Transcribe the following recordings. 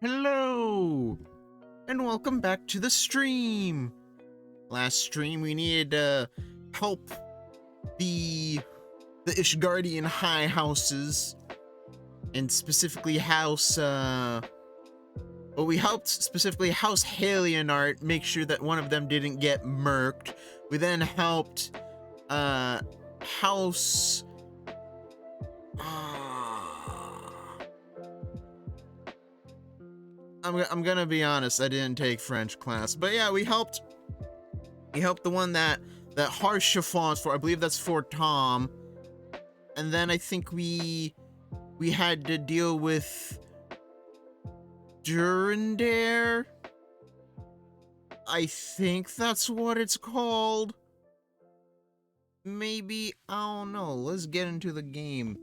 Hello, and welcome back to the stream. Last stream, we needed to help the Ishgardian high houses, and specifically we helped specifically House Halienart make sure that one of them didn't get murked. We then helped House I'm gonna be honest, I didn't take French class, but yeah, we helped the one that Harsh Chiffons for. I believe that's for Tom. And then I think we had to deal with Durandare. I think that's what it's called. Maybe, I don't know. Let's get into the game.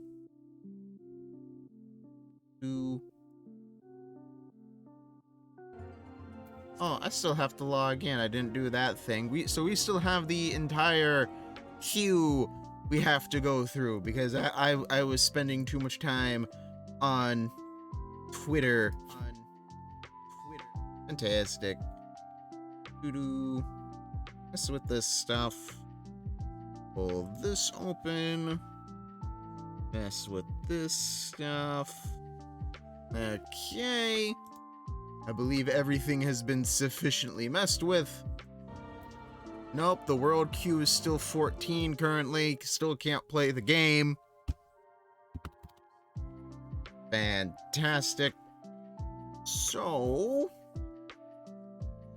Oh, I still have to log in. I didn't do that thing. So we still have the entire queue we have to go through because I was spending too much time on Twitter. Fantastic. Mess with this stuff. Pull this open. Mess with this stuff. Okay. I believe everything has been sufficiently messed with. Nope, the world queue is still 14 currently. Still can't play the game. Fantastic. So,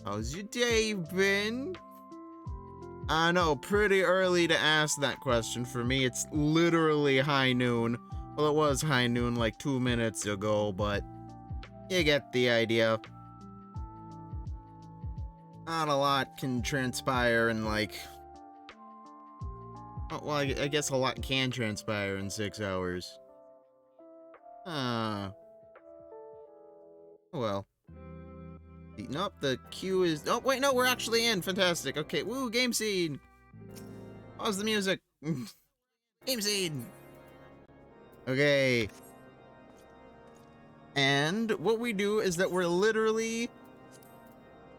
how's your day been? I know, pretty early to ask that question for me. It's literally high noon. Well, it was high noon like 2 minutes ago, but you get the idea. Not a lot can transpire in like... Oh, well, I guess a lot can transpire in 6 hours. Oh well. Nope, the queue is... Oh, wait, no, we're actually in. Fantastic. Okay, woo, game scene. Pause the music. Game scene. Okay. And what we do is that we're literally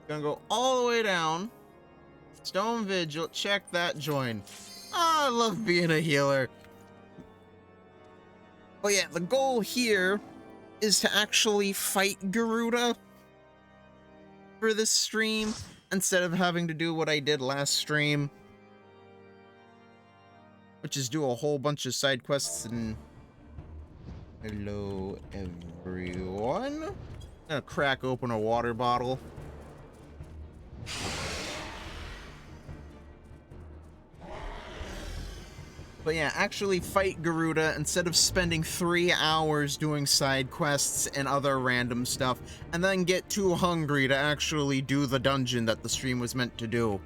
gonna go all the way down. Stone Vigil, check that join. Oh, I love being a healer. Oh yeah, the goal here is to actually fight Garuda for this stream instead of having to do what I did last stream, which is do a whole bunch of side quests and... Hello, everyone. I'm gonna crack open a water bottle. But yeah, actually fight Garuda instead of spending 3 hours doing side quests and other random stuff, and then get too hungry to actually do the dungeon that the stream was meant to do.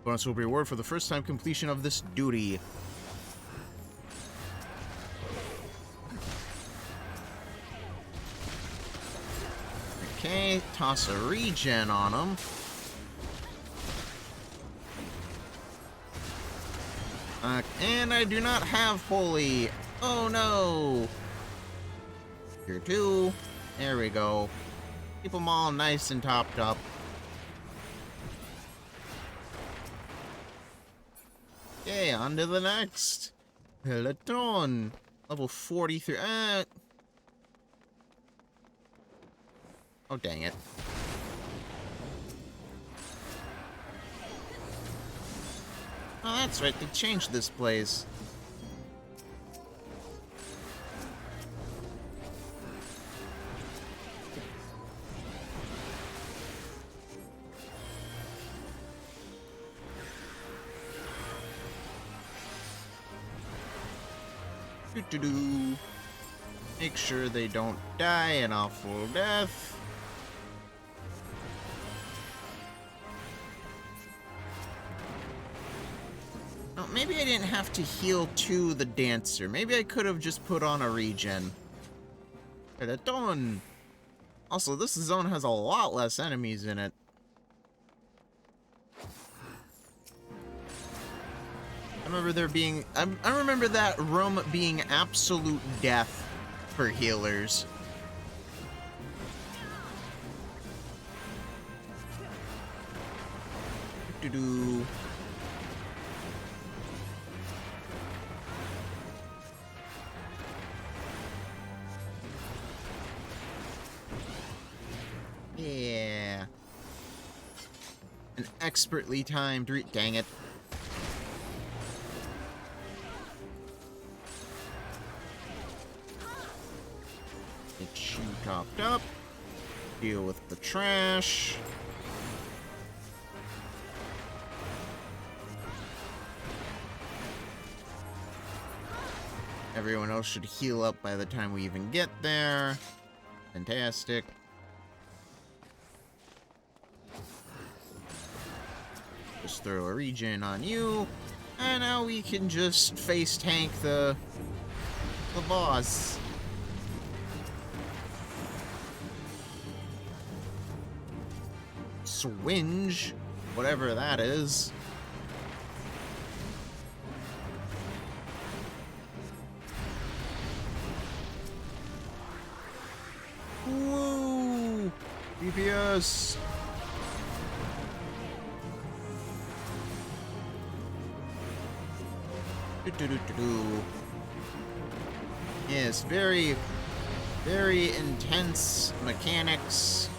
Bonus will be reward for the first time completion of this duty. Okay, toss a regen on him. And I do not have holy. Oh no! Here too. There we go. Keep them all nice and topped up. Okay, on to the next. Peloton. Level 43. Oh, dang it. Oh, that's right. They changed this place. Doo-doo-doo. Make sure they don't die an awful death. Oh, maybe I didn't have to heal to the dancer. Maybe I could have just put on a regen. Done. Also, this zone has a lot less enemies in it. I remember there being... I remember that room being absolute death for healers. Doo-doo. Yeah. An expertly timed dang it. Get you topped up. Deal with the trash. Everyone else should heal up by the time we even get there. Fantastic. Just throw a regen on you. And now we can just face tank the boss. Swinge, whatever that is. Woo! DPS! Yes, very, very intense mechanics.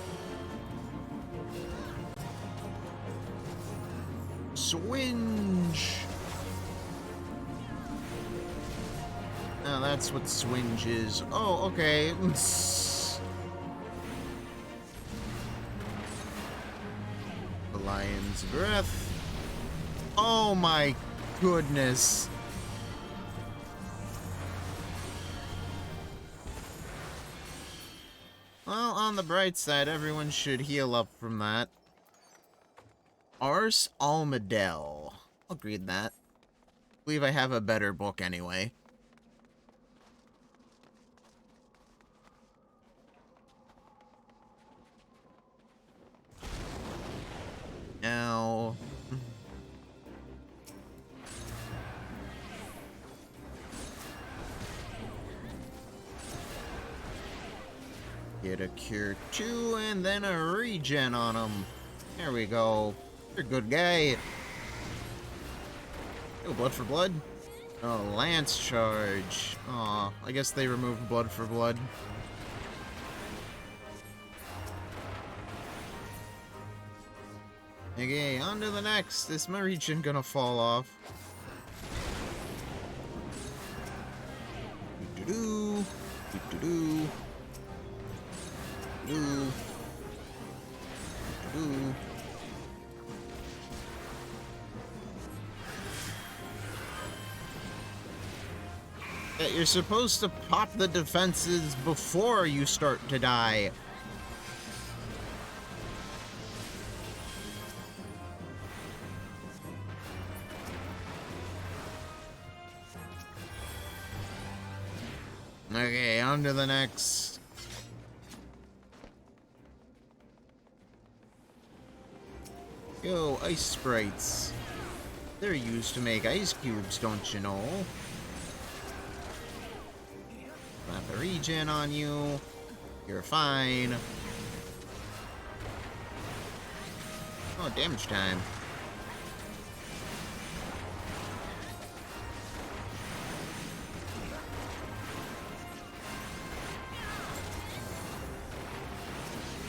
Swinge! Oh, that's what swinge is. Oh, okay. The lion's breath. Oh my goodness. Well, on the bright side, everyone should heal up from that. Ars Almadel. I'll read that. I believe I have a better book anyway. Now... get a cure 2 and then a regen on him. There we go. You're a good guy. Oh, blood for blood? Oh, lance charge. Aw, I guess they removed blood for blood. Okay, on to the next. Is my regen gonna fall off? Do-do-do. Do-do-do. Do-do. Do-do. Yeah, you're supposed to pop the defenses before you start to die. Okay, on to the next. Yo, ice sprites. They're used to make ice cubes, don't you know? Slap a regen on you. You're fine. Oh, damage time.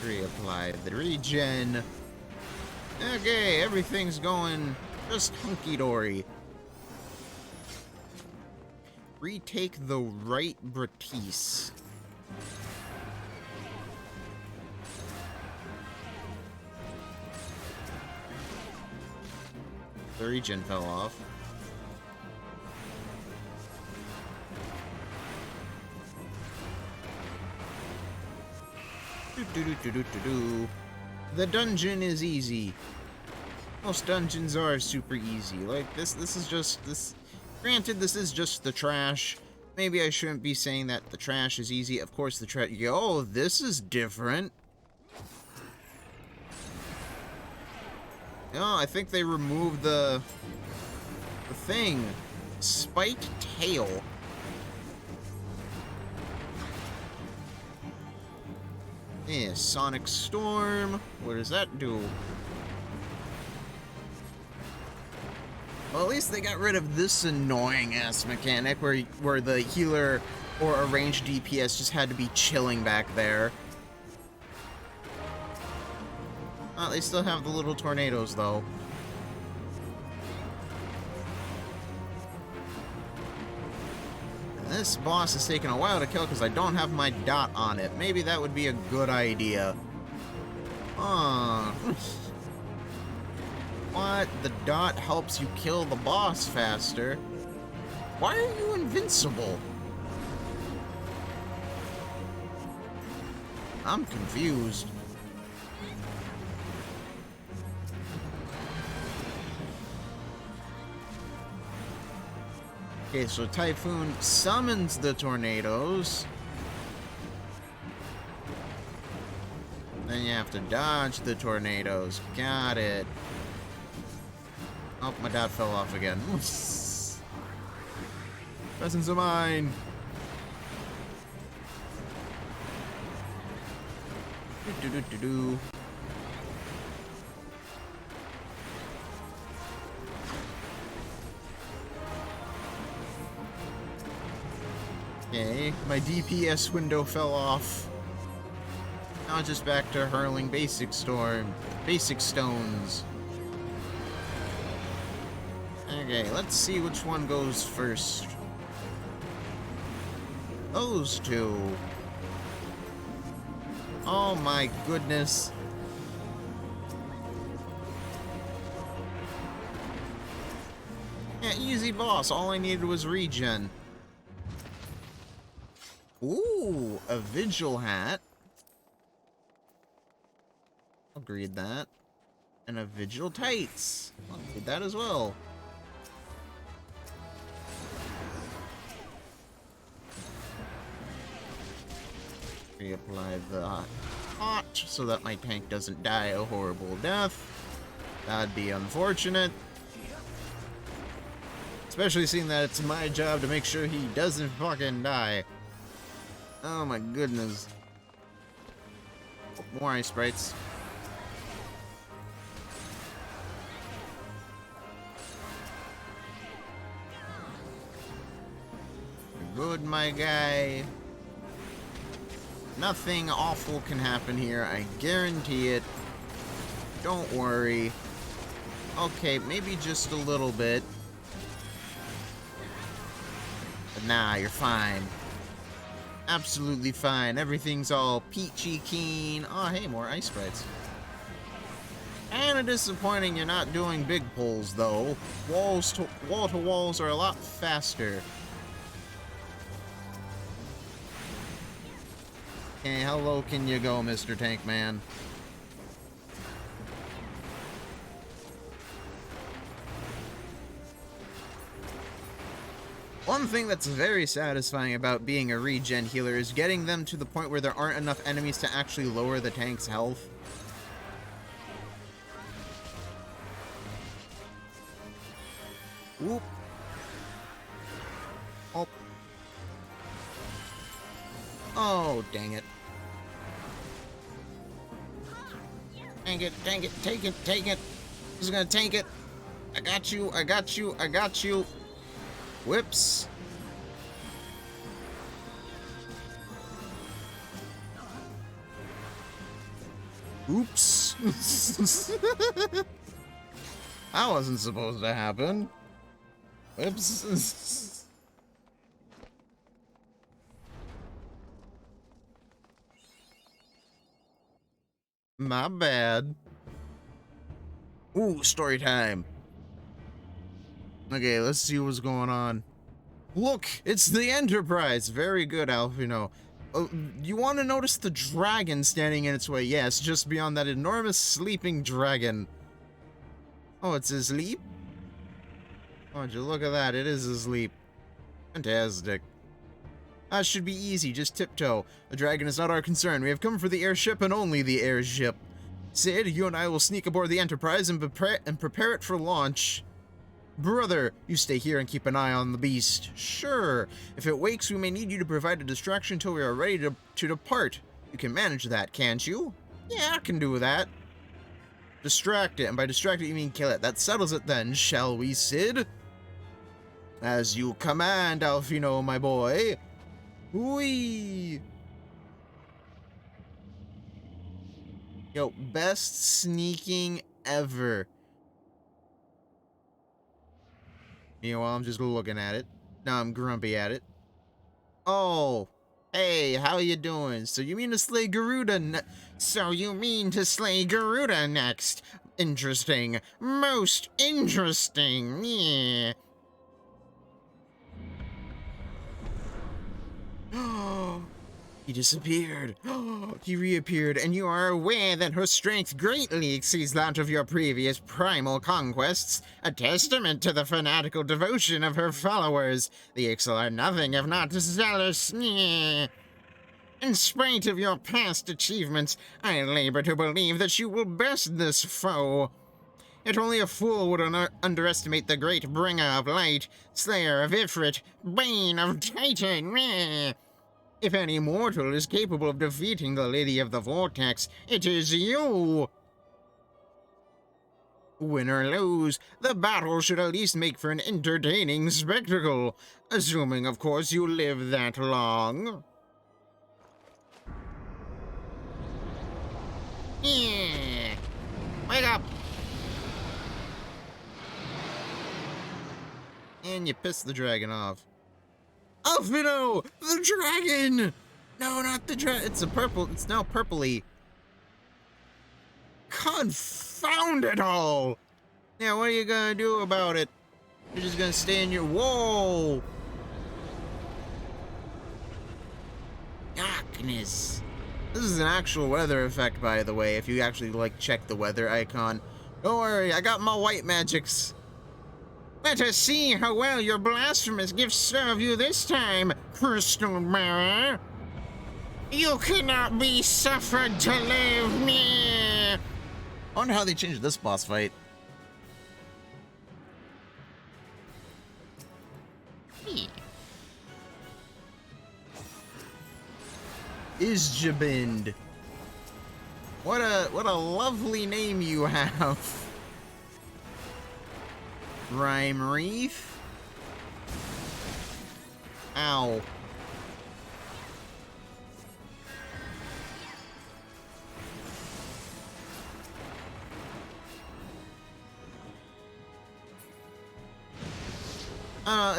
Reapply the regen. Okay, everything's going just hunky-dory. Retake the right Bratisse. The regen fell off. The dungeon is easy. Most dungeons are super easy. Like this is just this. Granted, this is just the trash. Maybe I shouldn't be saying that the trash is easy. Of course, the trash. Yo, this is different. No, I think they removed the thing. Spiked tail. Yeah, Sonic Storm. What does that do? Well, at least they got rid of this annoying-ass mechanic where the healer or a ranged DPS just had to be chilling back there. They still have the little tornadoes, though. And this boss is taking a while to kill because I don't have my dot on it. Maybe that would be a good idea. What? The dot helps you kill the boss faster. Why are you invincible? I'm confused. Okay, so Typhoon summons the tornadoes. Then you have to dodge the tornadoes. Got it. Oh, my dot fell off again. Presents of mine. Do-do-do-do-do. Okay, my DPS window fell off. Now just back to hurling basic stones. Okay, let's see which one goes first. Those two. Oh my goodness. Yeah, easy boss. All I needed was regen. Ooh, a Vigil hat. I'll grade that. And a Vigil tights. I'll grade that as well. Reapply the hot so that my tank doesn't die a horrible death. That'd be unfortunate. Especially seeing that it's my job to make sure he doesn't fucking die. Oh my goodness. More ice sprites. Good, my guy. Nothing awful can happen here, I guarantee it. Don't worry. Okay, maybe just a little bit. But nah, you're fine. Absolutely fine. Everything's all peachy keen. Oh, hey, more ice sprites. Kinda disappointing you're not doing big pulls, though. Wall to walls are a lot faster. Okay, how low can you go, Mr. Tank Man? One thing that's very satisfying about being a regen healer is getting them to the point where there aren't enough enemies to actually lower the tank's health. Whoop. Oh. Oh, dang it. Tank it, tank it, take it, take it. Who's gonna tank it? I got you, I got you, I got you. Whips. Oops. That wasn't supposed to happen. Whoops. My bad. Ooh, story time. Okay, let's see what's going on. Look, it's the Enterprise. Very good, Alphino. You want to notice the dragon standing in its way? Yes, just beyond that enormous sleeping dragon. Oh, it's asleep? Oh, would you look at that? It is asleep. Fantastic. That should be easy, just tiptoe. The dragon is not our concern. We have come for the airship and only the airship. Sid, you and I will sneak aboard the Enterprise and prepare it for launch. Brother, you stay here and keep an eye on the beast. Sure. If it wakes, we may need you to provide a distraction until we are ready to depart. You can manage that, can't you? Yeah, I can do that. Distract it, and by distract it you mean kill it. That settles it then, shall we, Cid? As you command, Alphino, my boy. Whee! Yo, best sneaking ever. Meanwhile, I'm just looking at it. Now I'm grumpy at it. Oh, hey, how you doing? So you mean to slay Garuda So you mean to slay Garuda next? Interesting. Most interesting. Yeah. He disappeared. He reappeared, and you are aware that her strength greatly exceeds that of your previous primal conquests, a testament to the fanatical devotion of her followers. The Ixal are nothing if not zealous. In spite of your past achievements, I labor to believe that you will best this foe. Yet only a fool would underestimate the great bringer of light, slayer of Ifrit, bane of Titan. If any mortal is capable of defeating the Lady of the Vortex, it is you! Win or lose, the battle should at least make for an entertaining spectacle. Assuming, of course, you live that long. Yeah. Wake up! And you piss the dragon off. Alphino! The dragon! No, not the dragon. It's a purple. It's now purpley. Confound it all! Now, what are you gonna do about it? You're just gonna stay in your... Whoa! Darkness. This is an actual weather effect, by the way, if you actually, like, check the weather icon. Don't worry, I got my white magics. Let us see how well your blasphemous gifts serve you this time, Crystal Bearer. You cannot be suffered to live. Meh. I wonder how they changed this boss fight. Isjabind. What a lovely name you have. Rhyme Reef. Ow.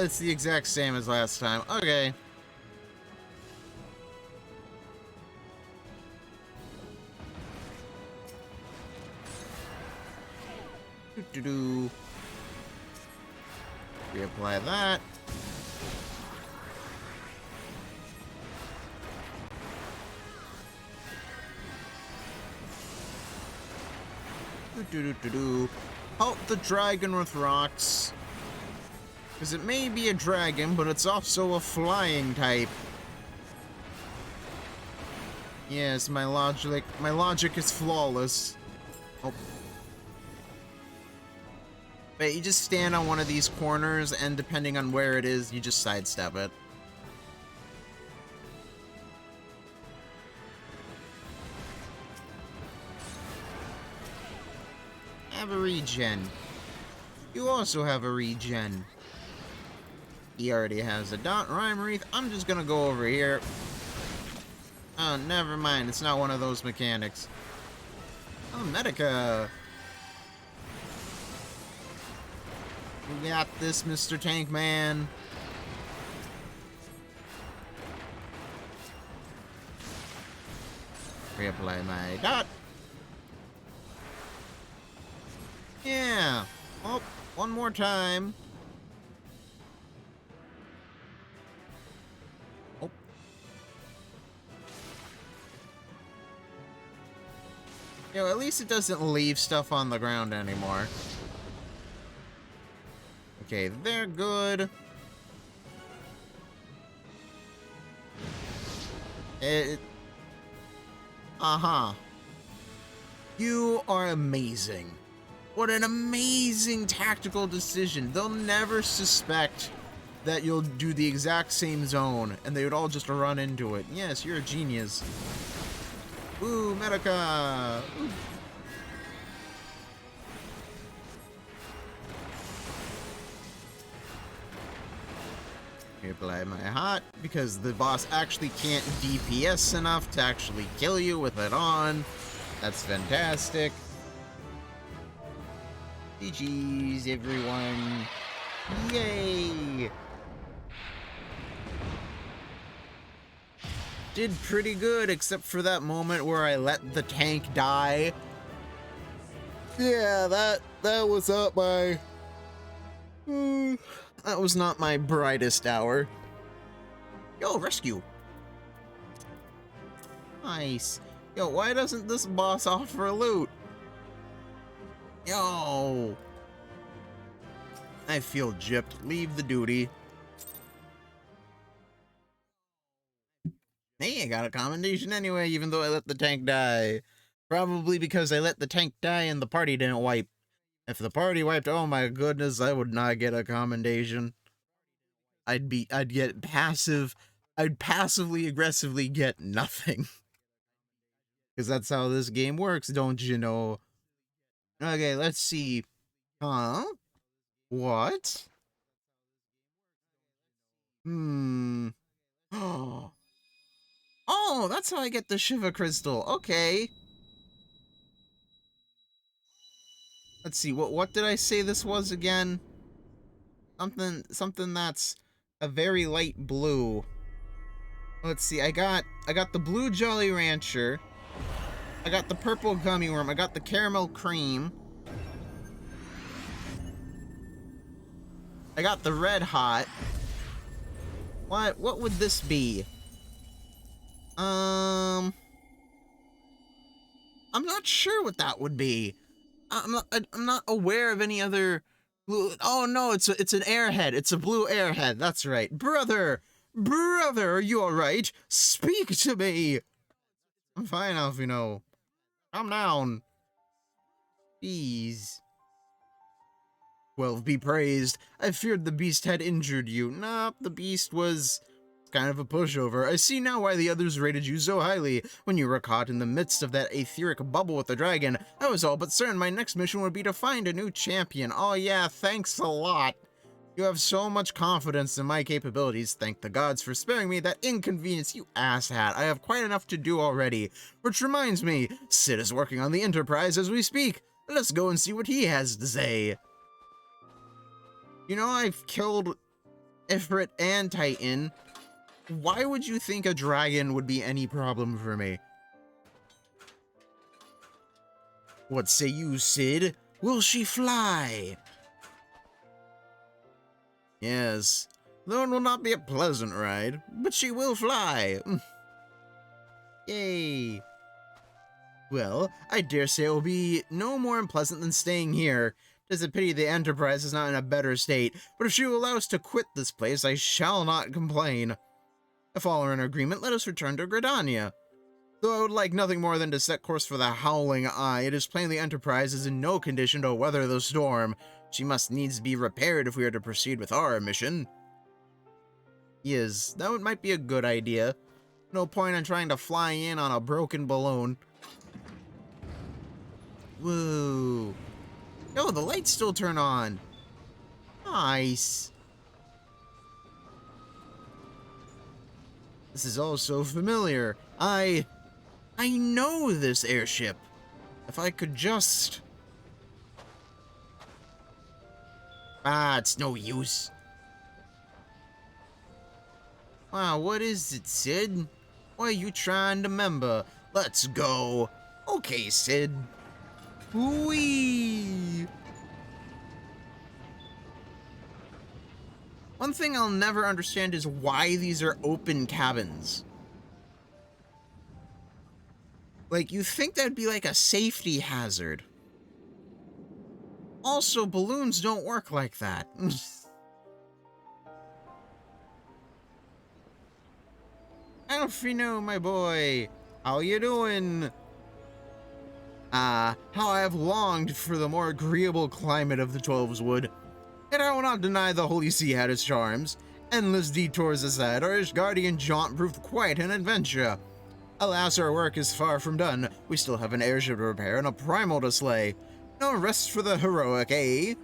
It's the exact same as last time. Okay. Do-do-do. Reapply that. Do-do-do-do-do. Help the dragon with rocks. Because it may be a dragon, but it's also a flying type. Yes, my logic is flawless. Oh. But you just stand on one of these corners, and depending on where it is, you just sidestep it. Have a regen. You also have a regen. He already has a dot rhyme wreath. I'm just gonna go over here. Oh, never mind. It's not one of those mechanics. Oh, Medica. We got this, Mr. Tank Man. Reapply my dot. Yeah. Oh, one more time. Oh. You know, at least it doesn't leave stuff on the ground anymore. Okay, they're good. Uh-huh. You are amazing. What an amazing tactical decision. They'll never suspect that you'll do the exact same zone, and they would all just run into it. Yes, you're a genius. Ooh, Medica! Ooh. Apply my hot, because the boss actually can't DPS enough to actually kill you with it on. That's fantastic. GG's, everyone. Yay! Did pretty good, except for that moment where I let the tank die. Yeah, that was not my... that was not my brightest hour. Yo, rescue! Nice. Yo, why doesn't this boss offer loot? Yo! I feel gypped. Leave the duty. Hey, I got a commendation anyway, even though I let the tank die. Probably because I let the tank die and the party didn't wipe. If the party wiped, oh my goodness, I would not get a commendation. I'd get passive. I'd passively aggressively get nothing. Because that's how this game works, don't you know? Okay, let's see. Huh? What? Oh, that's how I get the Shiva Crystal. Okay. Let's see, what did I say this was again? Something that's a very light blue. Let's see, I got the blue Jolly Rancher. I got the purple gummy worm. I got the caramel cream. I got the red hot. What would this be? I'm not sure what that would be. I'm not aware of any other blue. Oh no, it's an airhead. It's a blue airhead. That's right. Brother, are you all right? Speak to me. I'm fine, Alphino. Calm down. Jeez. Well, be praised. I feared the beast had injured you. Nah, the beast was kind of a pushover. I see now why the others rated you so highly. When you were caught in the midst of that etheric bubble with the dragon, I was all but certain my next mission would be to find a new champion. Oh yeah, thanks a lot. You have so much confidence in my capabilities. Thank the gods for sparing me that inconvenience, you asshat. I have quite enough to do already. Which reminds me, Sid is working on the Enterprise as we speak. Let's go and see what he has to say. You know, I've killed Ifrit and Titan. Why would you think a dragon would be any problem for me? What say you, Sid? Will she fly? Yes, though it will not be a pleasant ride, but she will fly. Yay. Well, I dare say it will be no more unpleasant than staying here. 'Tis a pity the Enterprise is not in a better state, but if she will allow us to quit this place, I shall not complain. If all are in agreement, let us return to Gridania. Though I would like nothing more than to set course for the Howling Eye, it is plain the Enterprise is in no condition to weather the storm. She must needs be repaired if we are to proceed with our mission. Yes, that might be a good idea. No point in trying to fly in on a broken balloon. Woo. Oh, the lights still turn on. Nice. This is all so familiar. I know this airship. If I could just... it's no use. Wow, what is it, Sid? What are you trying to remember? Let's go. Okay, Sid. Whee! One thing I'll never understand is why these are open cabins. Like, you think that'd be like a safety hazard. Also, balloons don't work like that. Alphino, my boy, how you doing? How I have longed for the more agreeable climate of the Twelves Wood. Yet I will not deny the Holy See had its charms. Endless detours aside, our Ishgardian jaunt proved quite an adventure. Alas, our work is far from done. We still have an airship to repair and a primal to slay. No rest for the heroic, eh?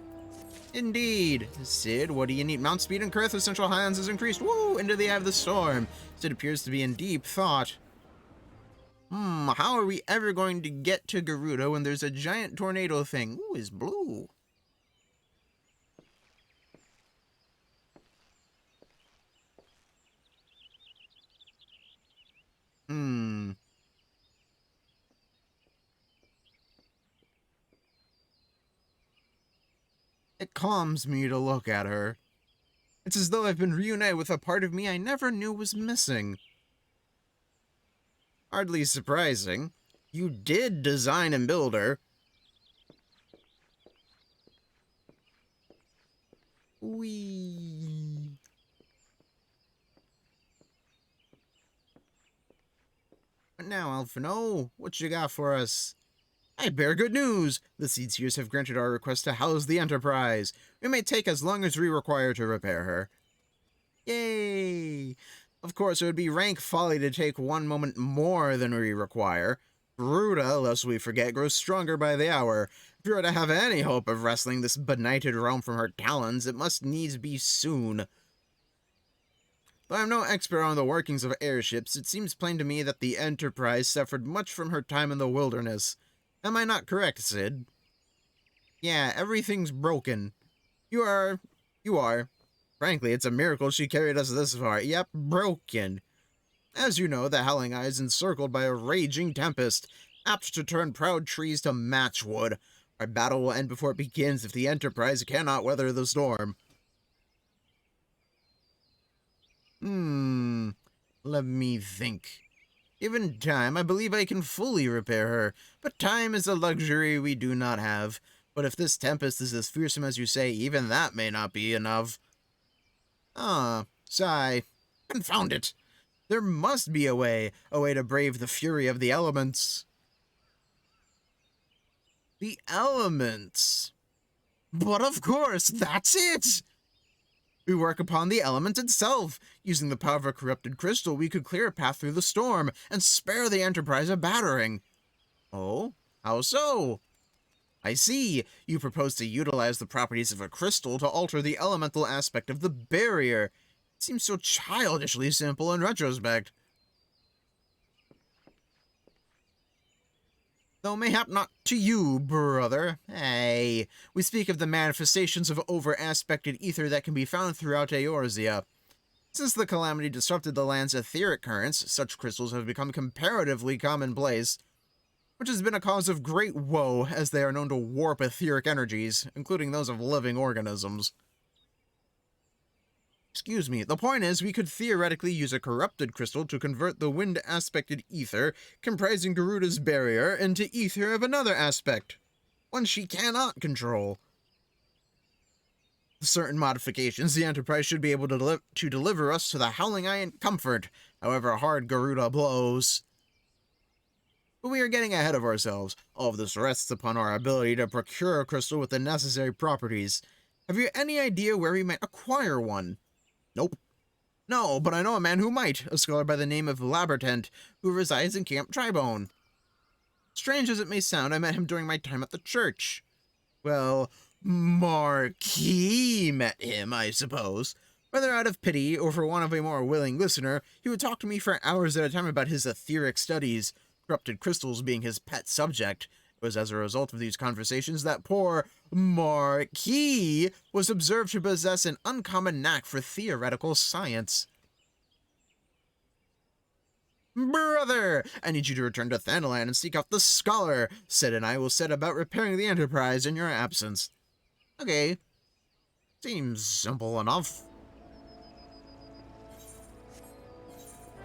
Indeed. Cid, what do you need? Mount speed and Kurth Central Highlands has increased. Woo! Into the eye of the storm. Cid appears to be in deep thought. How are we ever going to get to Gerudo when there's a giant tornado thing? Ooh, it's blue. It calms me to look at her. It's as though I've been reunited with a part of me I never knew was missing. Hardly surprising. You did design and build her. Whee. But now, Alphino, what you got for us? I bear good news! The Seedseers have granted our request to house the Enterprise. It may take as long as we require to repair her. Yay! Of course, it would be rank folly to take one moment more than we require. Garuda, lest we forget, grows stronger by the hour. If you are to have any hope of wresting this benighted realm from her talons, it must needs be soon. Though I am no expert on the workings of airships, it seems plain to me that the Enterprise suffered much from her time in the wilderness. Am I not correct, Cid? Yeah, everything's broken. You are. Frankly, it's a miracle she carried us this far. Yep, broken. As you know, the Howling Eye is encircled by a raging tempest, apt to turn proud trees to matchwood. Our battle will end before it begins if the Enterprise cannot weather the storm. Let me think. Given time, I believe I can fully repair her, but time is a luxury we do not have. But if this tempest is as fearsome as you say, even that may not be enough. Sigh. Confound it! There must be a way to brave the fury of the elements. The elements? But of course, that's it! We work upon the element itself. Using the power of a corrupted crystal, we could clear a path through the storm and spare the Enterprise a battering. Oh? How so? I see. You propose to utilize the properties of a crystal to alter the elemental aspect of the barrier. It seems so childishly simple in retrospect. Though mayhap not to you, brother. Hey, we speak of the manifestations of over-aspected ether that can be found throughout Eorzea. Since the calamity disrupted the land's etheric currents, such crystals have become comparatively commonplace, which has been a cause of great woe, as they are known to warp etheric energies, including those of living organisms. Excuse me, the point is, we could theoretically use a corrupted crystal to convert the wind-aspected ether, comprising Garuda's barrier, into ether of another aspect, one she cannot control. With certain modifications, the Enterprise should be able to deliver us to the Howling Eye in comfort, however hard Garuda blows. But we are getting ahead of ourselves. All of this rests upon our ability to procure a crystal with the necessary properties. Have you any idea where we might acquire one? Nope. No, but I know a man who might, a scholar by the name of Labertent, who resides in Camp Tribone. Strange as it may sound, I met him during my time at the church. Well, Marquis met him, I suppose. Whether out of pity or for want of a more willing listener, he would talk to me for hours at a time about his etheric studies, corrupted crystals being his pet subject. It was as a result of these conversations that poor Marquis was observed to possess an uncommon knack for theoretical science. Brother, I need you to return to Thanalan and seek out the scholar. Cid and I will set about repairing the Enterprise in your absence. Okay. Seems simple enough.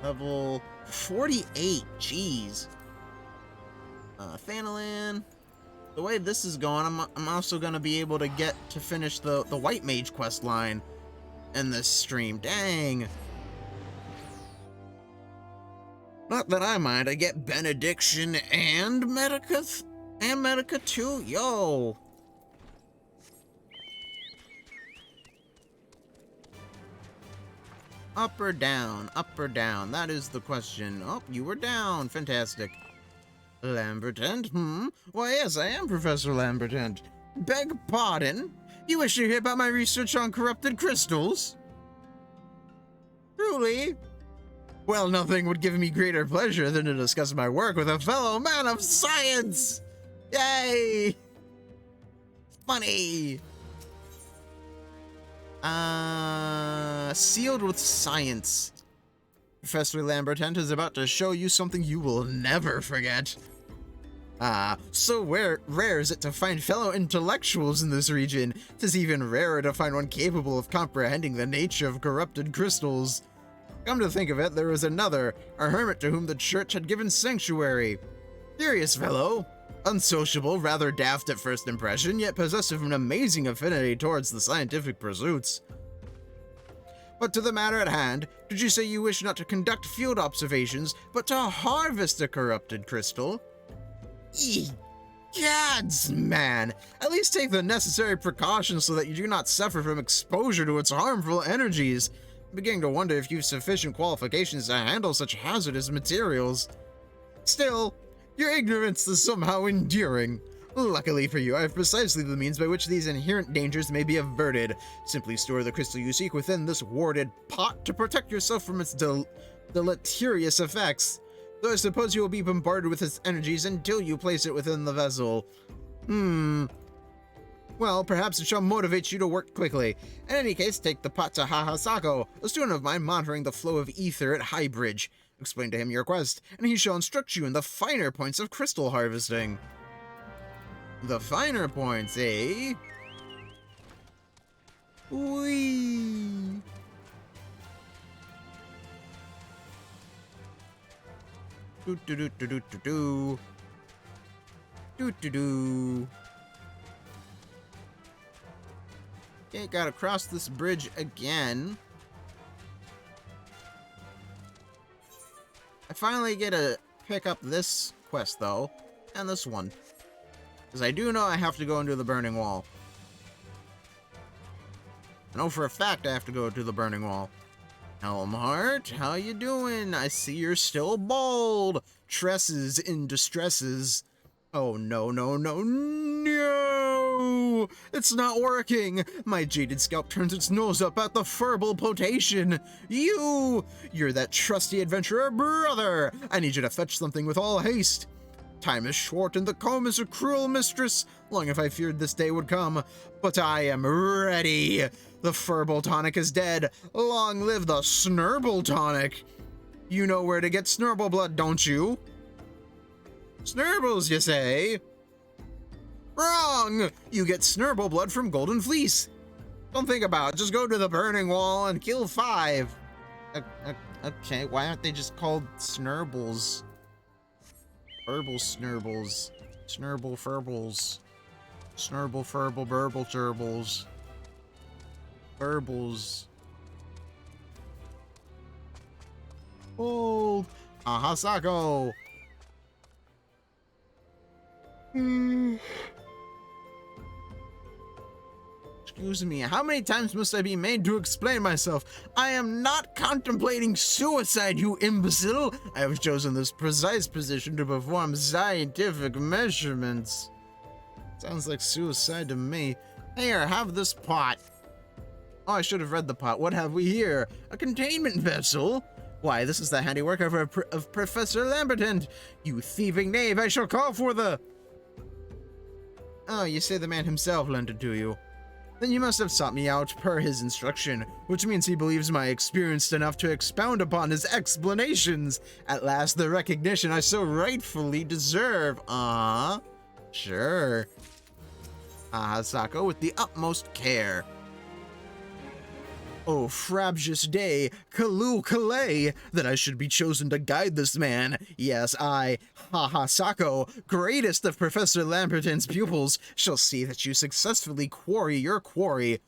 Level 48, jeez. Thanalan. The way this is going, I'm also going to be able to get to finish the White Mage quest line in this stream. Dang. Not that I mind, I get Benediction and Medica too? Yo. Up or down? Up or down? That is the question. Oh, you were down. Fantastic. Lambertent? Why, yes, I am Professor Lambertent. Beg pardon? You wish to hear about my research on corrupted crystals? Truly? Well, nothing would give me greater pleasure than to discuss my work with a fellow man of science! Yay! Funny! Sealed with science. Professor Lambertent is about to show you something you will never forget. So rare is it to find fellow intellectuals in this region. 'Tis even rarer to find one capable of comprehending the nature of corrupted crystals. Come to think of it, there was another, a hermit to whom the church had given sanctuary. Curious fellow. Unsociable, rather daft at first impression, yet possessed of an amazing affinity towards the scientific pursuits. But to the matter at hand, did you say you wish not to conduct field observations, but to harvest a corrupted crystal? Gods, man! At least take the necessary precautions so that you do not suffer from exposure to its harmful energies. I'm beginning to wonder if you've sufficient qualifications to handle such hazardous materials. Still, your ignorance is somehow enduring. Luckily for you, I have precisely the means by which these inherent dangers may be averted. Simply store the crystal you seek within this warded pot to protect yourself from its deleterious effects. Though I suppose you will be bombarded with its energies until you place it within the vessel. Well, perhaps it shall motivate you to work quickly. In any case, take the pot to Hahasako, a student of mine monitoring the flow of ether at Highbridge. Explain to him your quest, and he shall instruct you in the finer points of crystal harvesting. The finer points, eh? Whee! Do-do-do-do-do-do-do. Do-do-do. Okay, gotta cross this bridge again. I finally get to pick up this quest, though, and this one. Because I do know I have to go into the Burning Wall. I know for a fact I have to go to the Burning Wall. Helmhart, how you doing? I see you're still bald. Tresses in distresses. Oh, no, no, no, no! It's not working! My jaded scalp turns its nose up at the furball potation! You're that trusty adventurer brother! I need you to fetch something with all haste! Time is short and the comb is a cruel mistress. Long have I feared this day would come, but I am ready! The furball tonic is dead. Long live the snurble tonic! You know where to get snurble blood, don't you? Snurbles, you say? Wrong! You get snurble blood from Golden Fleece. Don't think about it, just go to the Burning Wall and kill 5. Okay, why aren't they just called snurbles? Herbal snurbles. Snurble furbles. Snurble furble burble gerbils. Burbles. Old Ahasako! Excuse me, how many times must I be made to explain myself? I am not contemplating suicide, you imbecile! I have chosen this precise position to perform scientific measurements. Sounds like suicide to me. Here, have this pot. Oh, I should have read the pot. What have we here? A containment vessel? Why, this is the handiwork of Professor Lambertent. You thieving knave, I shall call for the... Oh, you say the man himself lent it to you. Then you must have sought me out per his instruction, which means he believes me experienced enough to expound upon his explanations. At last, the recognition I so rightfully deserve. Sure. Ahasako with the utmost care. Oh, frabjous day, Kalu Kalei, that I should be chosen to guide this man. Yes, I, Hahasako, greatest of Professor Lambertent's pupils, shall see that you successfully quarry your quarry.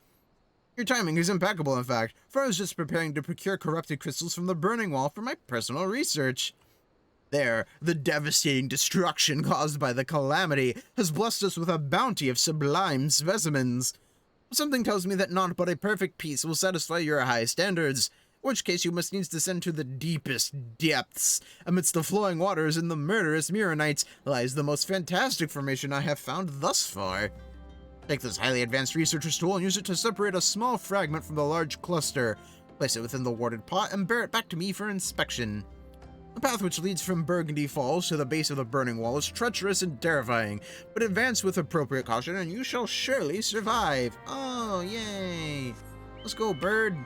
Your timing is impeccable, in fact, for I was just preparing to procure corrupted crystals from the Burning Wall for my personal research. There, the devastating destruction caused by the calamity has blessed us with a bounty of sublime specimens. Something tells me that naught but a perfect peace will satisfy your high standards. which case you must needs descend to the deepest depths. Amidst the flowing waters and the murderous Mirrorites lies the most fantastic formation I have found thus far. Take this highly advanced researcher's tool and use it to separate a small fragment from the large cluster. Place it within the warded pot and bear it back to me for inspection. The path which leads from Burgundy Falls to the base of the burning wall is treacherous and terrifying, but advance with appropriate caution and you shall surely survive. Oh, yay. Let's go, bird.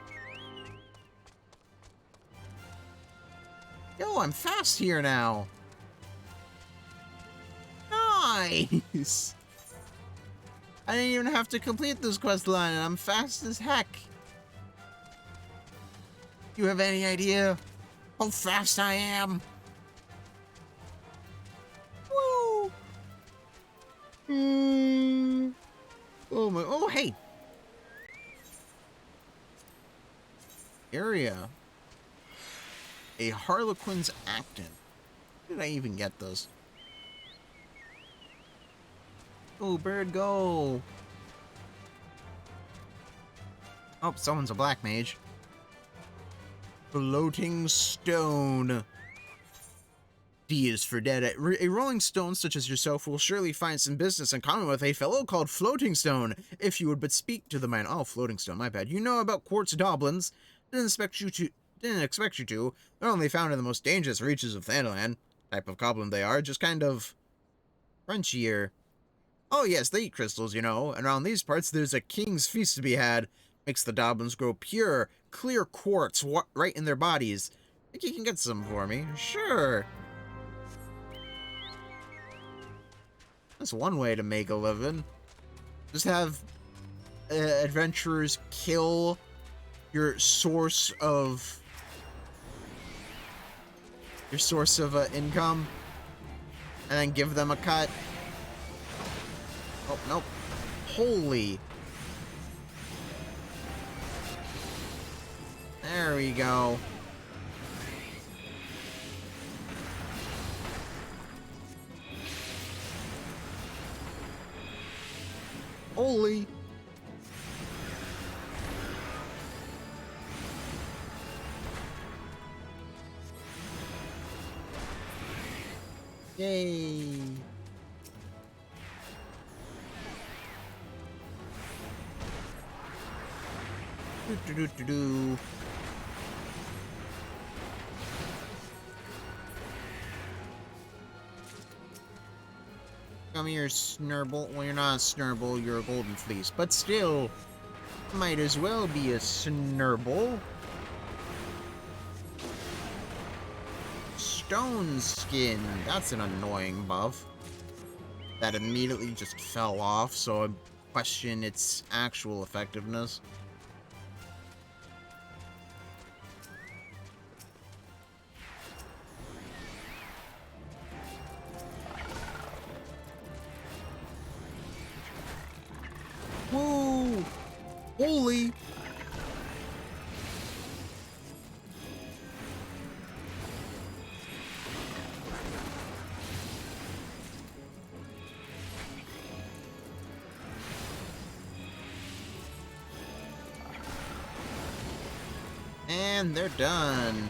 Yo, I'm fast here now. Nice. I didn't even have to complete this quest line, and I'm fast as heck. You have any idea how fast I am? Woo! Oh my! Oh hey! Area. A Harlequin's Acton. Where did I even get this? Go, bird, go! Oh, someone's a black mage. Floating stone. D is for dead. A rolling stone such as yourself will surely find some business in common with a fellow called Floating Stone, if you would but speak to the man. Oh, Floating Stone, my bad. You know about quartz goblins. Didn't expect you to. They're only found in the most dangerous reaches of Thanalan. Type of goblin they are, just kind of crunchier. Oh yes, they eat crystals, you know, and around these parts there's a king's feast to be had. Makes the goblins grow pure, clear quartz right in their bodies. Think you can get some for me? Sure. That's one way to make a living. Just have adventurers kill your source of income, and then give them a cut. Oh, nope. Holy. There we go. Holy. Yay. Do. Come here, Snurble. Well, you're not a Snurble, you're a Golden Fleece. But still, might as well be a Snurble. Stone Skin. That's an annoying buff. That immediately just fell off, so I question its actual effectiveness. Whoa! Holy! And they're done.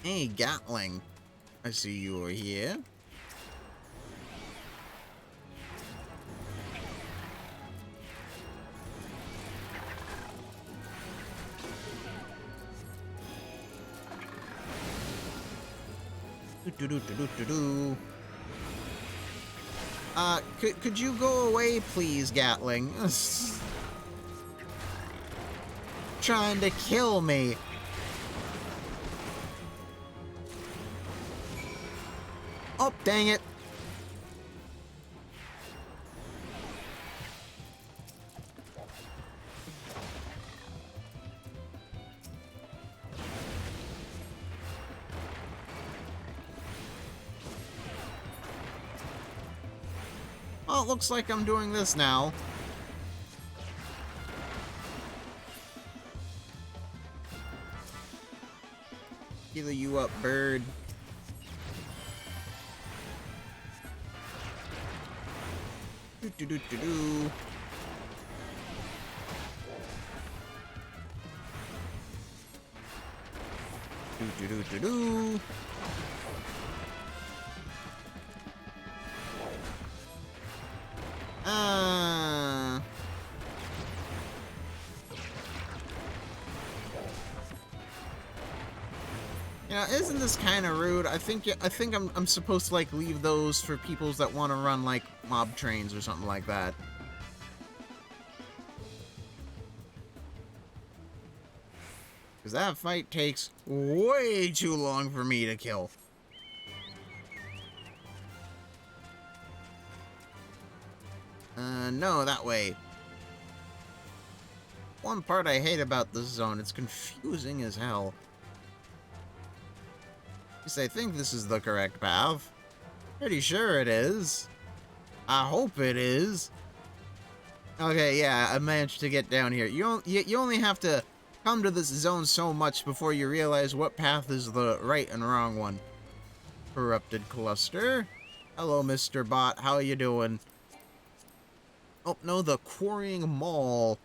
Hey, Gatling. I see you are here. Could you go away, please, Gatling? Trying to kill me. Oh, dang it. Well, it looks like I'm doing this now. Heal you up, bird. Do. Do do do do do. Yeah, isn't this kind of rude? I think I'm supposed to like leave those for peoples that want to run like mob trains or something like that. Because that fight takes way too long for me to kill. No, that way. One part I hate about this zone, it's confusing as hell. At least I think this is the correct path. Pretty sure it is. I hope it is. Okay, yeah, I managed to get down here. You only have to come to this zone so much before you realize what path is the right and wrong one. Corrupted cluster. Hello, Mr. Bot. How you doing? Oh, no, the Quarrying Mall.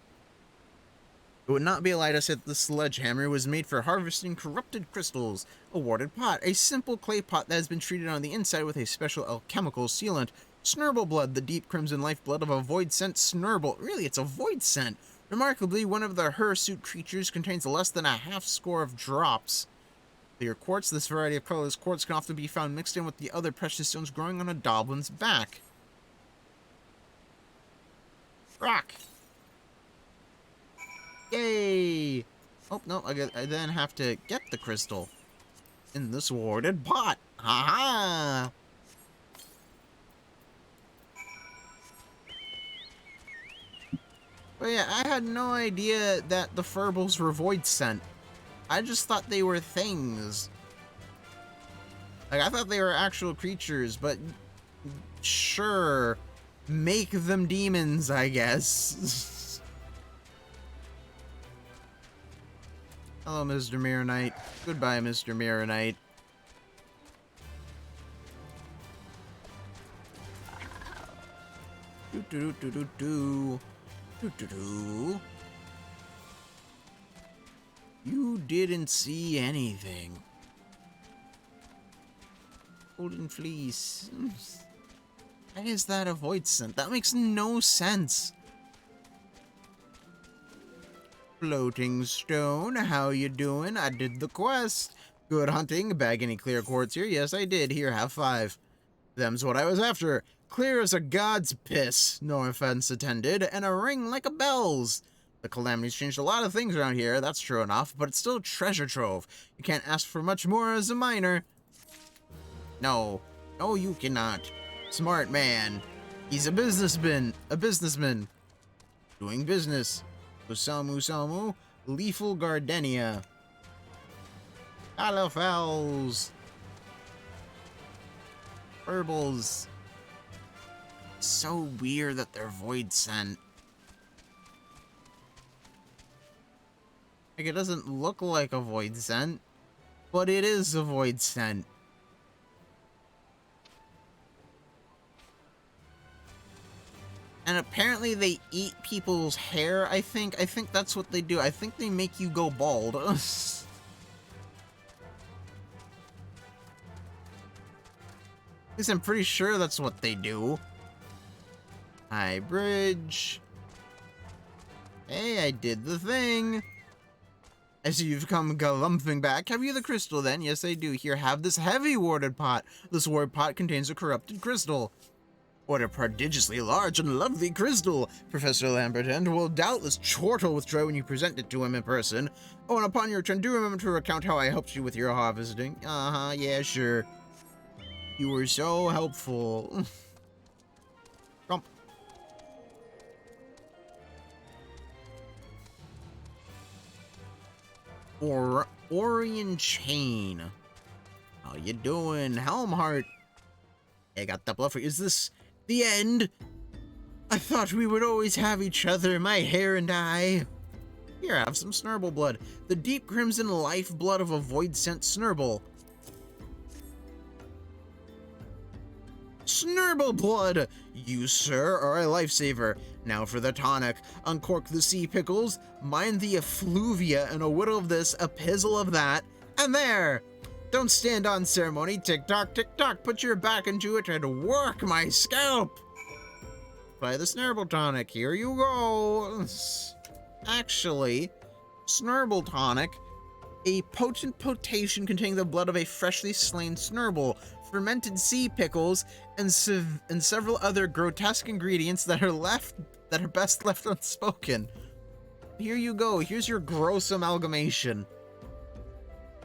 It would not be a lie to say that the sledgehammer was made for harvesting corrupted crystals. Awarded pot. A simple clay pot that has been treated on the inside with a special alchemical sealant. Snurble blood, the deep crimson lifeblood of a void scent Snurble. Really, it's a void scent. Remarkably, one of the hirsute creatures contains less than a half score of drops. Clear quartz. This variety of colorless quartz can often be found mixed in with the other precious stones growing on a goblin's back. Rock! Yay! Oh, no, I then have to get the crystal in this warded pot. Ha-ha! But yeah, I had no idea that the Furbles were void scent. I just thought they were things. Like, I thought they were actual creatures, but sure. Make them demons, I guess. Hello, Mr. Mirror Knight. Goodbye, Mr. Mirror Knight. Do-do-do-do-do. Do-do-do. You didn't see anything. Golden Fleece. Why is that a void scent? That makes no sense. Floating stone, how you doing? I did the quest. Good hunting. Bag any clear quartz here? Yes, I did. Here, have 5. Them's what I was after. Clear as a god's piss. No offense attended. And a ring like a bell's. The calamities changed a lot of things around here. That's true enough, but it's still a treasure trove. You can't ask for much more as a miner. No. No, you cannot. Smart man. He's a businessman. Doing business. Usamu, Lethal Gardenia. Alafels. Herbals. So weird that they're void scent. Like, it doesn't look like a void scent, but it is a void scent. And apparently they eat people's hair, I think. I think that's what they do. I think they make you go bald. At least I'm pretty sure that's what they do. High bridge. Hey, I did the thing. I see you've come galumphing back. Have you the crystal then? Yes, I do. Here, have this heavy warded pot. This warded pot contains a corrupted crystal. What a prodigiously large and lovely crystal. Professor Lamberton will doubtless chortle with joy when you present it to him in person. Oh, and upon your return, do remember to recount how I helped you with your harvesting. Uh-huh, yeah, sure. You were so helpful. Grump. Orion Chain. How you doing, Helmheart? I got the bluffer. Is this the end? I thought we would always have each other, my hair and I. Here, have some Snurble blood. The deep crimson lifeblood of a void scent Snurble. Snurble blood! You, sir, are a lifesaver. Now for the tonic. Uncork the sea pickles, mine the effluvia, and a whittle of this, a pizzle of that, And there! Don't stand on ceremony, tick-tock, tick-tock, put your back into it and work my scalp! Apply the Snurble Tonic, here you go! Actually, Snurble Tonic, a potent potation containing the blood of a freshly slain Snurble, fermented sea pickles, and several other grotesque ingredients that are best left unspoken. Here you go, here's your gross amalgamation.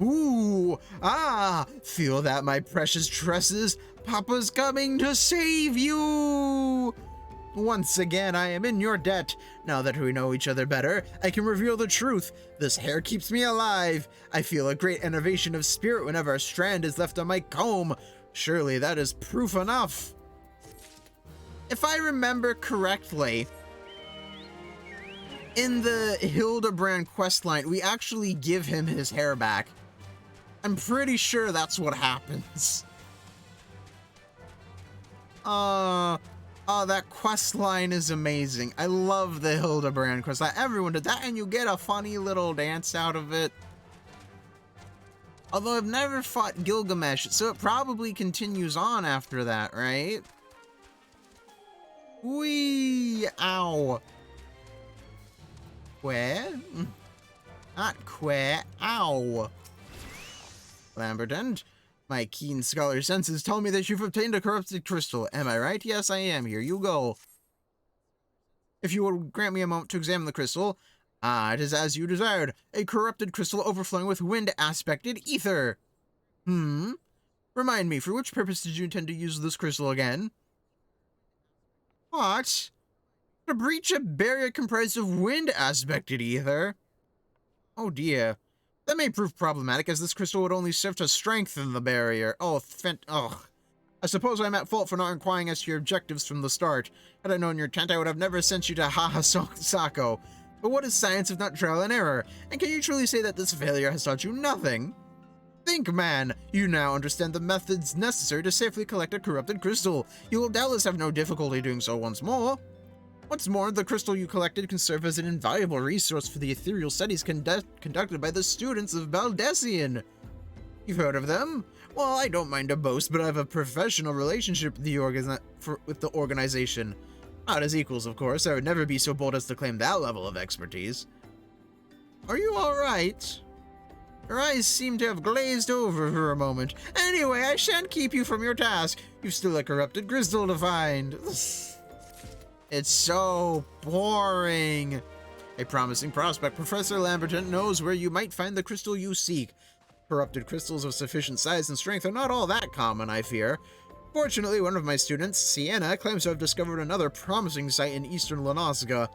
Ooh, feel that, my precious tresses. Papa's coming to save you. Once again, I am in your debt. Now that we know each other better, I can reveal the truth. This hair keeps me alive. I feel a great enervation of spirit whenever a strand is left on my comb. Surely that is proof enough. If I remember correctly, in the Hildebrand questline, we actually give him his hair back. I'm pretty sure that's what happens. That quest line is amazing. I love the Hildebrand quest line. Everyone did that, and you get a funny little dance out of it. Although I've never fought Gilgamesh, so it probably continues on after that, right? Whee! Ow. Where? Not queer. Ow. Lamberton, my keen scholar senses tell me that you've obtained a corrupted crystal. Am I right? Yes, I am. Here you go. If you will grant me a moment to examine the crystal. It is as you desired. A corrupted crystal overflowing with wind-aspected ether. Remind me, for which purpose did you intend to use this crystal again? What? To breach a barrier comprised of wind-aspected ether? Oh dear. That may prove problematic, as this crystal would only serve to strengthen the barrier. I suppose I'm at fault for not inquiring as to your objectives from the start. Had I known your intent, I would have never sent you to Sako. But what is science if not trial and error? And can you truly say that this failure has taught you nothing? Think, man! You now understand the methods necessary to safely collect a corrupted crystal. You will doubtless have no difficulty doing so once more. What's more, the crystal you collected can serve as an invaluable resource for the ethereal studies conducted by the students of Baldesion. You've heard of them? Well, I don't mind to boast, but I have a professional relationship with the organization. Not as equals, of course. I would never be so bold as to claim that level of expertise. Are you alright? Your eyes seem to have glazed over for a moment. Anyway, I shan't keep you from your task. You've still a corrupted crystal to find. It's so boring. A promising prospect. Professor Lamberton knows where you might find the crystal you seek. Corrupted crystals of sufficient size and strength are not all that common, I fear. Fortunately, one of my students, Sienna, claims to have discovered another promising site in eastern Lanoska.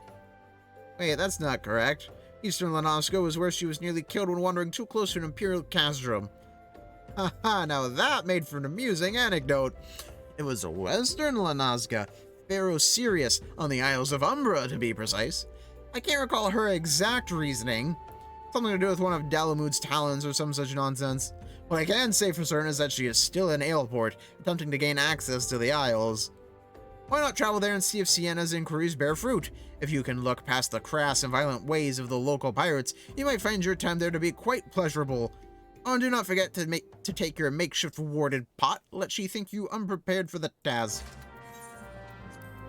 Wait, that's not correct. Eastern Lanoska was where she was nearly killed when wandering too close to an Imperial castrum. Haha, now that made for an amusing anecdote. It was Western Lanoska, Pharaoh Sirius, on the Isles of Umbra, to be precise. I can't recall her exact reasoning. Something to do with one of Dalamud's talons or some such nonsense. What I can say for certain is that she is still in Aleport, attempting to gain access to the Isles. Why not travel there and see if Sienna's inquiries bear fruit? If you can look past the crass and violent ways of the local pirates, you might find your time there to be quite pleasurable. Oh, and do not forget to take your makeshift warded pot, lest she think you unprepared for the task.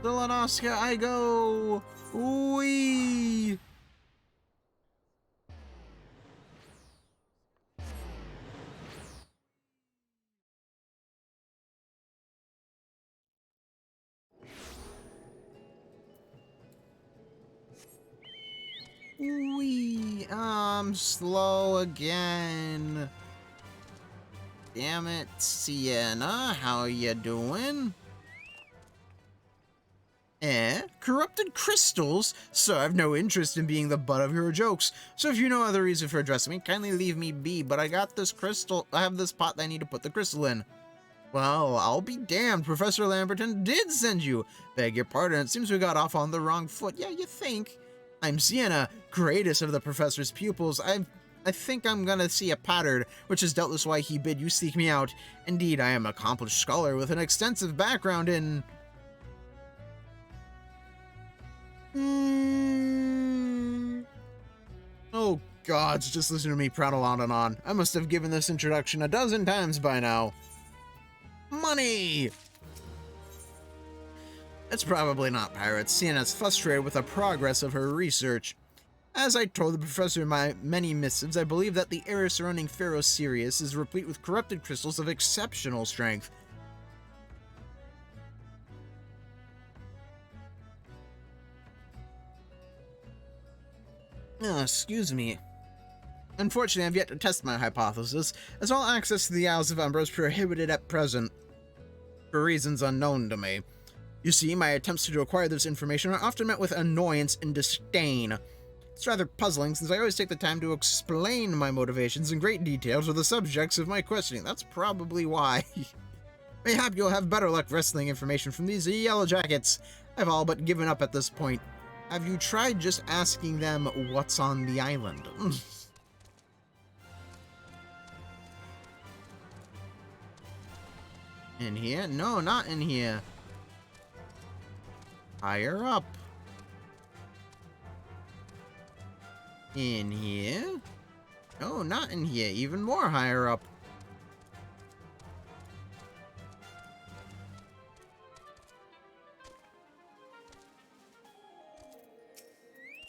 To Lanoska I go! Whee! Whee! I'm slow again. Damn it, Sienna, how you doing? Corrupted crystals? Sir, I've no interest in being the butt of your jokes, so if you know other reason for addressing me, kindly leave me be, but I have this pot that I need to put the crystal in. Well, I'll be damned, Professor Lamberton did send you. Beg your pardon, it seems we got off on the wrong foot. Yeah, you think? I'm Sienna, greatest of the professor's pupils. I think I'm gonna see a pattern, which is doubtless why he bid you seek me out. Indeed, I am an accomplished scholar with an extensive background in... Oh gods, just listen to me prattle on and on. I must have given this introduction a dozen times by now. Money! It's probably not pirates, seeing as frustrated with the progress of her research. As I told the professor in my many missives, I believe that the area surrounding Pharaoh Sirius is replete with corrupted crystals of exceptional strength. Excuse me. Unfortunately, I've yet to test my hypothesis, as all access to the Isles of Umbra is prohibited at present, for reasons unknown to me. You see, my attempts to acquire this information are often met with annoyance and disdain. It's rather puzzling, since I always take the time to explain my motivations in great detail to the subjects of my questioning. That's probably why. Mayhap you'll have better luck wresting information from these Yellow Jackets. I've all but given up at this point. Have you tried just asking them what's on the island? In here? No, not in here. Higher up. In here? No, not in here. Even more higher up.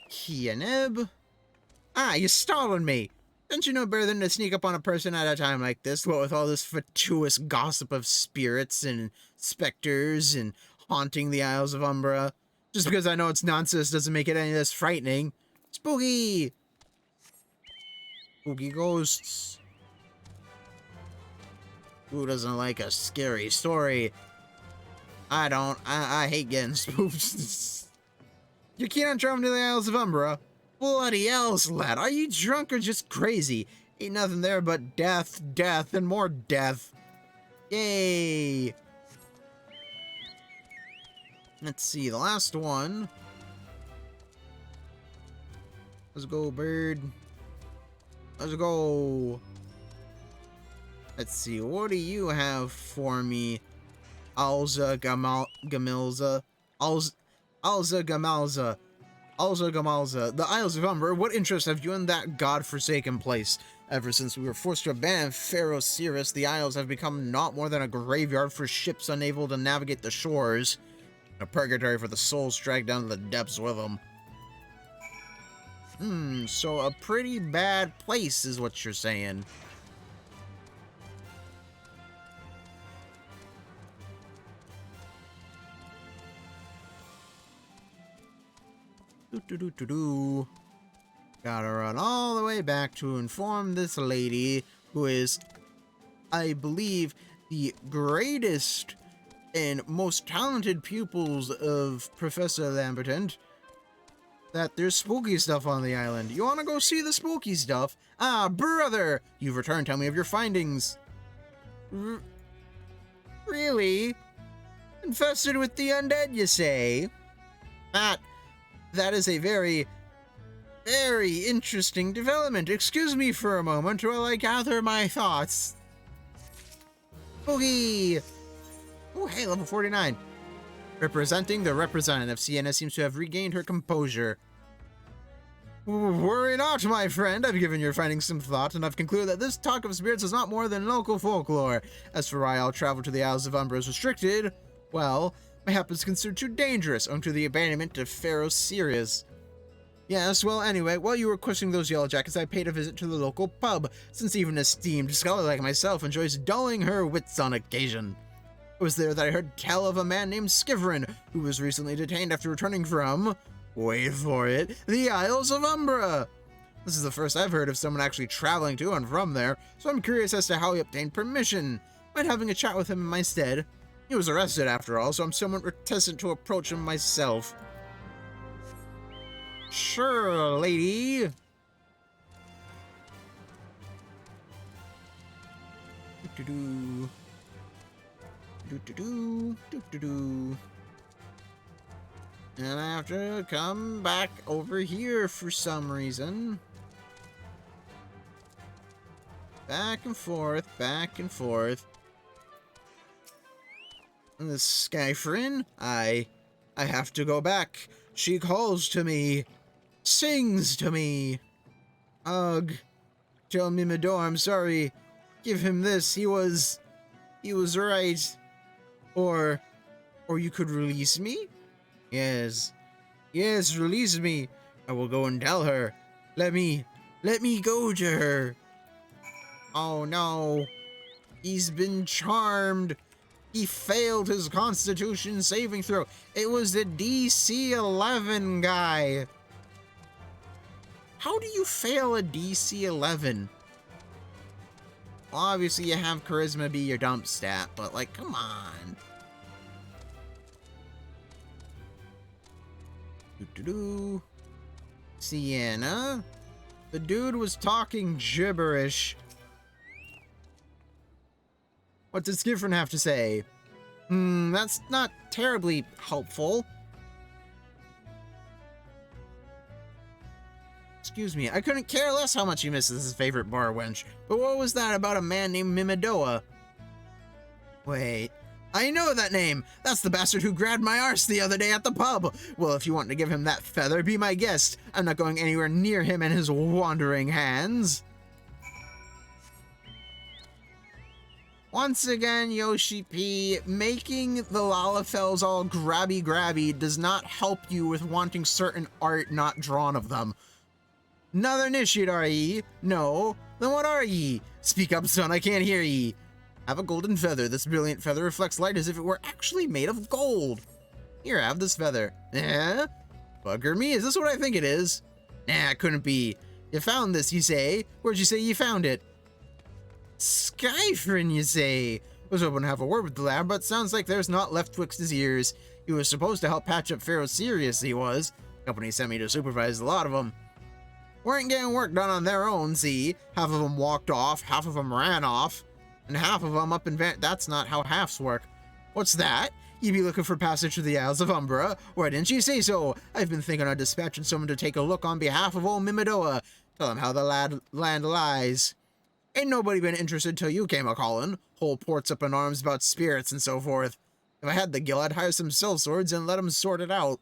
Kianeb? Ah, you stalling me! Don't you know better than to sneak up on a person at a time like this, what with all this fatuous gossip of spirits and specters and haunting the Isles of Umbra? Just because I know it's nonsense doesn't make it any less frightening. Spooky! Spooky ghosts. Who doesn't like a scary story? I don't. I hate getting spooked. You're keen on traveling to the Isles of Umbra? Bloody else, lad. Are you drunk or just crazy? Ain't nothing there but death, death, and more death. Yay! Let's see, the last one. Let's go, bird. Let's go. Let's see, what do you have for me? Alza Gamalza. Alza Gamalza. Alza Gamalza. The Isles of Umbra, what interest have you in that god-forsaken place? Ever since we were forced to abandon Pharaoh Sirius, the Isles have become not more than a graveyard for ships unable to navigate the shores. A purgatory for the souls dragged down to the depths with them. So a pretty bad place is what you're saying. Gotta run all the way back to inform this lady, who is, I believe, the greatest and most talented pupils of Professor Lamberton, that there's spooky stuff on the island. You wanna go see the spooky stuff? Ah, brother! You've returned, tell me of your findings. Really? Infested with the undead, you say? That is a very, very interesting development. Excuse me for a moment while I gather my thoughts. Boogie! Oh, hey, level 49. Representing the representative, Sienna seems to have regained her composure. Worry not, my friend. I've given your findings some thought, and I've concluded that this talk of spirits is not more than local folklore. As for why all travel to the Isles of Umbra is restricted, well, mayhap it's considered too dangerous owing to the abandonment of Pharaoh Sirius. Yes, well, anyway, while you were questioning those Yellow Jackets, I paid a visit to the local pub, since even a esteemed scholar like myself enjoys dulling her wits on occasion. It was there that I heard tell of a man named Skiverin, who was recently detained after returning from, wait for it, the Isles of Umbra. This is the first I've heard of someone actually traveling to and from there, so I'm curious as to how he obtained permission. Might having a chat with him in my stead. He was arrested after all, so I'm somewhat reticent to approach him myself. Sure, lady. Do-do-do. Do-do-do. Do-do-do. And I have to come back over here for some reason. Back and forth, back and forth. And the Skyfrin, I have to go back. She calls to me, sings to me. Ugh. Tell Mimido I'm sorry. Give him this. He was right. Or you could release me? Yes. Yes, release me. I will go and tell her. Let me go to her. Oh no. He's been charmed. He failed his Constitution saving throw. It was the DC 11 guy. How do you fail a DC 11? Well, obviously you have Charisma be your dump stat, but like, come on. Doo-doo-doo. Sienna? The dude was talking gibberish. What does Skiffrin have to say? That's not terribly helpful. Excuse me, I couldn't care less how much he misses his favorite bar wench. But what was that about a man named Mimidoa? Wait, I know that name! That's the bastard who grabbed my arse the other day at the pub! Well, if you want to give him that feather, be my guest. I'm not going anywhere near him and his wandering hands. Once again, Yoshi P, making the Lalafels all grabby does not help you with wanting certain art not drawn of them. Another initiate, are ye? No? Then what are ye? Speak up, son, I can't hear ye. Have a golden feather. This brilliant feather reflects light as if it were actually made of gold. Here, have this feather. Eh? Bugger me, is this what I think it is? Nah, it couldn't be. You found this, you say? Where'd you say you found it? Skyfrin, you say? Was hoping to have a word with the lad, but sounds like there's not left twixt his ears. He was supposed to help patch up Pharaoh Sirius, he was. Company sent me to supervise a lot of them. Weren't getting work done on their own, see? Half of them walked off, half of them ran off, and half of them up in That's not how halves work. What's that? You be looking for passage to the Isles of Umbra? Why didn't you say so? I've been thinking of dispatching someone to take a look on behalf of old Mimidoa. Tell him how the land lies. Ain't nobody been interested till you came a-callin'. Whole port's up in arms about spirits and so forth. If I had the gil, I'd hire some sellswords and let 'em sort it out.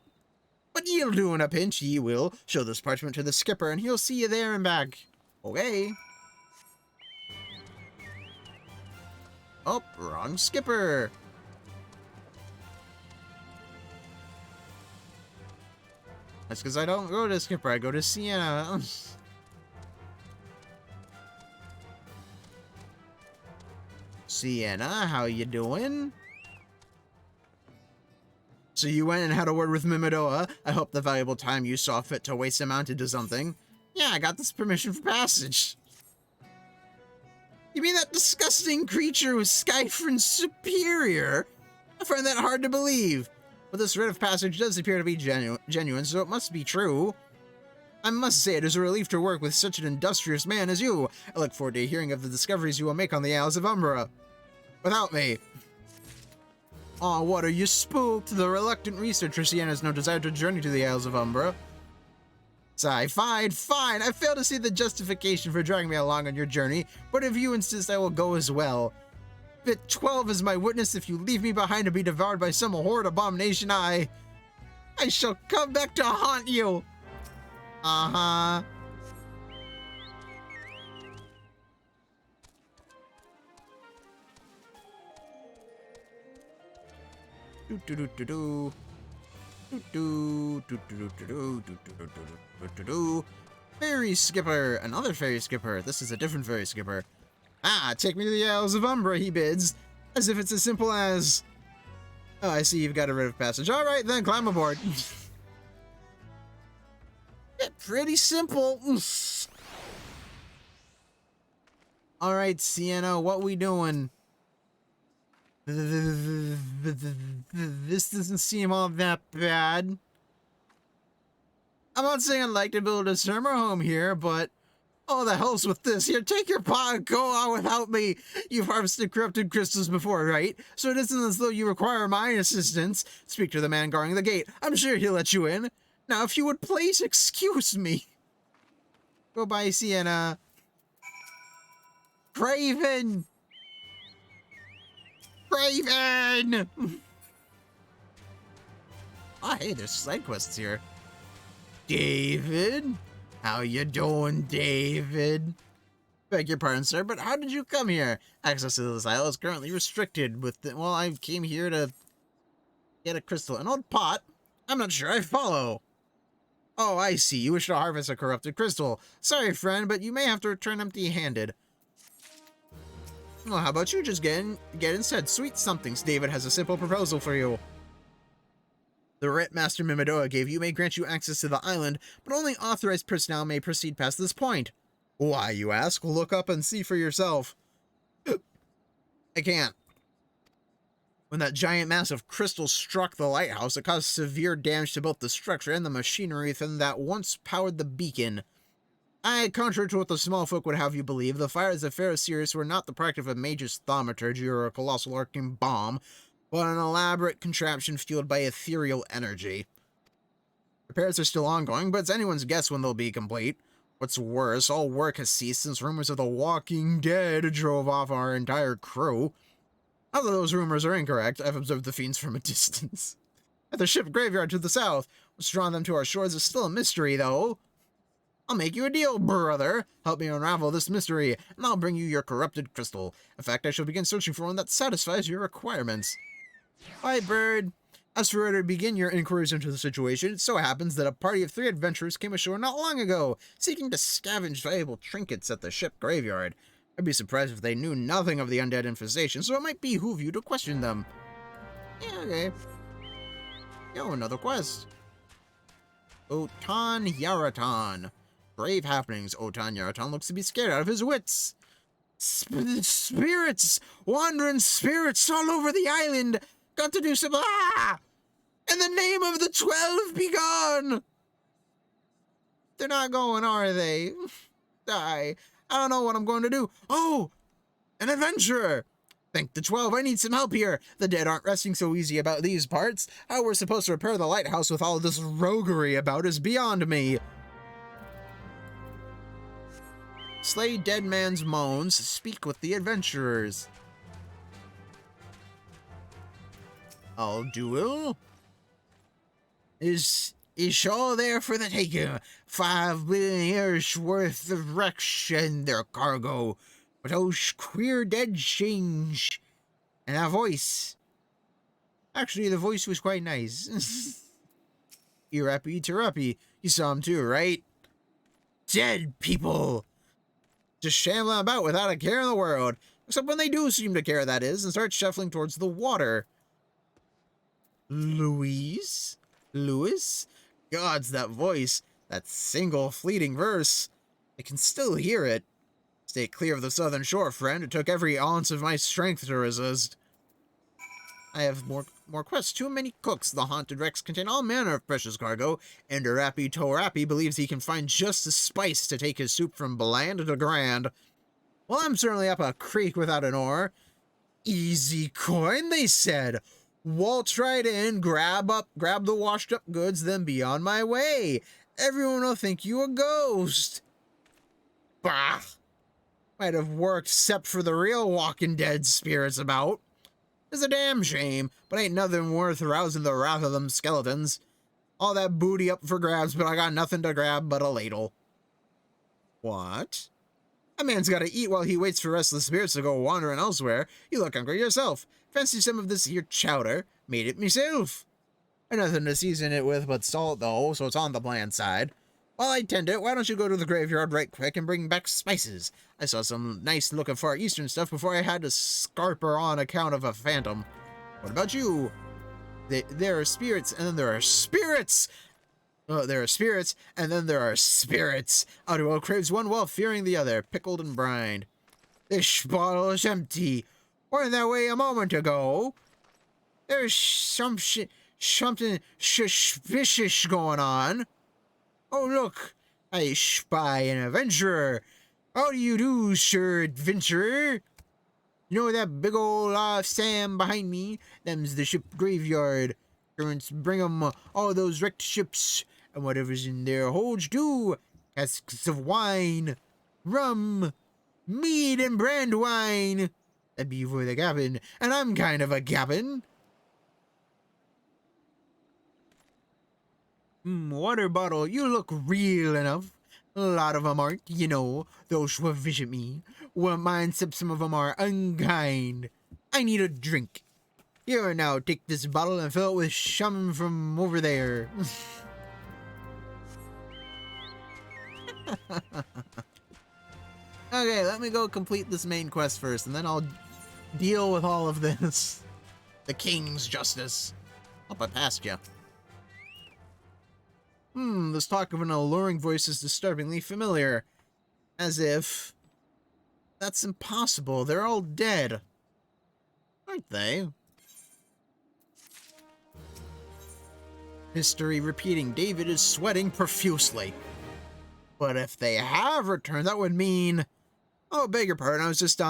But ye'll do in a pinch, ye will. Show this parchment to the skipper, and he'll see you there and back. Okay. Oh, wrong skipper. That's because I don't go to skipper, I go to Sienna. Sienna, how you doing? So you went and had a word with Mimidoa. I hope the valuable time you saw fit to waste amounted to something. Yeah, I got this permission for passage. You mean that disgusting creature was Skyfrin's superior? I find that hard to believe. But this writ of passage does appear to be genuine, so it must be true. I must say it is a relief to work with such an industrious man as you. I look forward to hearing of the discoveries you will make on the Isles of Umbra. Without me. Aw, what, are you spooked? The reluctant researcher Sienna has no desire to journey to the Isles of Umbra. Sigh, fine. I fail to see the justification for dragging me along on your journey, but if you insist, I will go as well. Bit 12 is my witness. If you leave me behind to be devoured by some horrid abomination, I shall come back to haunt you. Uh-huh. Ferry skipper, another ferry skipper. This is a different ferry skipper. Ah, take me to the Isles of Umbra, he bids, as if it's as simple as. Oh, I see you've got a writ of passage. All right, then climb aboard. Pretty simple. All right, Sienna, what we doing? This doesn't seem all that bad. I'm not saying I'd like to build a summer home here, but oh, the hell's with this? Here, take your paw and go on without me. You've harvested corrupted crystals before, right? So it isn't as though you require my assistance. Speak to the man guarding the gate. I'm sure he'll let you in. Now, if you would please excuse me. Goodbye, Sienna. Craven! Craven! Ah, hey, there's side quests here. David? How you doing, David? Beg your pardon, sir, but how did you come here? Access to this isle is currently restricted with the— well, I came here to get a crystal. An old pot? I'm not sure I follow. Oh, I see. You wish to harvest a corrupted crystal. Sorry, friend, but you may have to return empty-handed. Well, how about you just get instead? Sweet somethings. David has a simple proposal for you. The writ Master Mimidoa gave you may grant you access to the island, but only authorized personnel may proceed past this point. Why, you ask? Look up and see for yourself. I can't. When that giant mass of crystal struck the lighthouse, it caused severe damage to both the structure and the machinery that once powered the beacon. Contrary to what the small folk would have you believe, the fires of Ferrocerius were not the product of a mage's thaumaturgy or a colossal arcane bomb, but an elaborate contraption fueled by ethereal energy. Repairs are still ongoing, but it's anyone's guess when they'll be complete. What's worse, all work has ceased since rumors of the Walking Dead drove off our entire crew. Although those rumors are incorrect, I've observed the fiends from a distance. At the ship graveyard to the south, what's drawn them to our shores is still a mystery, though. I'll make you a deal, brother. Help me unravel this mystery, and I'll bring you your corrupted crystal. In fact, I shall begin searching for one that satisfies your requirements. Bye, bird. As for where to begin your inquiries into the situation, it so happens that a party of 3 adventurers came ashore not long ago, seeking to scavenge valuable trinkets at the ship graveyard. I'd be surprised if they knew nothing of the undead infestation, so it might behoove you to question them. Yeah, okay. Yo, another quest. Otan Yaratan. Grave happenings. Otan Yaratan looks to be scared out of his wits. Spirits! Wandering spirits all over the island! Got to do some— ah! In the name of the 12, be gone! They're not going, are they? I don't know what I'm going to do. Oh! An adventurer! Thank the 12, I need some help here. The dead aren't resting so easy about these parts. How we're supposed to repair the lighthouse with all of this roguery about is beyond me. Slay dead man's moans, speak with the adventurers. I'll duel. Is all there for the taking. 5 billion years worth of wrecks and their cargo. But those queer dead change. And that voice. Actually, the voice was quite nice. Irapi Terapi. You saw him too, right? Dead people. Just shambling about without a care in the world. Except when they do seem to care, that is, and start shuffling towards the water. Louis? Gods, that voice. That single fleeting verse. I can still hear it. Stay clear of the southern shore, friend. It took every ounce of my strength to resist. I have more quests. Too many cooks. The haunted wrecks contain all manner of precious cargo, and Arapi Torapi believes he can find just the spice to take his soup from bland to grand. Well, I'm certainly up a creek without an oar. Easy coin, they said. Waltz right in, grab the washed up goods, then be on my way. Everyone will think you a ghost. Bah! Might have worked except for the real Walking Dead spirits about. It's a damn shame, but ain't nothing worth rousing the wrath of them skeletons. All that booty up for grabs, but I got nothing to grab but a ladle. What? A man's gotta eat while he waits for restless spirits to go wandering elsewhere. You look hungry yourself. Fancy some of this here chowder. Made it myself. And nothing to season it with but salt, though, so it's on the bland side. While I tend it, why don't you go to the graveyard right quick and bring back spices? I saw some nice-looking Far Eastern stuff before I had to scarper on account of a phantom. What about you? There are spirits, and then there are spirits! There are spirits, and then there are spirits. Otterwell craves one while fearing the other, pickled and brined. This bottle is empty. Weren't that way a moment ago? There's something suspicious going on. Oh, look, I spy an adventurer. How do you do, sir adventurer? You know that big old Sam behind me? Them's the ship graveyard. Currents bring 'em all those wrecked ships, and whatever's in there holds too. Casks of wine, rum, mead and brand wine. That'd be for the cabin, and I'm kind of a cabin. Water bottle, you look real enough. A lot of them aren't, those who visit me. Won't mind except some of them are unkind. I need a drink. Here now, take this bottle and fill it with shum from over there. Okay, let me go complete this main quest first, and then I'll deal with all of this. The King's Justice. Up I passed ya. This talk of an alluring voice is disturbingly familiar. As if... That's impossible. They're all dead. Aren't they? History repeating. David is sweating profusely. But if they have returned, that would mean... Oh, beg your pardon, I was just,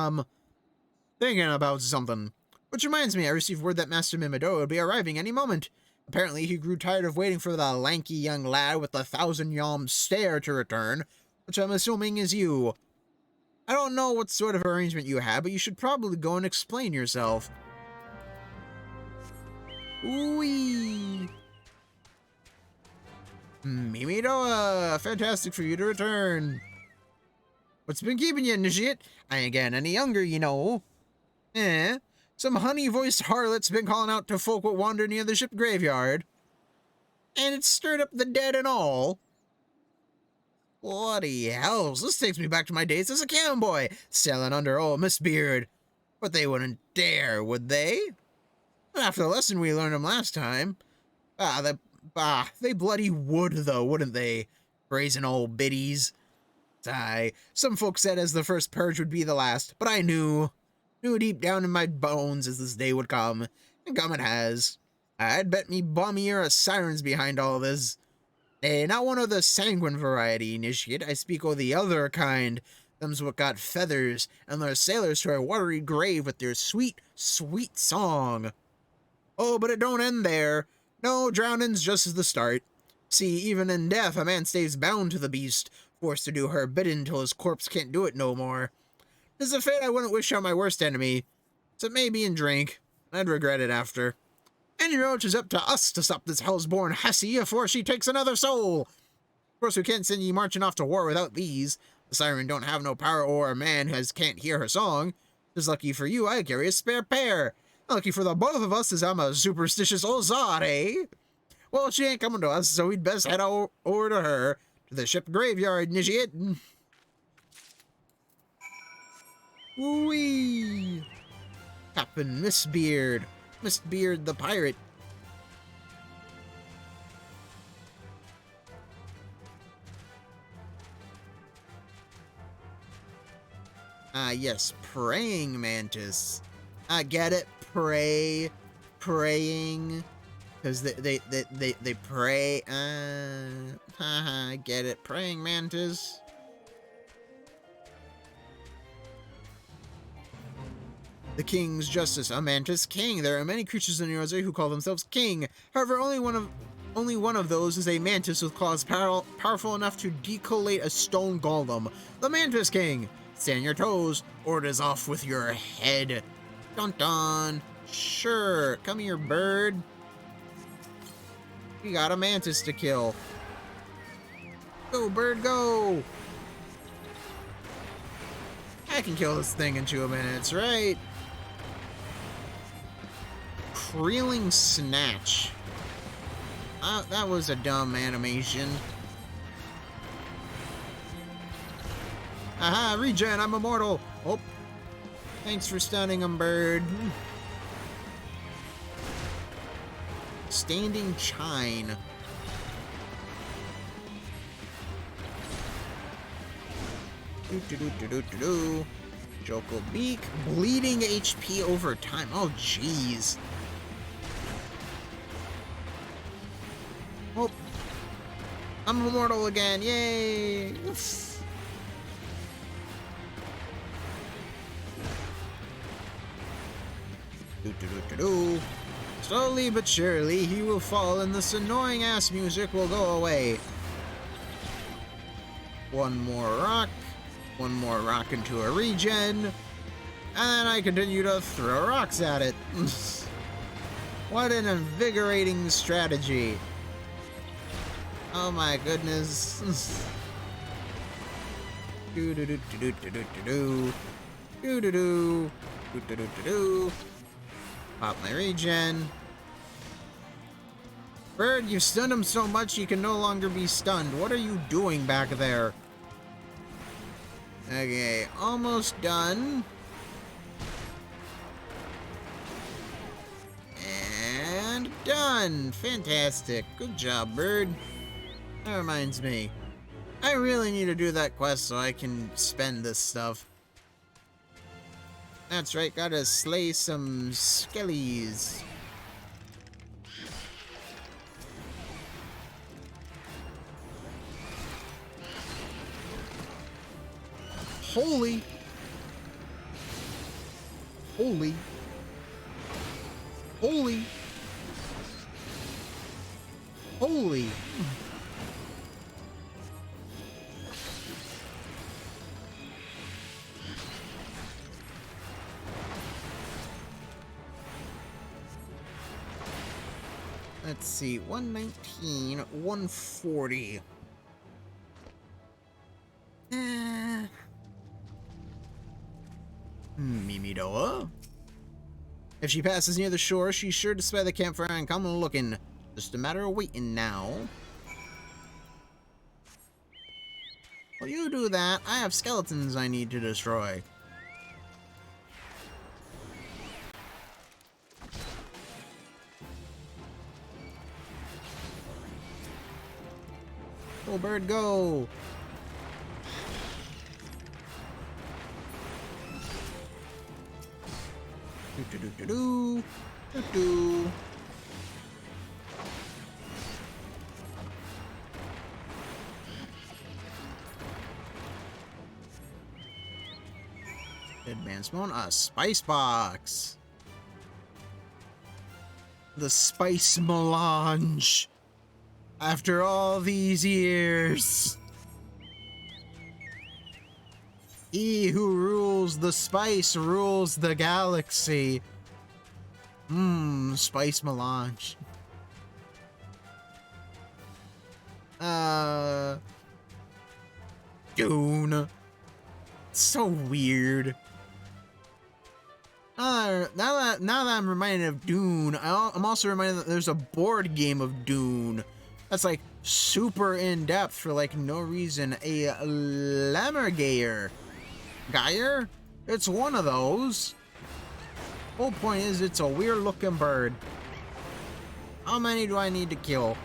thinking about something. Which reminds me, I received word that Master Mimado would be arriving any moment. Apparently, he grew tired of waiting for the lanky young lad with the 1,000-yalm stare to return, which I'm assuming is you. I don't know what sort of arrangement you have, but you should probably go and explain yourself. Ooh-wee. Mimidoa, fantastic for you to return. What's been keeping you, initiate? I ain't getting any younger, Some honey-voiced harlot's been calling out to folk what wander near the ship graveyard. And it's stirred up the dead and all. Bloody hells, this takes me back to my days as a cowboy, sailing under old Miss Beard. But they wouldn't dare, would they? After the lesson we learned them last time. They bloody would, though, wouldn't they? Brazen old biddies. Aye, some folks said as the first purge would be the last, but I knew deep down in my bones as this day would come, and come it has. I'd bet me bum ear a siren's behind all this. Nay, not one of the sanguine variety, initiate, I speak o' the other kind. Them's what got feathers, and their sailors to a watery grave with their sweet, sweet song. Oh, but it don't end there. No, drowning's just as the start. See, even in death, a man stays bound to the beast, forced to do her bidding till his corpse can't do it no more. 'Tis a fate I wouldn't wish on my worst enemy. So it may be in drink. I'd regret it after. Anyhow, 'tis up to us to stop this hell's-born hussy afore she takes another soul. Of course, we can't send ye marching off to war without these. The siren don't have no power o'er a man as can't hear her song. 'Tis lucky for you I carry a spare pair. Lucky for the both of us as I'm a superstitious old zot, eh? Well, she ain't coming to us, so we'd best head over to her. To the ship graveyard, initiate. Wee! Captain Miss Beard the pirate. Yes, praying mantis. I get it, praying. Because they pray, I get it. Praying mantis. The King's Justice, a mantis king. There are many creatures in Eorzea who call themselves king. However, only one of those is a mantis with claws powerful enough to decollate a stone golem. The Mantis King. Stand your toes, or it is off with your head. Dun dun. Sure, come here, bird. We got a mantis to kill. Go, bird, go! I can kill this thing in 2 minutes, right? Creeling Snatch. That was a dumb animation. Aha, regen, I'm immortal! Oh, thanks for stunning him, bird. Standing Chine. Joko Beak. Bleeding HP over time. Oh, jeez. Oh. I'm immortal again. Yay. Slowly but surely, he will fall and this annoying-ass music will go away. One more rock into a regen, and then I continue to throw rocks at it. What an invigorating strategy. Oh my goodness. Do do do do do do do do do do do do do do do. Pop my regen. Bird, you stunned him so much he can no longer be stunned. What are you doing back there? Okay, almost done. And done! Fantastic. Good job, Bird. That reminds me. I really need to do that quest so I can spend this stuff. That's right, gotta slay some skellies. Holy. Holy. Holy. Holy. Let's see, 119, 140. Mimidoa? If she passes near the shore, she's sure to spy the campfire and come looking. Just a matter of waiting now. While you do that, I have skeletons I need to destroy. Go, bird, go! Do-do-do-do-do. Do-do. Advanced mode, a spice box. The spice melange. After all these years. He who rules the spice rules the galaxy. Spice melange. Dune. So weird. Now that I'm reminded of Dune, I'm also reminded that there's a board game of Dune. That's like super in depth for like no reason. A Lammergeier. Geyer? It's one of those. Whole point is it's a weird looking bird. How many do I need to kill?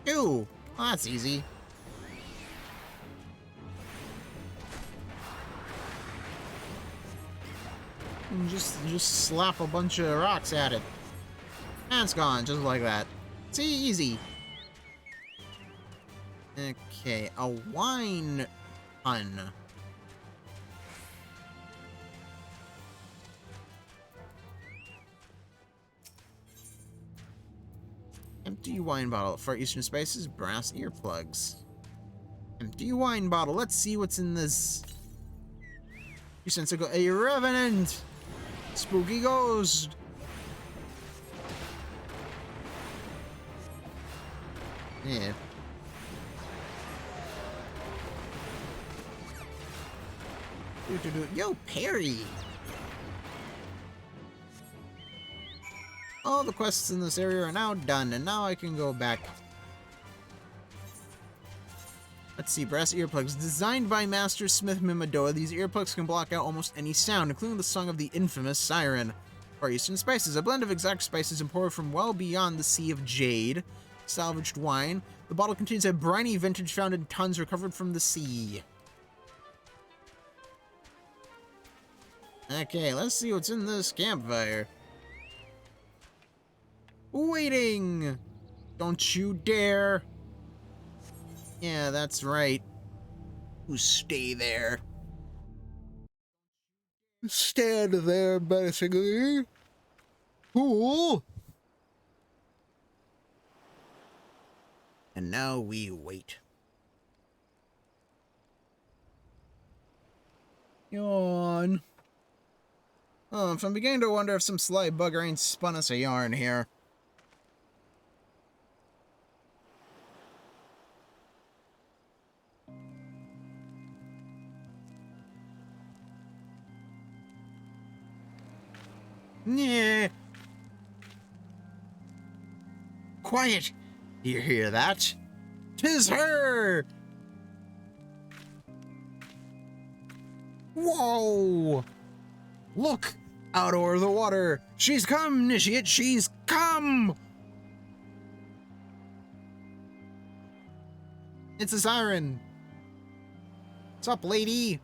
Two. Oh, that's easy. And just slap a bunch of rocks at it. And it's gone, just like that. See, easy. Okay, a wine pun. Empty wine bottle. For Eastern Spices, brass earplugs. Empty wine bottle. Let's see what's in this. You sense a revenant. Spooky ghost. Yeah. Yo, Perry. All the quests in this area are now done, and now I can go back. Let's see, brass earplugs. Designed by Master Smith Mimidoa, these earplugs can block out almost any sound, including the song of the infamous siren. Far Eastern Spices, a blend of exotic spices imported from well beyond the Sea of Jade. Salvaged wine. The bottle contains a briny vintage found in tons recovered from the sea. Okay, let's see what's in this campfire. Waiting! Don't you dare! Yeah, that's right. You stay there. Stand there, basically. Cool. And now we wait. Yawn. Oh, if I'm beginning to wonder if some sly bugger ain't spun us a yarn here. Yeah. Quiet! You hear that? 'Tis her! Whoa! Look! Out over the water! She's come, Initiate! She's come! It's a siren! What's up, lady?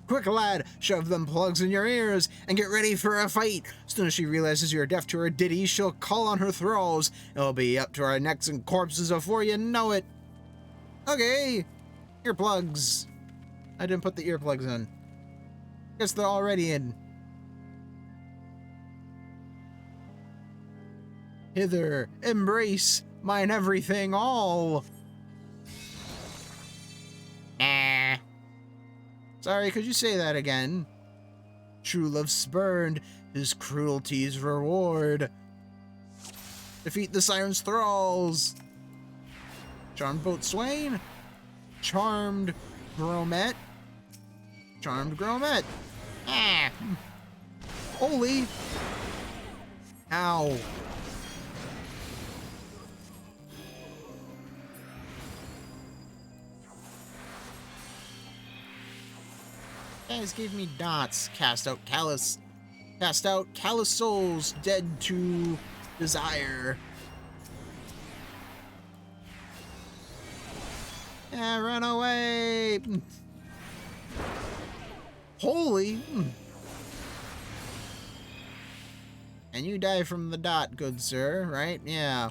Quick, lad, shove them plugs in your ears and get ready for a fight. As soon as she realizes you're deaf to her ditty, she'll call on her thralls. It'll be up to our necks and corpses before you know it. Okay, earplugs. I didn't put the earplugs in. Guess they're already in. Hither, embrace mine everything all. Sorry, could you say that again? True love spurned, his cruelty's reward. Defeat the siren's thralls. Charmed boatswain. Charmed Grommet. Charmed Grommet. Ah. Holy. Ow. Guys gave me dots. Cast out callous. Cast out callous souls dead to desire. Yeah, run away. Holy. And you die from the dot, good sir, right? Yeah.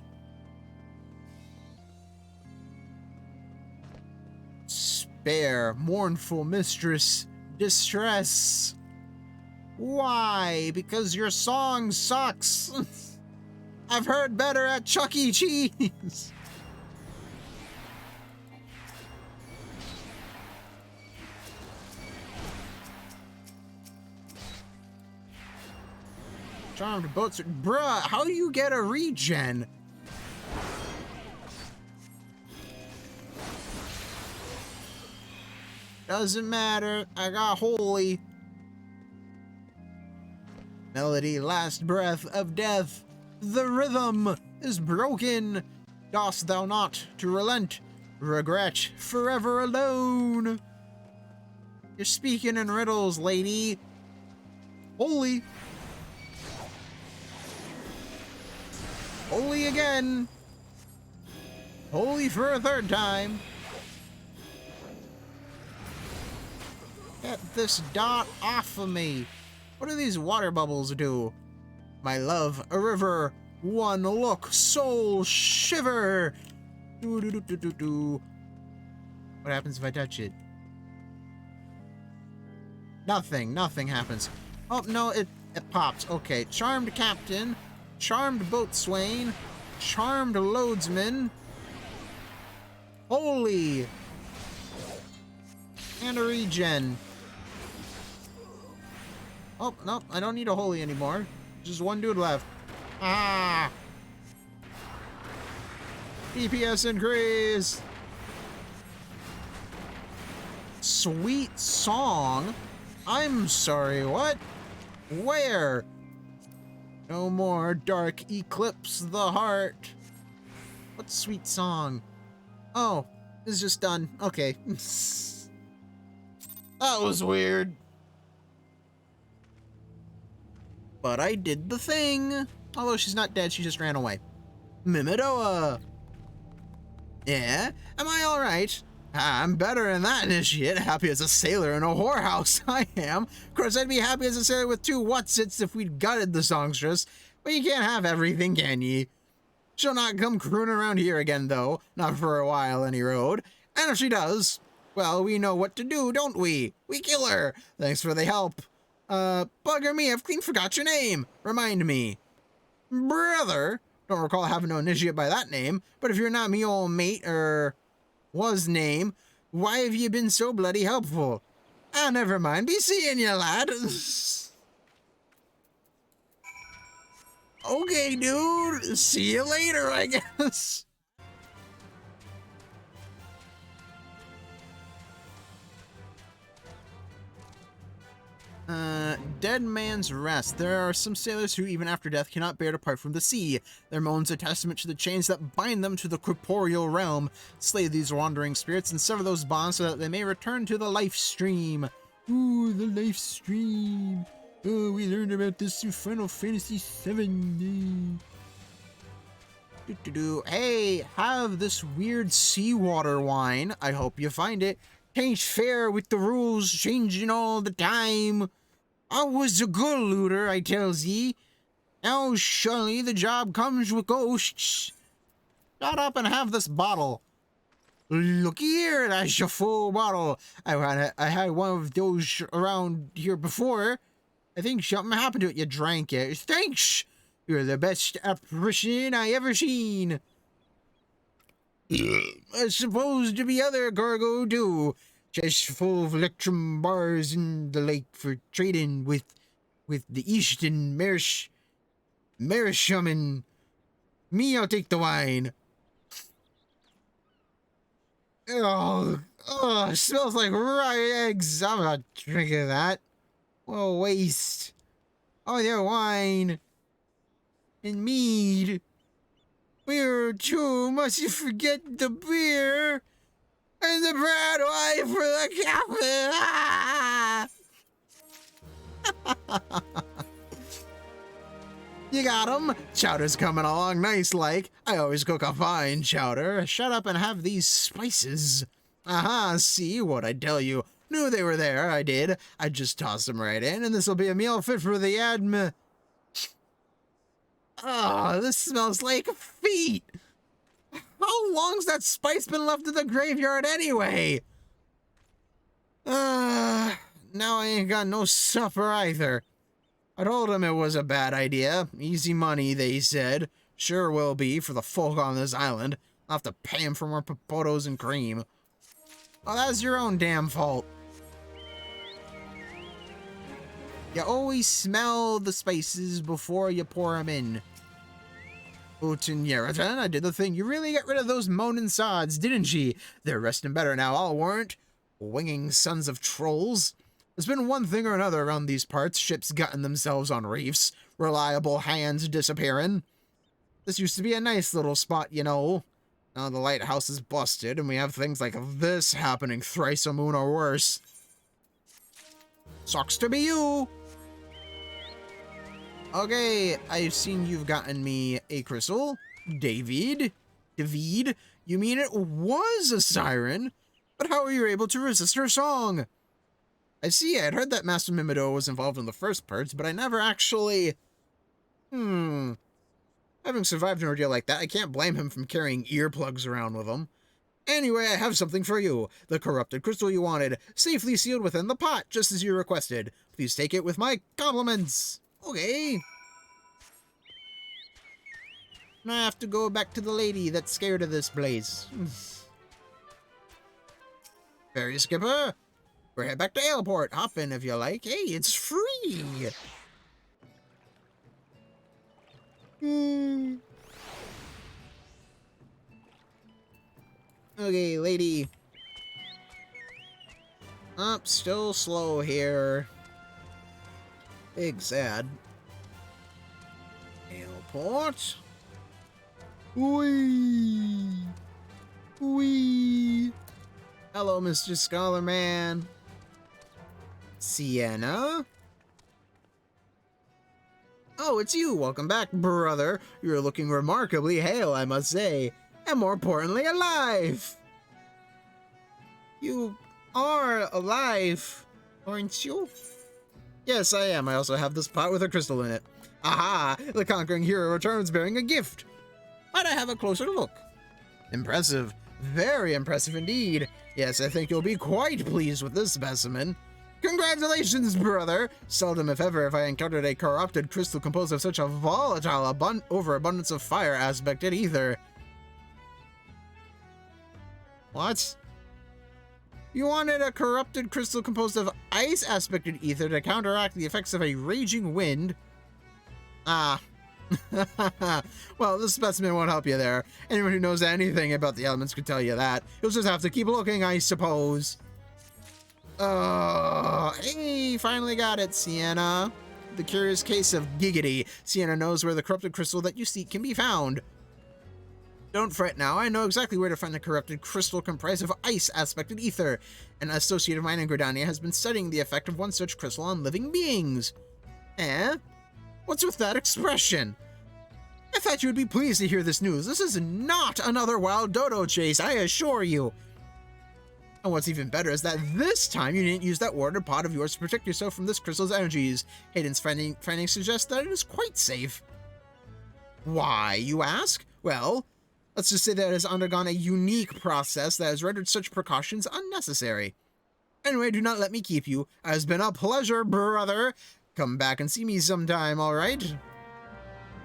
Spare, mournful mistress. Distress. Why? Because your song sucks. I've heard better at Chuck E. Cheese. Charmed boats. Bruh, how do you get a regen? Doesn't matter. I got holy. Melody, last breath of death. The rhythm is broken. Dost thou not to relent? Regret, forever alone. You're speaking in riddles, lady. Holy. Holy again. Holy for a third time. Get this dot off of me. What do these water bubbles do? My love, a river, one look, soul shiver. Do do do do do do. What happens if I touch it? Nothing happens. Oh no, it pops. Okay, charmed captain, charmed boatswain, charmed loadsman. Holy. And a regen. Oh, no, I don't need a holy anymore. Just one dude left. Ah! DPS increase! Sweet song? I'm sorry, what? Where? No more dark eclipse the heart. What sweet song? Oh, it's just done. Okay. That was weird. But I did the thing. Although she's not dead, she just ran away. Mimidoa. Yeah? Am I alright? I'm better than that, Initiate. Happy as a sailor in a whorehouse, I am. Of course, I'd be happy as a sailor with 2 whatsits if we'd gutted the songstress. But you can't have everything, can ye? She'll not come crooning around here again, though. Not for a while, any road. And if she does, well, we know what to do, don't we? We kill her. Thanks for the help. Bugger me, I've clean forgot your name. Remind me. Brother? Don't recall having no initiate by that name, but if you're not me old mate, was name, why have you been so bloody helpful? Ah, never mind, be seeing you, lad. Okay, dude, see you later, I guess. Dead Man's Rest. There are some sailors who, even after death, cannot bear to part from the sea. Their moans are testament to the chains that bind them to the corporeal realm. Slay these wandering spirits and sever those bonds so that they may return to the life stream. Ooh, the life stream. Oh, we learned about this in Final Fantasy VII. Hey, have this weird seawater wine. I hope you find it. Ain't fair with the rules changing all the time. I was a good looter, I tells ye. Now surely the job comes with ghosts. Shut up and have this bottle. Look here, that's your full bottle. I had one of those around here before. I think something happened to it. You drank it. Thanks. You're the best apparition I ever seen. I suppose to be other cargo too. Just full of electrum bars in the lake for trading with the East and Merisham and me. I'll take the wine. Oh, it smells like raw eggs. I'm not drinking that. What a waste. Oh, their wine and mead. We're too much to forget the beer and the bread wine for the captain. Ah! You got him. Chowder's coming along nice like. I always cook a fine chowder. Shut up and have these spices. Aha, see what I tell you. Knew they were there, I did. I just tossed them right in, and this'll be a meal fit for the admin. Oh, this smells like feet. How long's that spice been left in the graveyard anyway? Now I ain't got no supper either. I told him it was a bad idea. Easy money, they said. Sure will be for the folk on this island. I'll have to pay him for more potatoes and cream. Well, that's your own damn fault. You always smell the spices before you pour them in. Utin Yeratan, I did the thing. You really got rid of those moaning sods, didn't ye? They're resting better now, I'll warrant. Winging sons of trolls. There's been one thing or another around these parts. Ships gutting themselves on reefs. Reliable hands disappearing. This used to be a nice little spot, you know. Now the lighthouse is busted, and we have things like this happening thrice a moon or worse. Sucks to be you. Okay, I've seen you've gotten me a crystal. David, you mean it was a siren? But how were you able to resist her song? I see, I'd heard that Master Mimido was involved in the first parts, but I never actually... Having survived an ordeal like that, I can't blame him from carrying earplugs around with him. Anyway, I have something for you. The corrupted crystal you wanted, safely sealed within the pot, just as you requested. Please take it with my compliments. Okay. Now I have to go back to the lady that's scared of this place. Ferry skipper, we're headed back to Aleport. Hop in if you like. Hey, it's free. Okay, lady. Up, still slow here. Big sad. Aleport. Wee. Wee. Hello, Mr. Scholar Man. Sienna? Oh, it's you. Welcome back, brother. You're looking remarkably hale, I must say. And more importantly, alive. You are alive, aren't you? Yes, I am. I also have this pot with a crystal in it. Aha! The conquering hero returns bearing a gift. Might I have a closer look? Impressive. Very impressive indeed. Yes, I think you'll be quite pleased with this specimen. Congratulations, brother! Seldom, if ever, have I encountered a corrupted crystal composed of such a volatile overabundance of fire aspected ether. What? You wanted a corrupted crystal composed of ice aspected ether to counteract the effects of a raging wind? Ah. Well, this specimen won't help you there. Anyone who knows anything about the elements could tell you that. You'll just have to keep looking, I suppose. Hey, finally got it, Sienna. The curious case of Giggity. Sienna knows where the corrupted crystal that you seek can be found. Don't fret now, I know exactly where to find the corrupted crystal comprised of ice aspected ether. An associate of mine in Gridania has been studying the effect of one such crystal on living beings. Eh? What's with that expression? I thought you would be pleased to hear this news. This is not another wild dodo chase, I assure you. And what's even better is that this time you didn't use that water pot of yours to protect yourself from this crystal's energies. Hayden's findings suggest that it is quite safe. Why, you ask? Well, let's just say that it has undergone a unique process that has rendered such precautions unnecessary. Anyway, do not let me keep you. It has been a pleasure, brother. Come back and see me sometime, alright?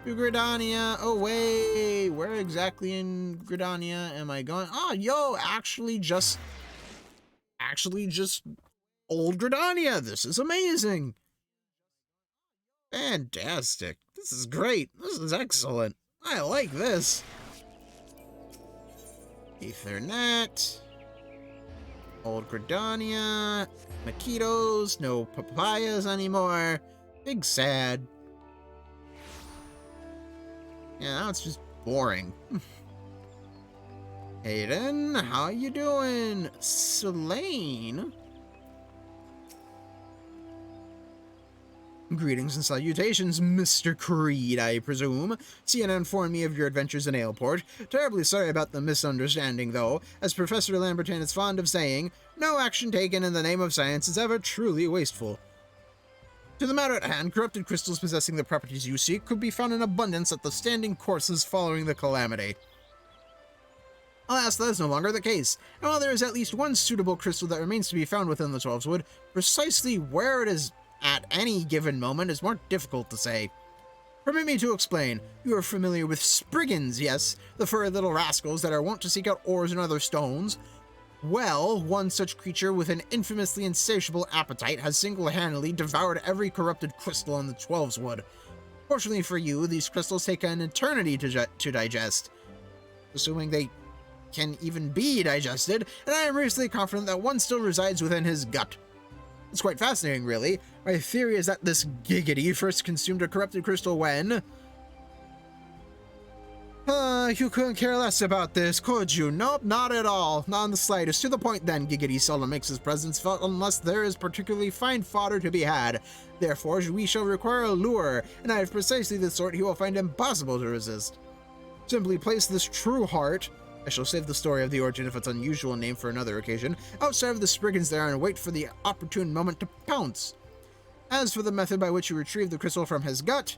To Gridania. Oh, wait. Where exactly in Gridania am I going? Oh, yo, actually just old Gridania. This is amazing. Fantastic. This is great. This is excellent. I like this. Ethernet. Old Gridania. Maquitos. No papayas anymore. Big sad. Yeah, now it's just boring. Hayden, how you doing? Selene? Greetings and salutations, Mr. Creed, I presume. Sienna informed me of your adventures in Aleport. Terribly sorry about the misunderstanding, though. As Professor Lamberton is fond of saying, no action taken in the name of science is ever truly wasteful. To the matter at hand, corrupted crystals possessing the properties you seek could be found in abundance at the standing courses following the calamity. Alas, that is no longer the case, and while there is at least one suitable crystal that remains to be found within the 12's Wood, precisely where it is at any given moment is more difficult to say. Permit me to explain. You are familiar with Spriggans, yes? The furry little rascals that are wont to seek out ores and other stones. Well, one such creature with an infamously insatiable appetite has single-handedly devoured every corrupted crystal in the 12's Wood. Fortunately for you, these crystals take an eternity to digest, assuming they can even be digested, and I am reasonably confident that one still resides within his gut. It's quite fascinating, really. My theory is that this Giggity first consumed a corrupted crystal when... you couldn't care less about this, could you? Nope, not at all. Not in the slightest. To the point then, Giggity seldom makes his presence felt unless there is particularly fine fodder to be had. Therefore, we shall require a lure, and I have precisely the sort he will find impossible to resist. Simply place this true heart... I shall save the story of the origin of its unusual name for another occasion, outside of the Spriggans there and wait for the opportune moment to pounce. As for the method by which you retrieve the crystal from his gut,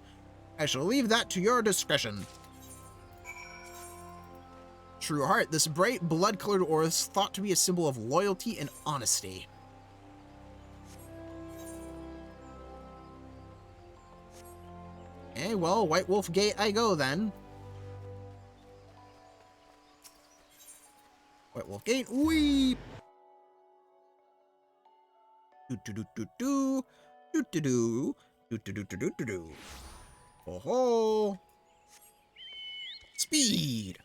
I shall leave that to your discretion. True heart, this bright, blood-colored ore is thought to be a symbol of loyalty and honesty. Okay, well, White Wolf Gate I go then. White Wolf Gate, weep! Do-do-do-do-do, do-do-do, do-do-do-do-do-do. Ho-ho! Speed!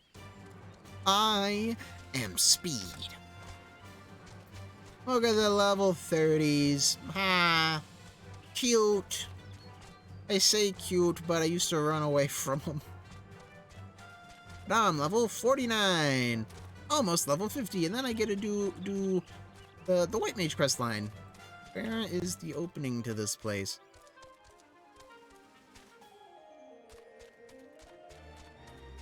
I am Speed. Look at the level 30s. Ha! Cute. I say cute, but I used to run away from them. Now I'm level 49. Almost level 50, and then I get to do the White Mage quest line. Where is the opening to this place?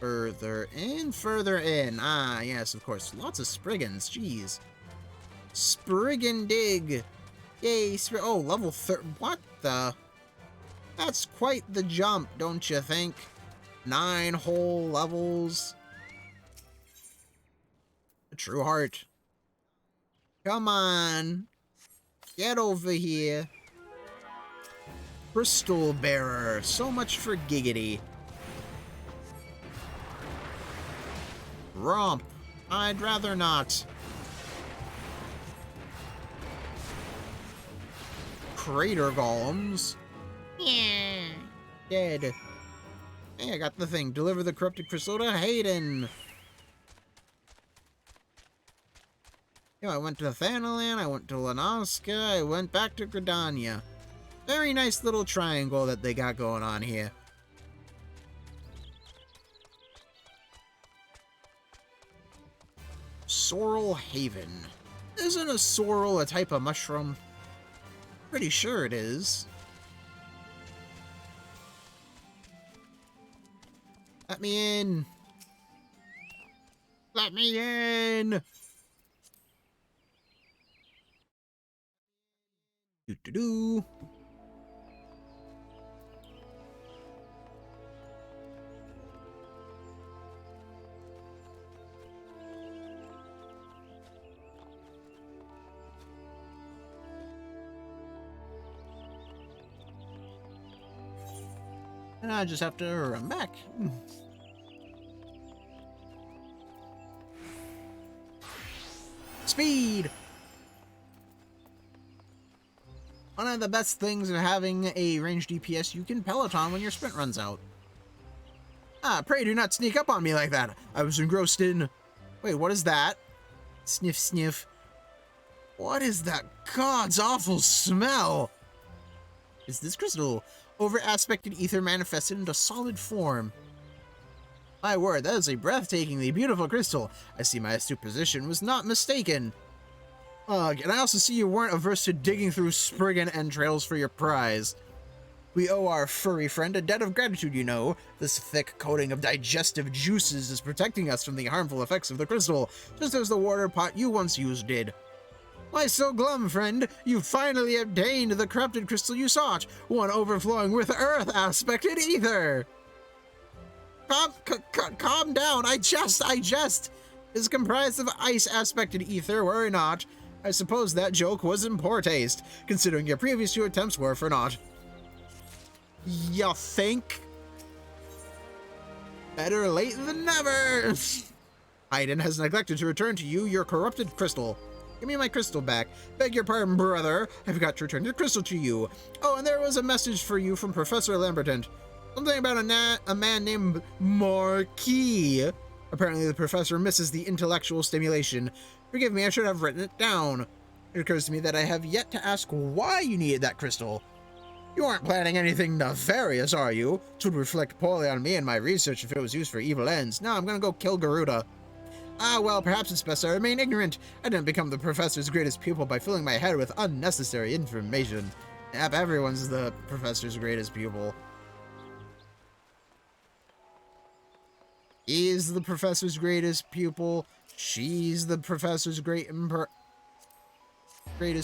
Further in, further in. Ah, yes, of course. Lots of Spriggans, jeez. Spriggan dig. Yay, oh, level 30. What the? That's quite the jump, don't you think? 9 whole levels. True heart. Come on. Get over here. Crystal Bearer. So much for Giggity. Romp. I'd rather not. Crater Golems. Yeah. Dead. Hey, I got the thing. Deliver the corrupted crystal to Hayden. You know, I went to Thanalan, I went to Lanoska, I went back to Gridania. Very nice little triangle that they got going on here. Sorrel Haven. Isn't a sorrel a type of mushroom? Pretty sure it is. Let me in. Let me in. Do-do-do. And I just have to run back. Speed! One of the best things of having a ranged DPS, you can Peloton when your sprint runs out. Ah, pray do not sneak up on me like that. I was engrossed in... Wait, what is that? Sniff, sniff. What is that god's awful smell? Is this crystal? Over-aspected ether manifested into solid form. My word, that is a breathtakingly beautiful crystal. I see my astute position was not mistaken. Ugh, and I also see you weren't averse to digging through Spriggan entrails for your prize. We owe our furry friend a debt of gratitude, you know. This thick coating of digestive juices is protecting us from the harmful effects of the crystal, just as the water pot you once used did. Why so glum, friend? You finally obtained the corrupted crystal you sought, one overflowing with earth-aspected ether! Calm down, I jest! Is comprised of ice-aspected ether, were it not. I suppose that joke was in poor taste, considering your previous two attempts were for naught. You think? Better late than never! Haydn has neglected to return to you your corrupted crystal. Give me my crystal back. Beg your pardon, brother. I forgot to return the crystal to you. Oh, and there was a message for you from Professor Lamberton. Something about a man named Marquis. Apparently the professor misses the intellectual stimulation. Forgive me, I should have written it down. It occurs to me that I have yet to ask why you needed that crystal. You aren't planning anything nefarious, are you? It would reflect poorly on me and my research if it was used for evil ends. No, I'm gonna go kill Garuda. Ah, well, perhaps it's best I remain ignorant. I didn't become the professor's greatest pupil by filling my head with unnecessary information. Yep, everyone's the professor's greatest pupil. He's the professor's greatest pupil. She's the professor's greatest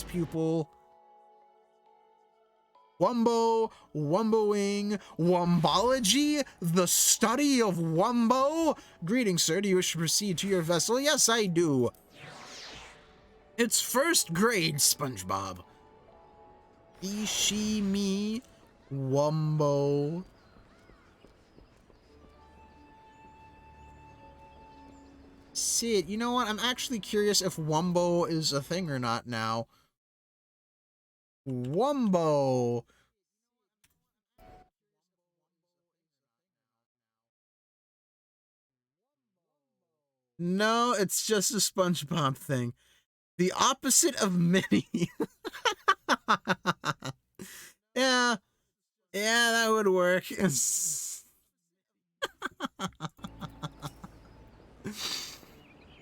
pupil. Wumbo, Wumboing, Wumbology, the study of Wumbo? Greetings, sir. Do you wish to proceed to your vessel? Yes, I do. It's first grade, SpongeBob. He, she, me, Wumbo. Sid, you know what? I'm actually curious if Wumbo is a thing or not now. Wumbo. No, it's just a SpongeBob thing. The opposite of Minnie. Yeah, that would work.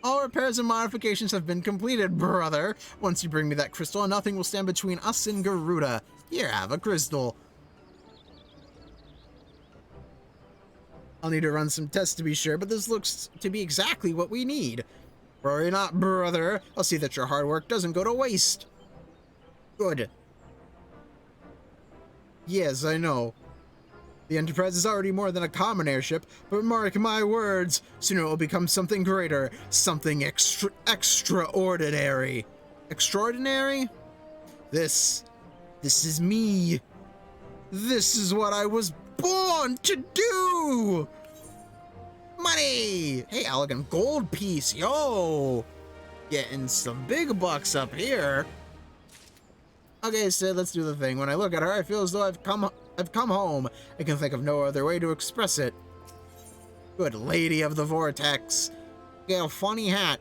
All repairs and modifications have been completed, brother. Once you bring me that crystal, nothing will stand between us and Garuda. Here, have a crystal. I'll need to run some tests to be sure, but this looks to be exactly what we need. Worry not, brother. I'll see that your hard work doesn't go to waste. Good. Yes, I know. The Enterprise is already more than a common airship, but mark my words, soon it will become something greater, something extraordinary. Extraordinary? This is me. This is what I was born to do! Money! Hey, elegant gold piece, yo! Getting some big bucks up here. Okay, Sid, let's do the thing. When I look at her, I feel as though I've come home. I can think of no other way to express it. Good lady of the vortex. You got a funny hat.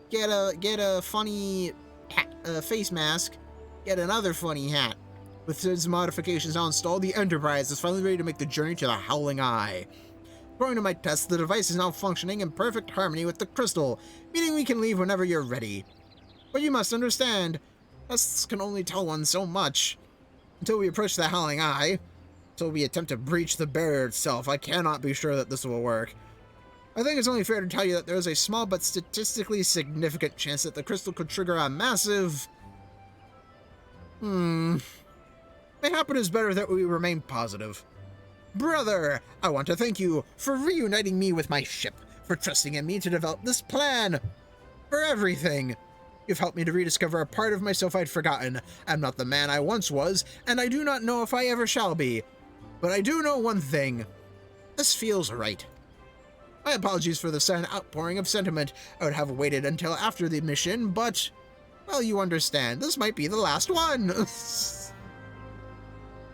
get a funny hat, face mask, get another funny hat. With its modifications now installed, the Enterprise is finally ready to make the journey to the Howling Eye. According to my tests, the device is now functioning in perfect harmony with the crystal, meaning we can leave whenever you're ready. But you must understand, tests can only tell one so much. Until we approach the Howling Eye, until we attempt to breach the barrier itself, I cannot be sure that this will work. I think it's only fair to tell you that there is a small but statistically significant chance that the crystal could trigger a massive... Mayhap it is better that we remain positive. Brother, I want to thank you for reuniting me with my ship, for trusting in me to develop this plan, for everything. You've helped me to rediscover a part of myself I'd forgotten. I'm not the man I once was, and I do not know if I ever shall be. But I do know one thing. This feels right. My apologies for the sudden outpouring of sentiment. I would have waited until after the mission, but, well, you understand, this might be the last one.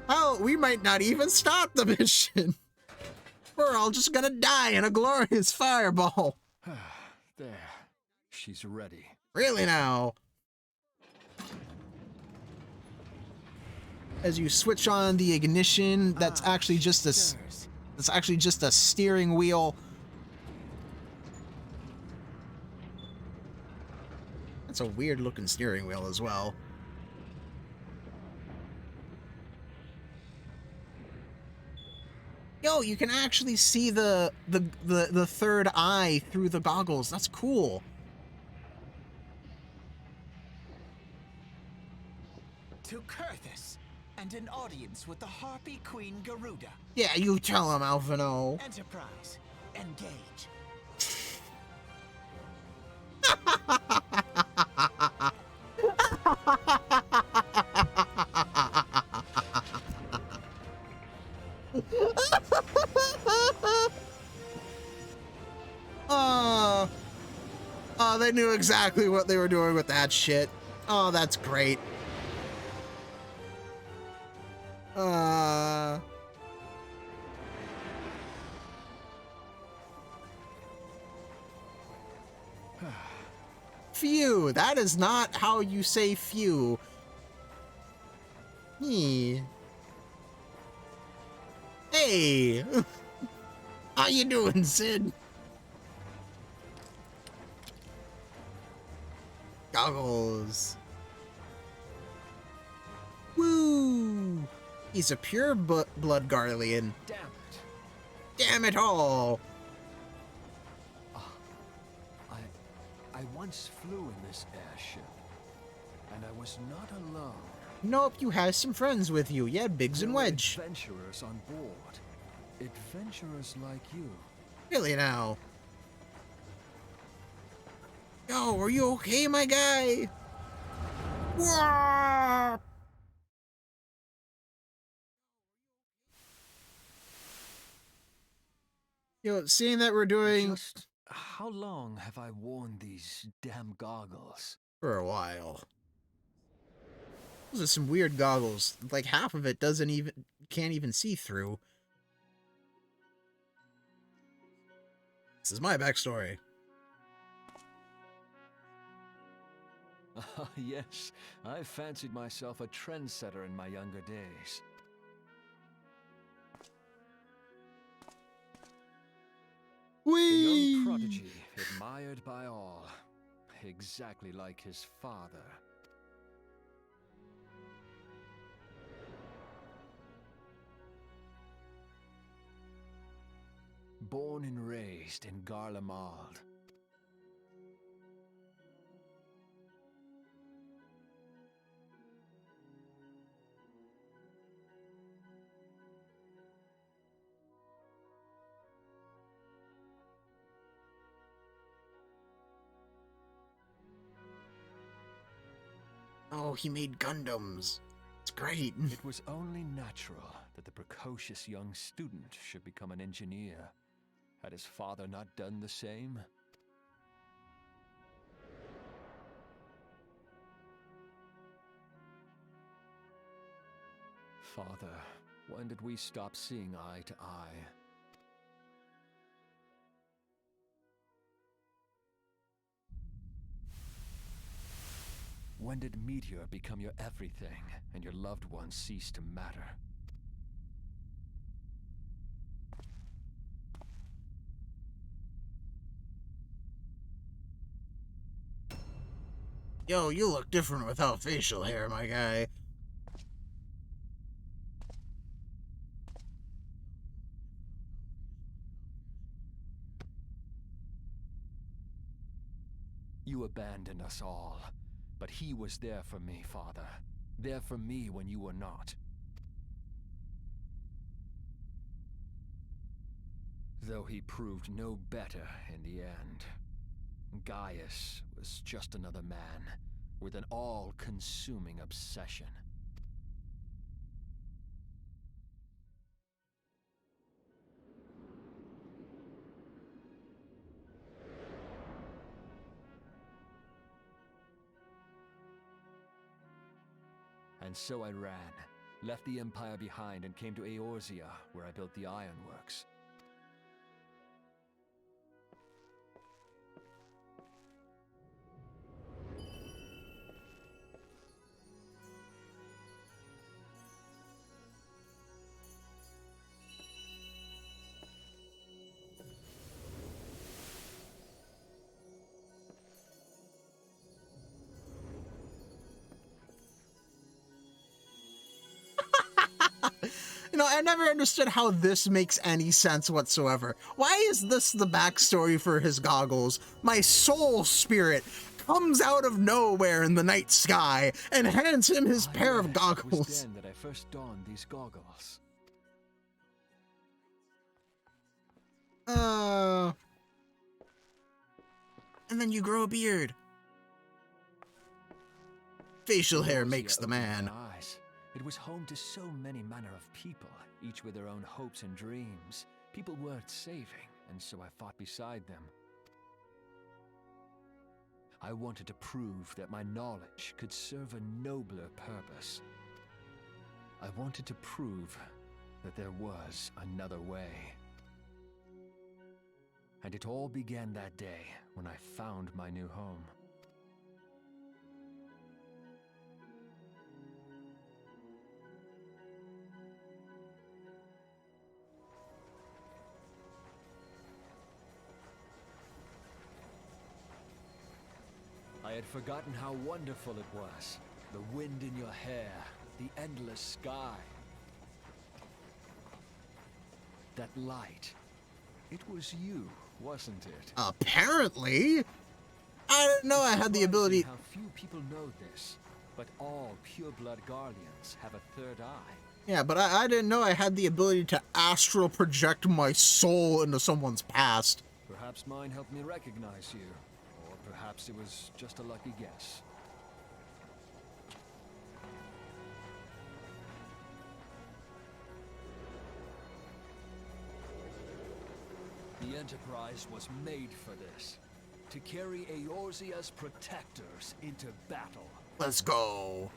Hell, we might not even start the mission. We're all just gonna die in a glorious fireball. There. She's ready. Really now. As you switch on the ignition, that's actually just a steering wheel. That's a weird looking steering wheel as well. Yo, you can actually see the third eye through the goggles. That's cool. To Kurthus, and an audience with the Harpy Queen Garuda. Yeah, you tell him, Alphino. Enterprise, engage. Oh, they knew exactly what they were doing with that shit. Oh, that's great. Phew, that is not how you say phew. Hey! How you doing, Sid? Goggles. Woo! He's a pure blood Garlean. Damn it. Damn it all! I once flew in this airship, and I was not alone. Nope, you have some friends with you. Yeah, Biggs and There were Wedge. Adventurers on board. Adventurers like you. Really now? Yo, are you okay, my guy? Whoa! Yo, seeing that we're doing Just how long have I worn these damn goggles? for a while. Those are some weird goggles. Like half of it can't even see through. This is my backstory. Ah, yes, I fancied myself a trendsetter in my younger days. A Whee! young prodigy, admired by all, exactly like his father. Born and raised in Garlemald. Oh, he made Gundams. It's great. It was only natural that the precocious young student should become an engineer. Had his father not done the same? Father, when did we stop seeing eye to eye? When did Meteor become your everything, and your loved ones cease to matter? Yo, you look different without facial hair, my guy. You abandoned us all, but he was there for me, Father. There for me when you were not. Though he proved no better in the end. Gaius was just another man, with an all-consuming obsession. And so I ran, left the Empire behind and came to Eorzea, where I built the ironworks. You know, I never understood how this makes any sense whatsoever. Why is this the backstory for his goggles? My soul spirit comes out of nowhere in the night sky and hands him his pair of It was goggles. then that I first donned these goggles. And then you grow a beard. Facial hair Eorzea makes the opened man. my eyes. It was home to so many manner of people, each with their own hopes and dreams. People worth saving, and so I fought beside them. I wanted to prove that my knowledge could serve a nobler purpose. I wanted to prove that there was another way. And it all began that day when I found my new home. I had forgotten how wonderful it was. The wind in your hair, the endless sky. That light. It was you, wasn't it? Apparently. I didn't know I had the Surprising ability. How few people know this, but all pureblood Guardians have a third eye. Yeah, but I didn't know I had the ability to astral project my soul into someone's past. Perhaps mine helped me recognize you, or perhaps it was just a lucky guess. The Enterprise was made for this. To carry Eorzea's protectors into battle. Let's go.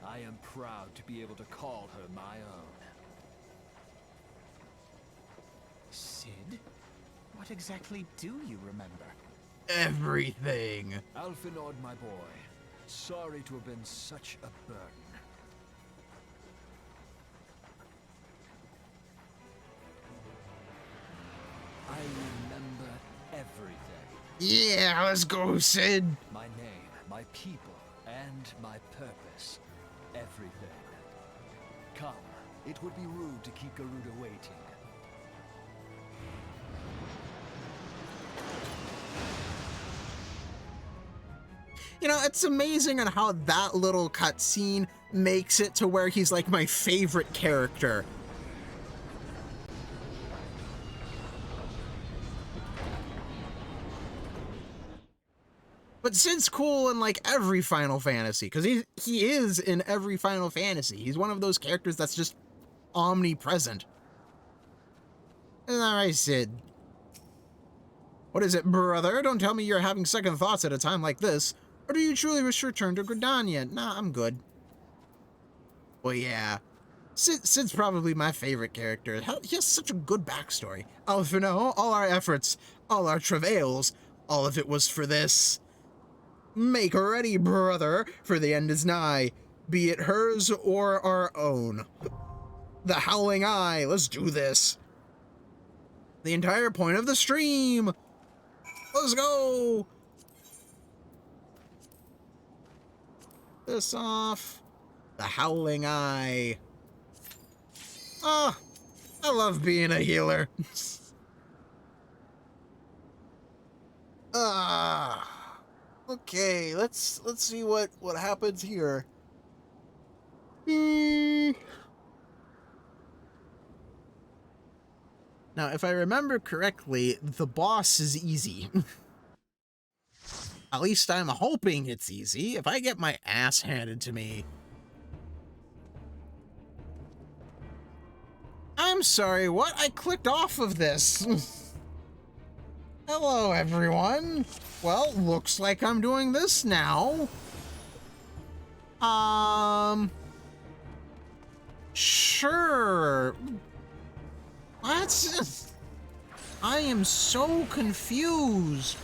I am proud to be able to call her my own. Sid? What exactly do you remember? Everything. Alphinaud, my boy. Sorry to have been such a burden. I remember everything. Yeah, let's go, Sid. My name, my people, and my purpose. Everything. Come, it would be rude to keep Garuda waiting. You know, it's amazing on how that little cutscene makes it to where he's like my favorite character. But Sid's cool in like every Final Fantasy, because he is in every Final Fantasy. He's one of those characters that's just omnipresent. Isn't that right, Sid? What is it, brother? Don't tell me you're having second thoughts at a time like this. Or do you truly wish to return to Gridania? Nah, I'm good. Well, yeah. Sid's probably my favorite character. Hell, he has such a good backstory. Alphinaud, all our efforts, all our travails, all of it was for this. Make ready, brother, for the end is nigh, be it hers or our own. The Howling Eye, let's do this. The entire point of the stream. Let's go. This off. The Howling Eye. Ah, I love being a healer. Okay, let's see what happens here. Now, if I remember correctly, the boss is easy. At least I'm hoping it's easy. If I get my ass handed to me... I'm sorry, what? I clicked off of this. Hello, everyone. Well, looks like I'm doing this now. Sure. What? I am so confused.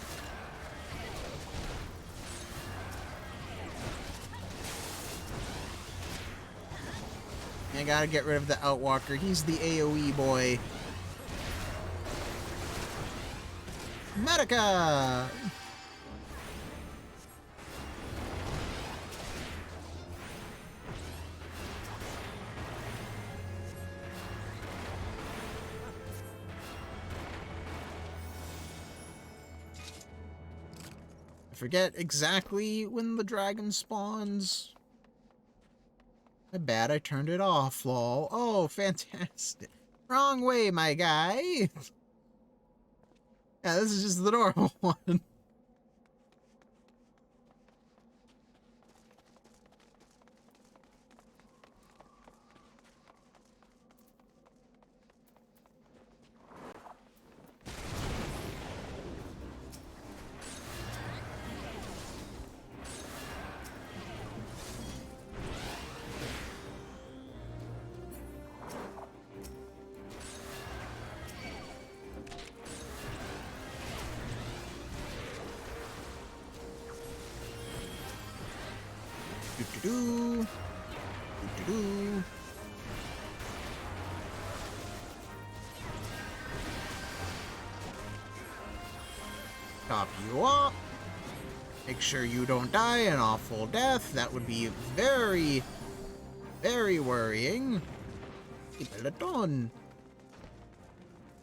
I gotta get rid of the Outwalker. He's the AoE boy. Medica! I forget exactly when the dragon spawns. My bad, I turned it off, lol. Oh, fantastic. Wrong way, my guy. Yeah, this is just the normal one. Do-do-do. Do-do-do. Top you up. Make sure you don't die an awful death. That would be very, very worrying. Keep it on.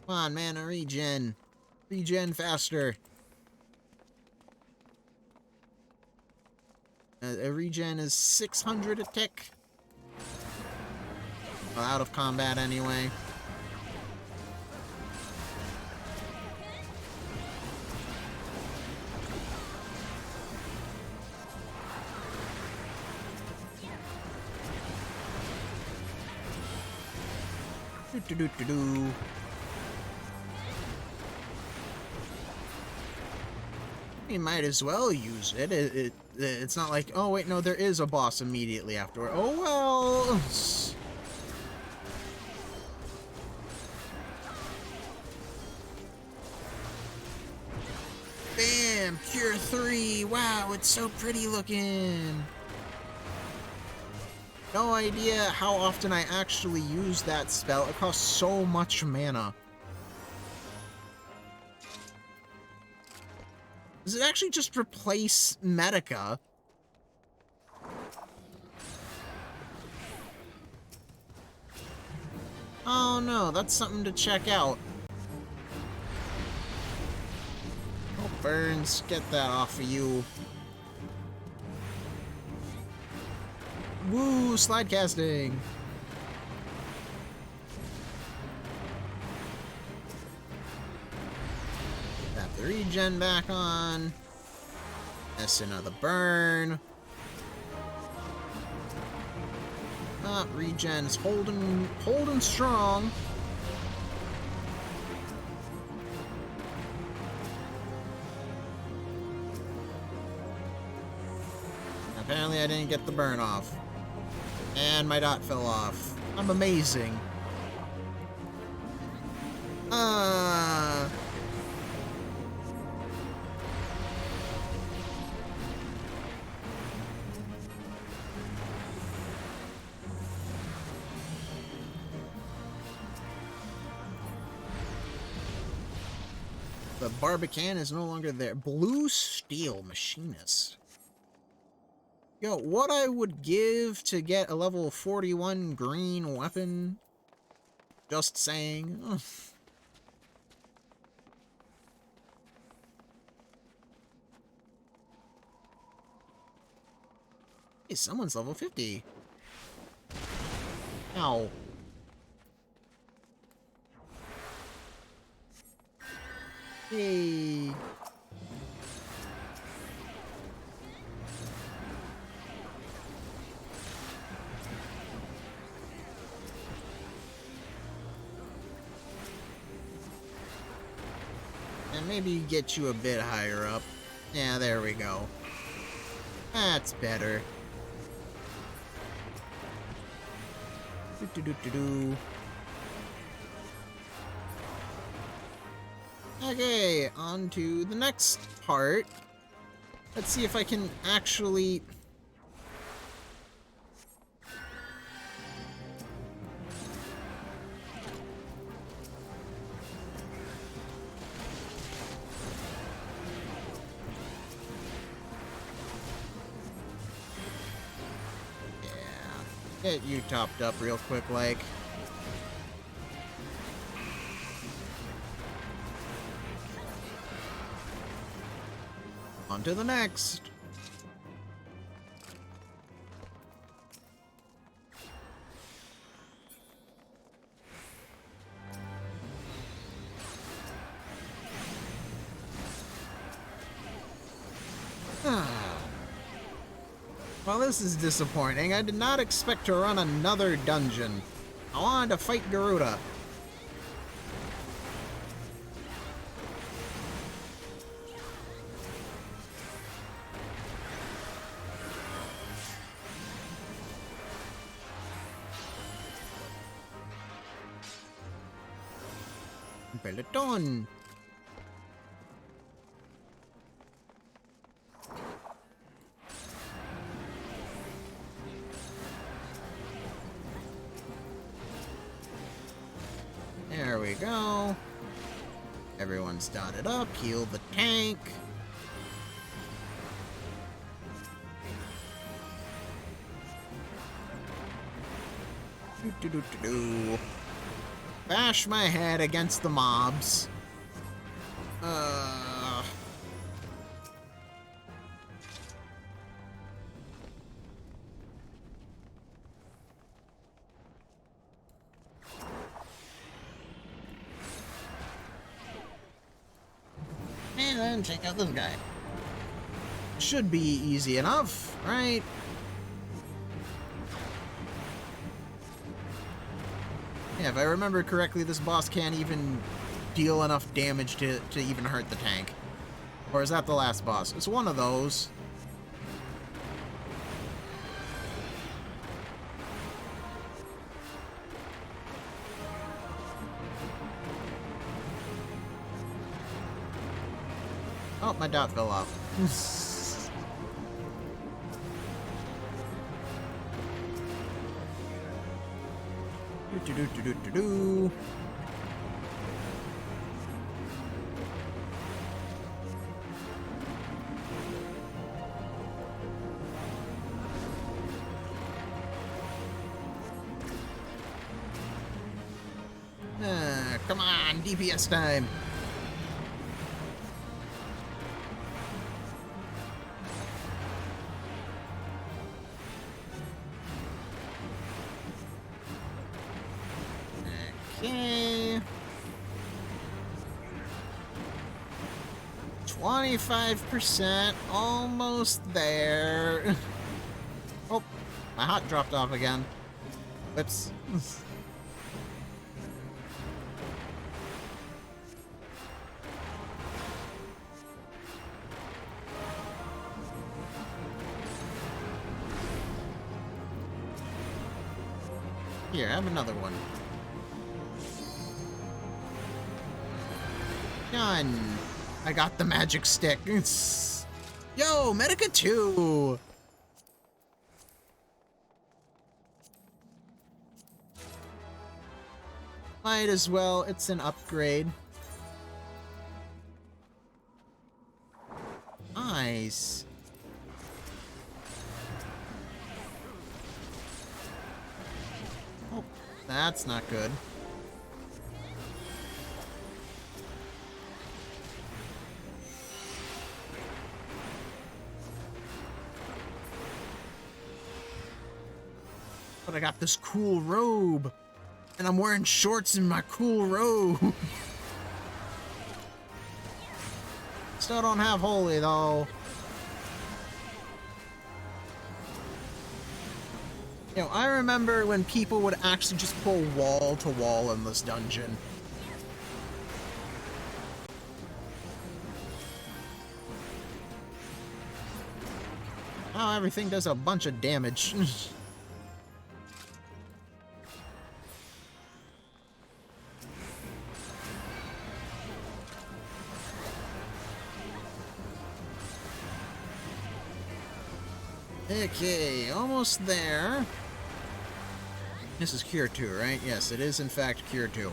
Come on, mana regen. Regen faster. A regen is 600 a tick. Well, out of combat anyway. Do-do-do-do-do. You might as well use it. It's not like, oh wait, no, there is a boss immediately afterward. Oh well. Bam! Cure 3! Wow, it's so pretty looking! No idea how often I actually use that spell. It costs so much mana. Does it actually just replace Medica? Oh no, that's something to check out. Oh, Burns, get that off of you. Woo, slide casting. Tap the regen back on. That's another burn. Regen's holding strong. Apparently I didn't get the burn off. And my dot fell off. I'm amazing. The Barbican is no longer there. Blue Steel Machinist. Yo, what I would give to get a level 41 green weapon. Just saying. Ugh. Hey, someone's level 50. Ow. Hey. And maybe get you a bit higher up. Yeah, there we go. That's better. Do-do-do-do-do. Okay, on to the next part. Let's see if I can actually... Get you topped up real quick, like. On to the next. Well, this is disappointing. I did not expect to run another dungeon. I wanted to fight Garuda. Peloton. There we go. Everyone's dotted up. Heal the tank. Do-do-do-do-do. Bash my head against the mobs. And then check out this guy. Should be easy enough, right? Yeah, if I remember correctly, this boss can't even deal enough damage to even hurt the tank. Or is that the last boss? It's one of those. Oh, my dot fell off. Do-do-do-do-do-do. Come on, DPS time. Okay. 25%, almost there. Oh, my hot dropped off again. Whoops. Here, have another one. Done. I got the magic stick. Yo, Medica 2! Might as well, it's an upgrade. Nice. Oh, that's not good. But I got this cool robe. And I'm wearing shorts in my cool robe. Still don't have holy, though. You know, I remember when people would actually just pull wall to wall in this dungeon. Oh, everything does a bunch of damage. Okay, almost there. This is Cure 2, right? Yes, it is in fact Cure 2.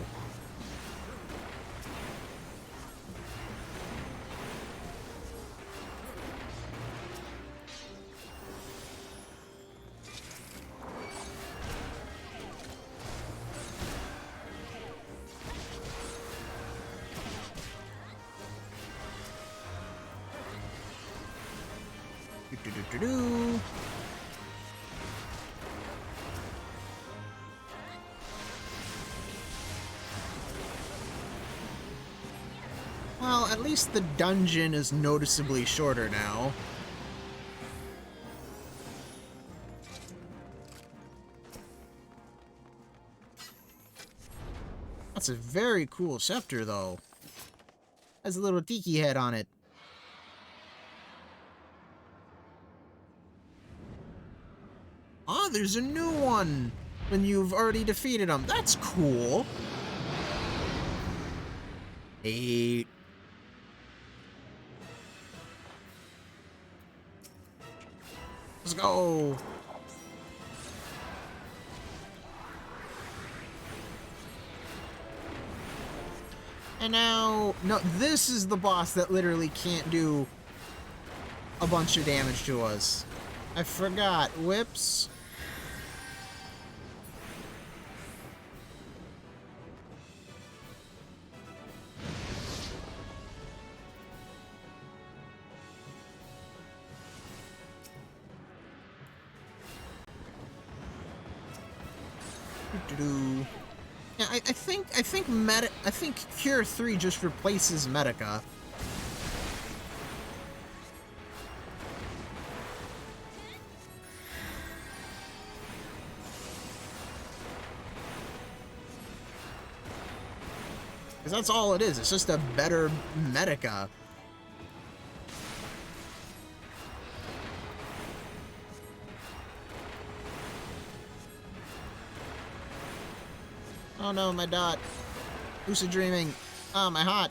Do-do-do-do-do. Well, at least the dungeon is noticeably shorter now. That's a very cool scepter, though. Has a little tiki head on it. Oh, there's a new one when you've already defeated them. That's cool. 8. Let's go. And now, no, this is the boss that literally can't do a bunch of damage to us. I forgot. Whips. Doo-doo-doo. Yeah, I think Cure 3 just replaces Medica. Because that's all it is. It's just a better Medica. Oh no, my dot. Lucid dreaming. Ah, my hot.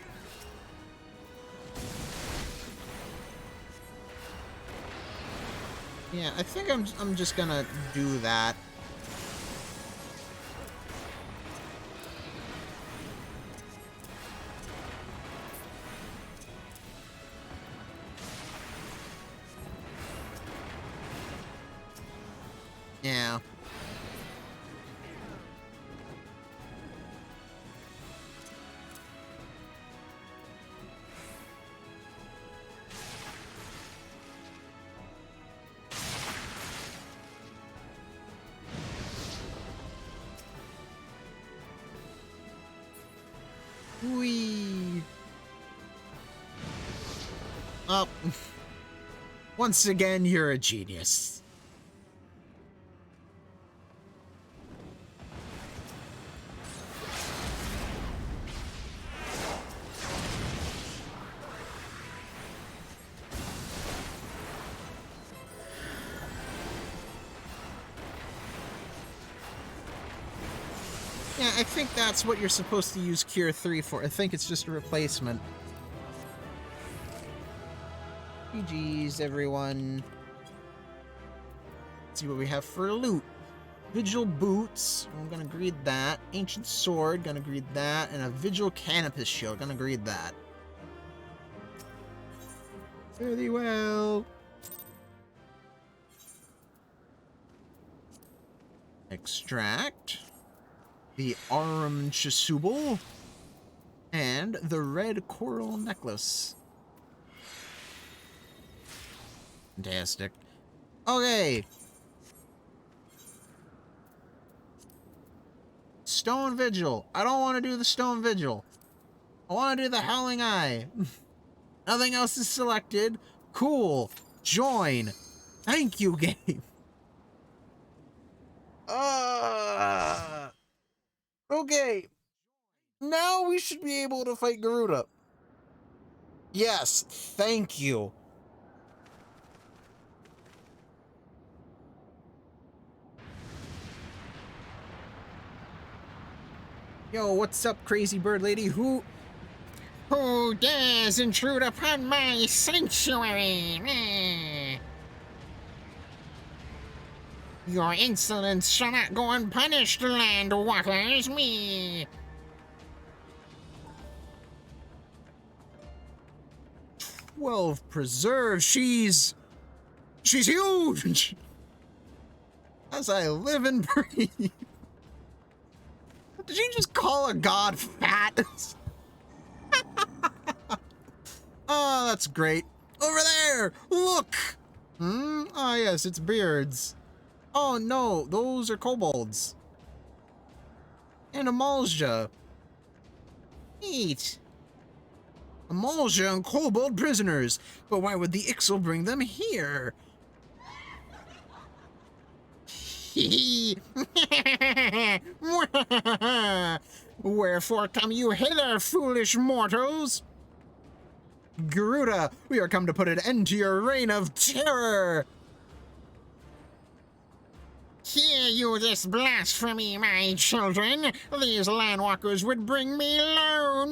Yeah, I think I'm just gonna do that. Yeah. Whee! Oh. Once again, you're a genius. Yeah, I think that's what you're supposed to use Cure 3 for. I think it's just a replacement. GG's, everyone. Let's see what we have for loot. Vigil boots. I'm gonna greed that. Ancient sword. Gonna greed that. And a Vigil Canopus shield. Gonna greed that. Fare thee well. Extract the Arum Chasuble and the red coral necklace. Fantastic. Okay. Stone Vigil. I don't want to do the Stone Vigil. I want to do the Howling Eye. Nothing else is selected. Cool. Join. Thank you, game. Okay. Now we should be able to fight Garuda. Yes, thank you. Yo, what's up, crazy bird lady? Who dares intrude upon my sanctuary? Your insolence shall not go unpunished, landwalkers. Me. 12 preserve. She's huge. As I live and breathe. Did you just call a god fat? Oh, that's great. Over there, look. Ah, yes, it's beards. Oh no, those are kobolds. And Amalja. Neat. Amalja and kobold prisoners. But why would the Ixal bring them here? Wherefore come you hither, foolish mortals? Garuda, we are come to put an end to your reign of terror. Hear you this blasphemy, my children. These landwalkers would bring me low.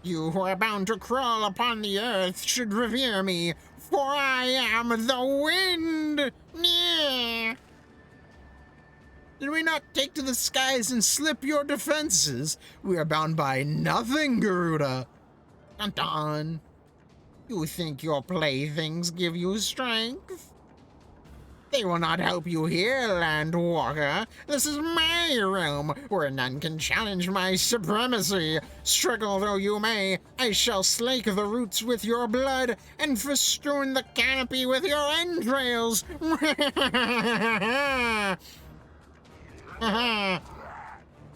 You who are bound to crawl upon the earth should revere me, for I am the wind. Did we not take to the skies and slip your defenses? We are bound by nothing, Garuda. Dun dun. You think your playthings give you strength? They will not help you here, Landwalker. This is my realm, where none can challenge my supremacy. Struggle though you may, I shall slake the roots with your blood and festoon the canopy with your entrails.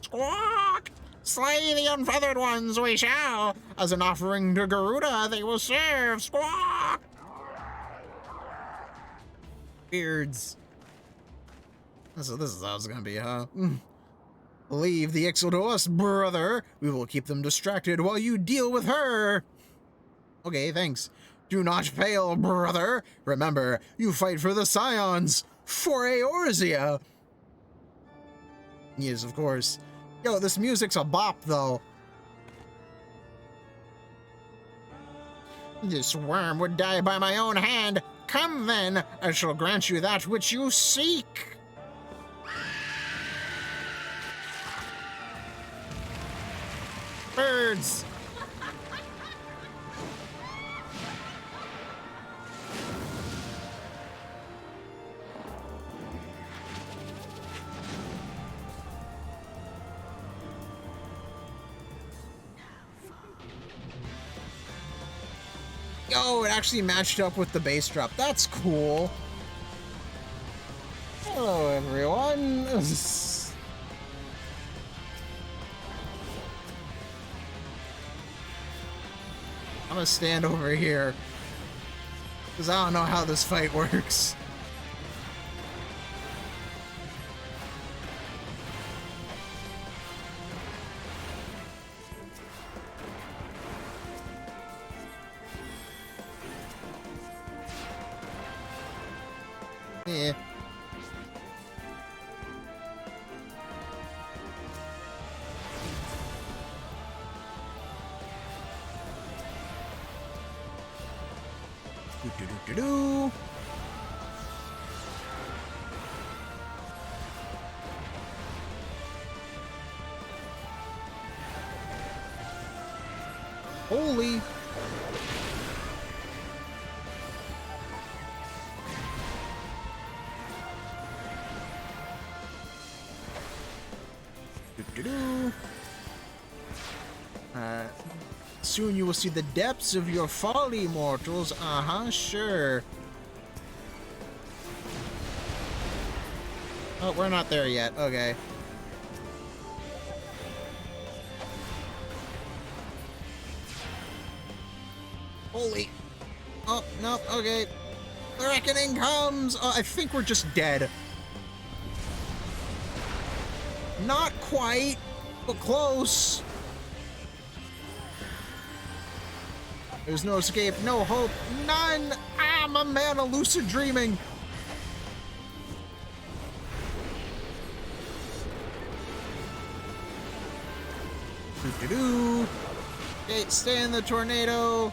Squawk! Slay the unfeathered ones, we shall. As an offering to Garuda, they will serve. Squawk! Beards. This is how it's gonna be, huh? Leave the Ixal to us, brother. We will keep them distracted while you deal with her. Okay, thanks. Do not fail, brother. Remember, you fight for the Scions, for Eorzea. Yes, of course. Yo, this music's a bop, though. This worm would die by my own hand. Come then, I shall grant you that which you seek. Birds. Oh, it actually matched up with the bass drop. That's cool. Hello, everyone. I'm gonna stand over here, because I don't know how this fight works. Yeah. Do. Holy. Doo-doo-doo. Soon you will see the depths of your folly, mortals. Uh-huh, sure. Oh, we're not there yet. Okay. Holy. Oh, no, okay. The reckoning comes! Oh, I think we're just dead. Not quite, but close. There's no escape, no hope, none! I'm a man of lucid dreaming. Doo-doo-doo. Okay, stay in the tornado.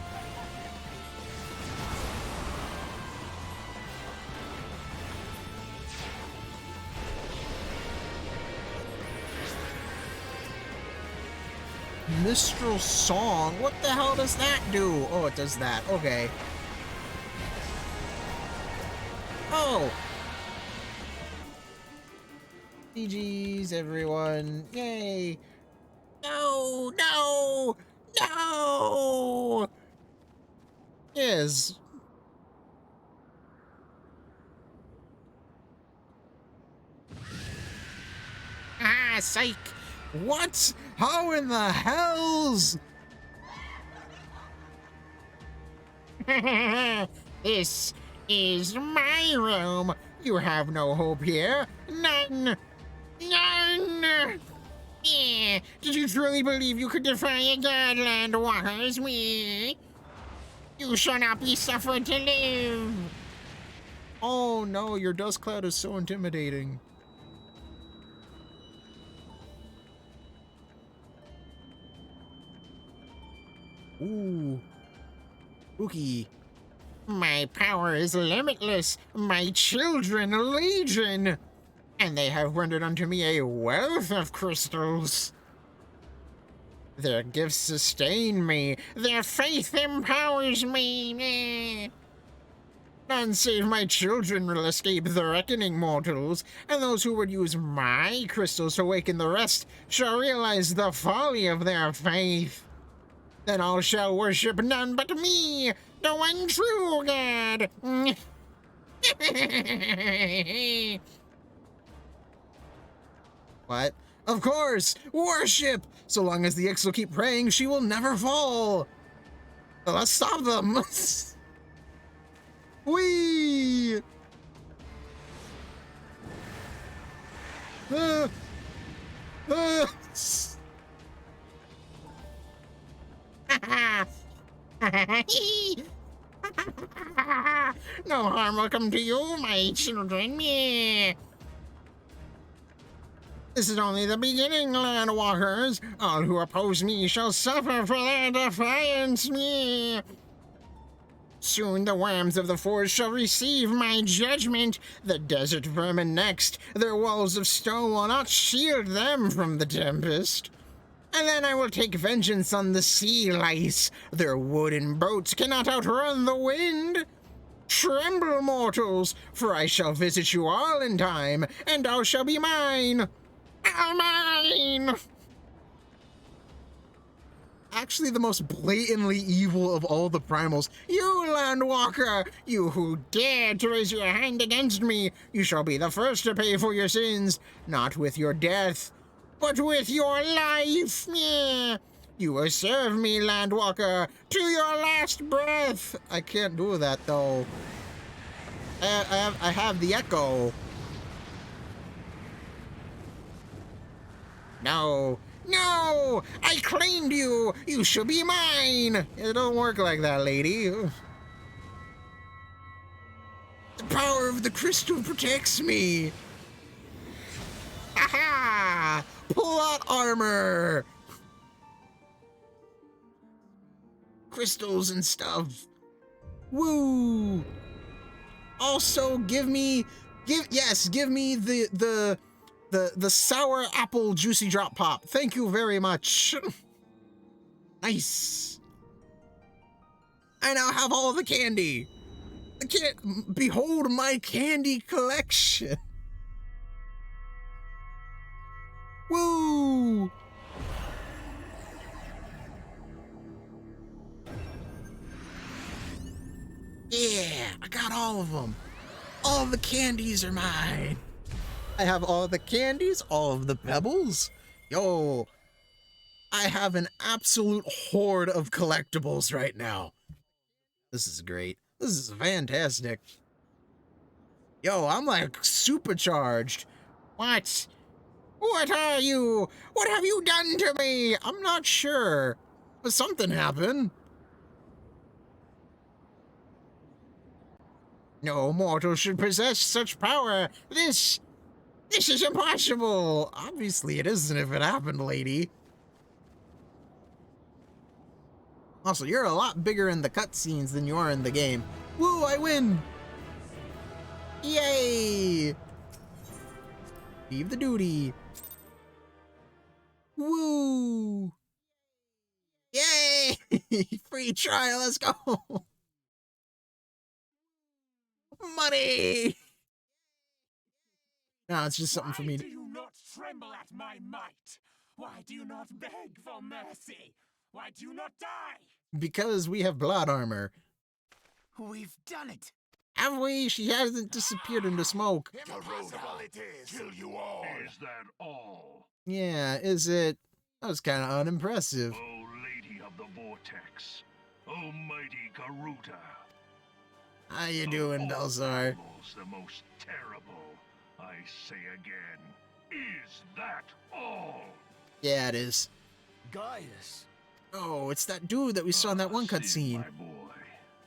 Mistral Song? What the hell does that do? Oh, it does that. Okay. Oh! GG's, everyone. Yay! No! No! No! Yes. Ah, psych! What? How in the hells? This is my room. You have no hope here. None. None. Yeah. Did you truly believe you could defy a god, Landwalkers? Me? You shall not be suffered to live. Oh no, your dust cloud is so intimidating. Ooh. Spooky. My power is limitless, my children legion, and they have rendered unto me a wealth of crystals. Their gifts sustain me, their faith empowers me. None save my children will escape the reckoning, mortals, and those who would use my crystals to awaken the rest shall realize the folly of their faith. Then all shall worship none but me, the one true God. What? Of course! Worship! So long as the X will keep praying, she will never fall. So let's stop them. Whee! No harm will come to you, my children. Meh. This is only the beginning, Landwalkers. All who oppose me shall suffer for their defiance. Meh. Soon the worms of the forest shall receive my judgment. The desert vermin next. Their walls of stone will not shield them from the tempest. And then I will take vengeance on the sea lice. Their wooden boats cannot outrun the wind. Tremble, mortals, for I shall visit you all in time, and all shall be mine. All mine! Actually, the most blatantly evil of all the primals. You, Landwalker! You who dare to raise your hand against me! You shall be the first to pay for your sins, not with your death, but with your life! Yeah. You will serve me, Landwalker, to your last breath! I can't do that, though. I have the echo. No. No! I claimed you! You shall be mine! It don't work like that, lady. The power of the crystal protects me! Aha! Plot armor! Crystals and stuff. Woo! Also, give me the sour apple juicy drop pop. Thank you very much. Nice. I now have all the candy. Behold my candy collection. Woo! Yeah, I got all of them. All the candies are mine. I have all the candies, all of the pebbles. Yo, I have an absolute horde of collectibles right now. This is great. This is fantastic. Yo, I'm like supercharged. What? What are you? What have you done to me? I'm not sure, but something happened. No mortal should possess such power. This is impossible. Obviously it isn't if it happened, lady. Also, you're a lot bigger in the cutscenes than you are in the game. Woo, I win! Yay! Leave the duty. Woo! Yay! Free trial, let's go! Money! No, it's just something for me Why to... do you not tremble at my might? Why do you not beg for mercy? Why do you not die? Because we have blood armor. We've done it. Have we? She hasn't disappeared into smoke. Impossible it is. Kill you all. Is that all? Yeah, is it? That was kind of unimpressive. O Lady of the Vortex, O mighty Garuda. How you doing, Of all Belzar? animals, the most terrible, I say again, is that all? Yeah, it is. Gaius! Oh, it's that dude that we saw in that one Sid, cutscene. my boy,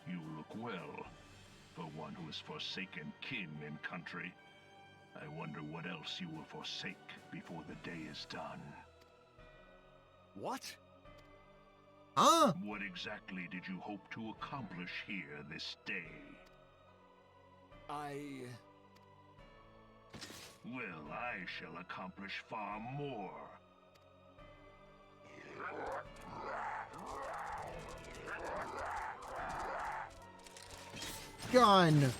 you look well. For one who has forsaken kin and country, I wonder what else you will forsake before the day is done. What? Huh? What exactly did you hope to accomplish here this day? Well, I shall accomplish far more. Gun.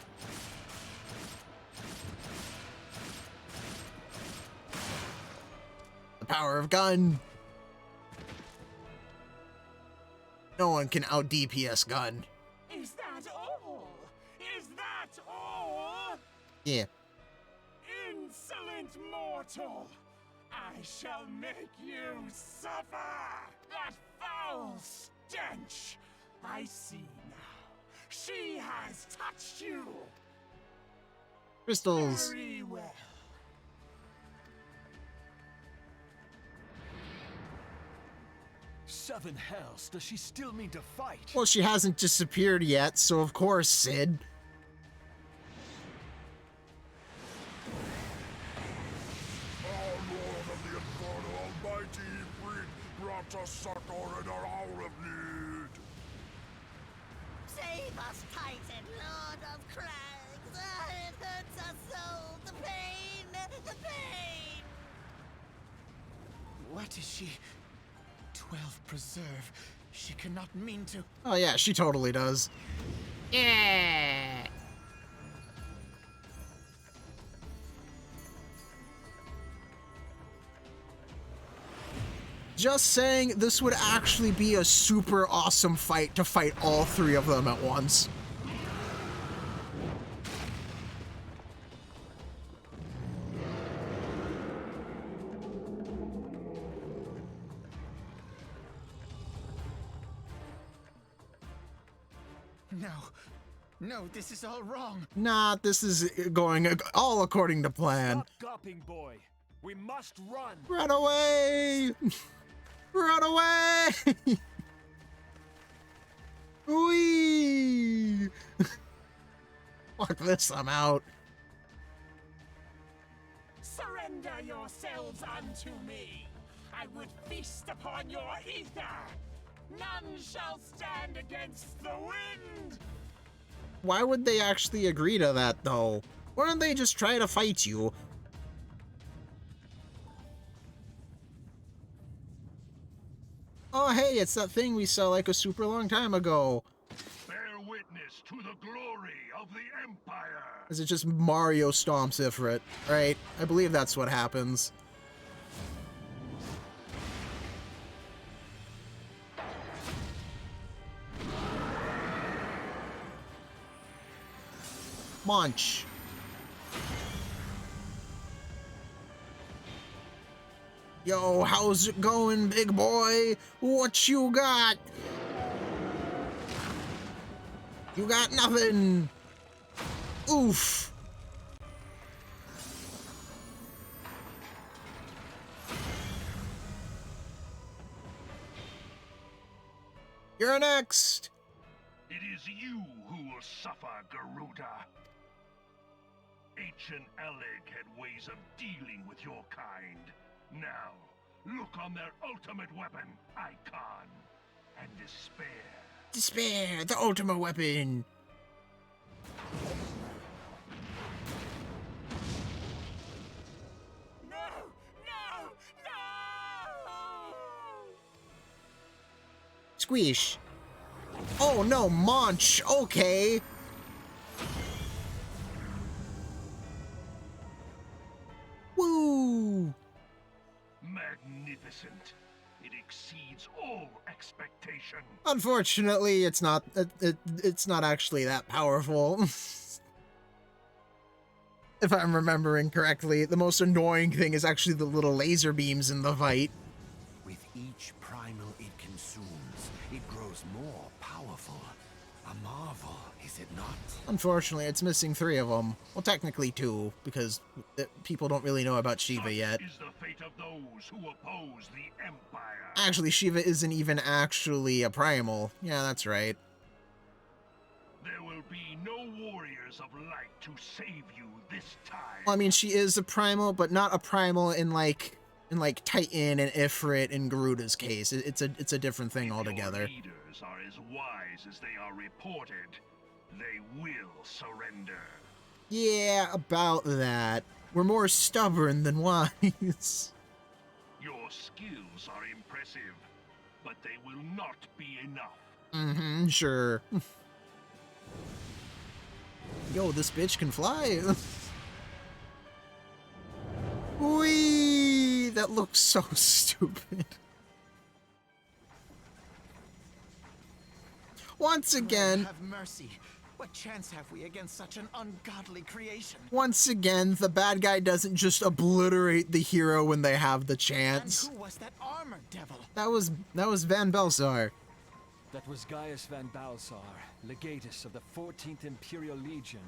The power of gun. No one can out DPS gun. Is that all? Is that all? Yeah. Insolent mortal! I shall make you suffer! That foul stench! I see now. She has touched you! Crystals. Very well. Seven hells, does she still mean to fight? Well, she hasn't disappeared yet, so of course, Sid. Our Lord of the Inferno Almighty Brig brought us succor in our hour of need. Save us, Titan, Lord of Crags! It hurts us so! The pain! The pain! What is she? 12 preserve. She cannot mean to. Oh yeah, she totally does. Yeah. Just saying, this would actually be a super awesome fight to fight all three of them at once. No. No, this is all wrong. Nah, this is going all according to plan. Stop gawping, boy. We must run. Run away! Run away! Whee! Fuck this, I'm out. Surrender yourselves unto me. I would feast upon your ether. None shall stand against the wind. Why would they actually agree to that, though? Why don't they just try to fight you? Oh, hey, it's that thing we saw like a super long time ago. darkness to the glory of the Empire. Is it just Mario stomps Ifrit, right? I believe that's what happens. Munch. Yo, how's it going, big boy? What you got? You got nothing. Oof. You're next. It is you who will suffer, Garuda. Ancient Alec had ways of dealing with your kind. Now, look on their ultimate weapon, Icon, and despair. Despair, the ultimate weapon. No! No! No! Squish. Oh no, Munch. Okay. Woo. Magnificent. It exceeds all expectation. Unfortunately, it's not. It's not actually that powerful. If I'm remembering correctly, the most annoying thing is actually the little laser beams in the fight. With each primal it consumes, it grows more powerful. A marvel, is it not? Unfortunately, it's missing 3 of them. Well, technically 2, because people don't really know about Shiva yet. Is the fate of those who oppose the Empire. Actually, Shiva isn't even actually a primal. Yeah, that's right. There will be no warriors of light to save you this time. Well, I mean, she is a primal, but not a primal in like Titan and Ifrit and Garuda's case. It's a different thing altogether. Your leaders are as wise as they are reported. They will surrender. Yeah, about that. We're more stubborn than wise. Your skills are impressive, but they will not be enough. Mm-hmm, sure. Yo, this bitch can fly. Whee! That looks so stupid. Once again, Have mercy. What chance have we against such an ungodly creation? once again, the bad guy doesn't just obliterate the hero when they have the And chance. who was that armored devil? That was Van Belsar. That was Gaius Van Balsar, legatus of the 14th Imperial Legion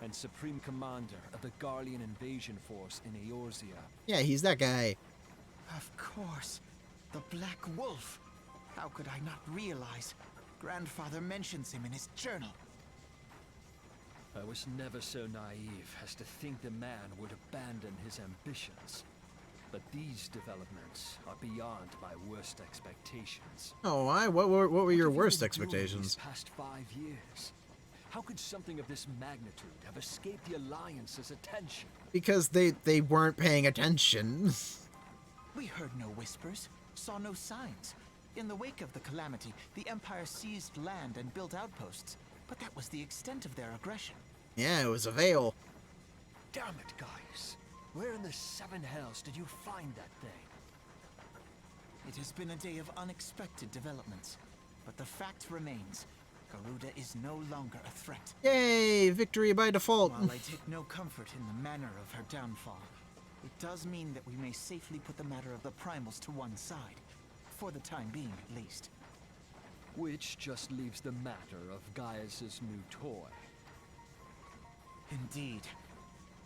and Supreme Commander of the Garlean invasion force in Eorzea. Yeah, he's that guy. Of course. The Black Wolf. How could I not realize? Grandfather mentions him in his journal. I was never so naive as to think the man would abandon his ambitions. But these developments are beyond my worst expectations. Oh, why? What were your What have you worst been doing expectations? These past 5 years? How could something of this magnitude have escaped the Alliance's attention? Because they weren't paying attention. We heard no whispers, saw no signs. In the wake of the calamity, the Empire seized land and built outposts. But that was the extent of their aggression. Yeah, it was a veil. Damn it, guys. Where in the 7 hells did you find that thing? It has been a day of unexpected developments. But the fact remains, Garuda is no longer a threat. Yay, victory by default. While I take no comfort in the manner of her downfall, it does mean that we may safely put the matter of the primals to one side. For the time being, at least. Which just leaves the matter of Gaius's new toy. Indeed.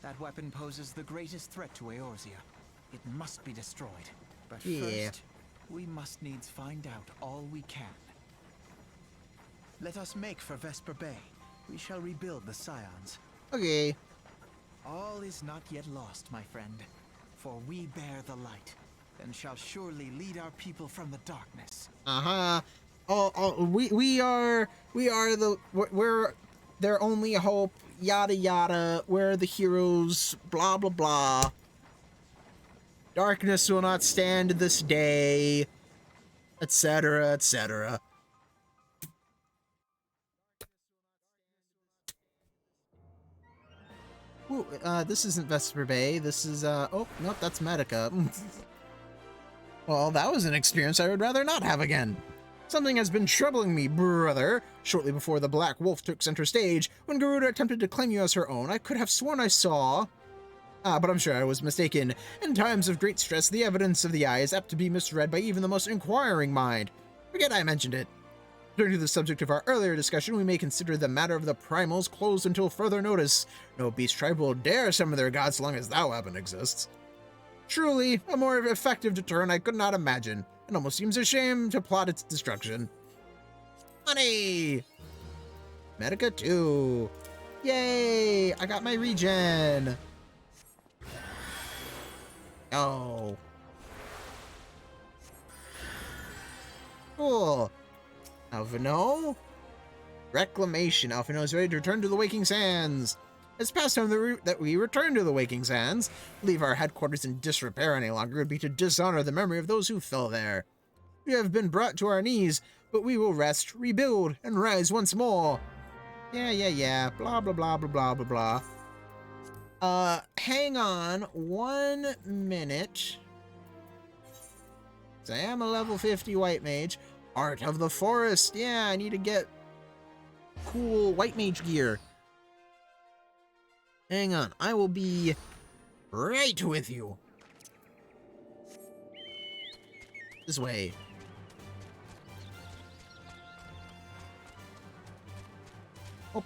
That weapon poses the greatest threat to Eorzea. It must be destroyed. But Yeah. first, we must needs find out all we can. Let us make for Vesper Bay. We shall rebuild the Scions. Okay. All is not yet lost, my friend. For we bear the light, and shall surely lead our people from the darkness. Uh-huh. We are we're their only hope, yada yada, we're the heroes, blah blah blah. Darkness will not stand this day, etc., etc. Ooh, this isn't Vesper Bay. This is, oh, nope, that's Medica. Well, that was an experience I would rather not have again. Something has been troubling me, brother. Shortly before the Black Wolf took center stage, when Garuda attempted to claim you as her own, I could have sworn I saw... but I'm sure I was mistaken. In times of great stress, the evidence of the eye is apt to be misread by even the most inquiring mind. Forget I mentioned it. Turning to the subject of our earlier discussion, we may consider the matter of the primals closed until further notice. No beast tribe will dare summon their gods so long as thou weapon exists. Truly, a more effective deterrent I could not imagine. It almost seems a shame to plot its destruction. Money! Medica 2. Yay! I got my regen. Oh. Cool. Alphino? Reclamation. Alphino is ready to return to the Waking Sands. It's past time that we return to the Waking Sands. Leave our headquarters in disrepair any longer would be to dishonor the memory of those who fell there. We have been brought to our knees, but we will rest, rebuild, and rise once more. Yeah. Blah, blah, blah, blah, blah, blah, blah. Hang on 1 minute. I am a level 50 white mage. Art of the Forest. Yeah, I need to get cool white mage gear. Hang on, I will be right with you. This way. Oh.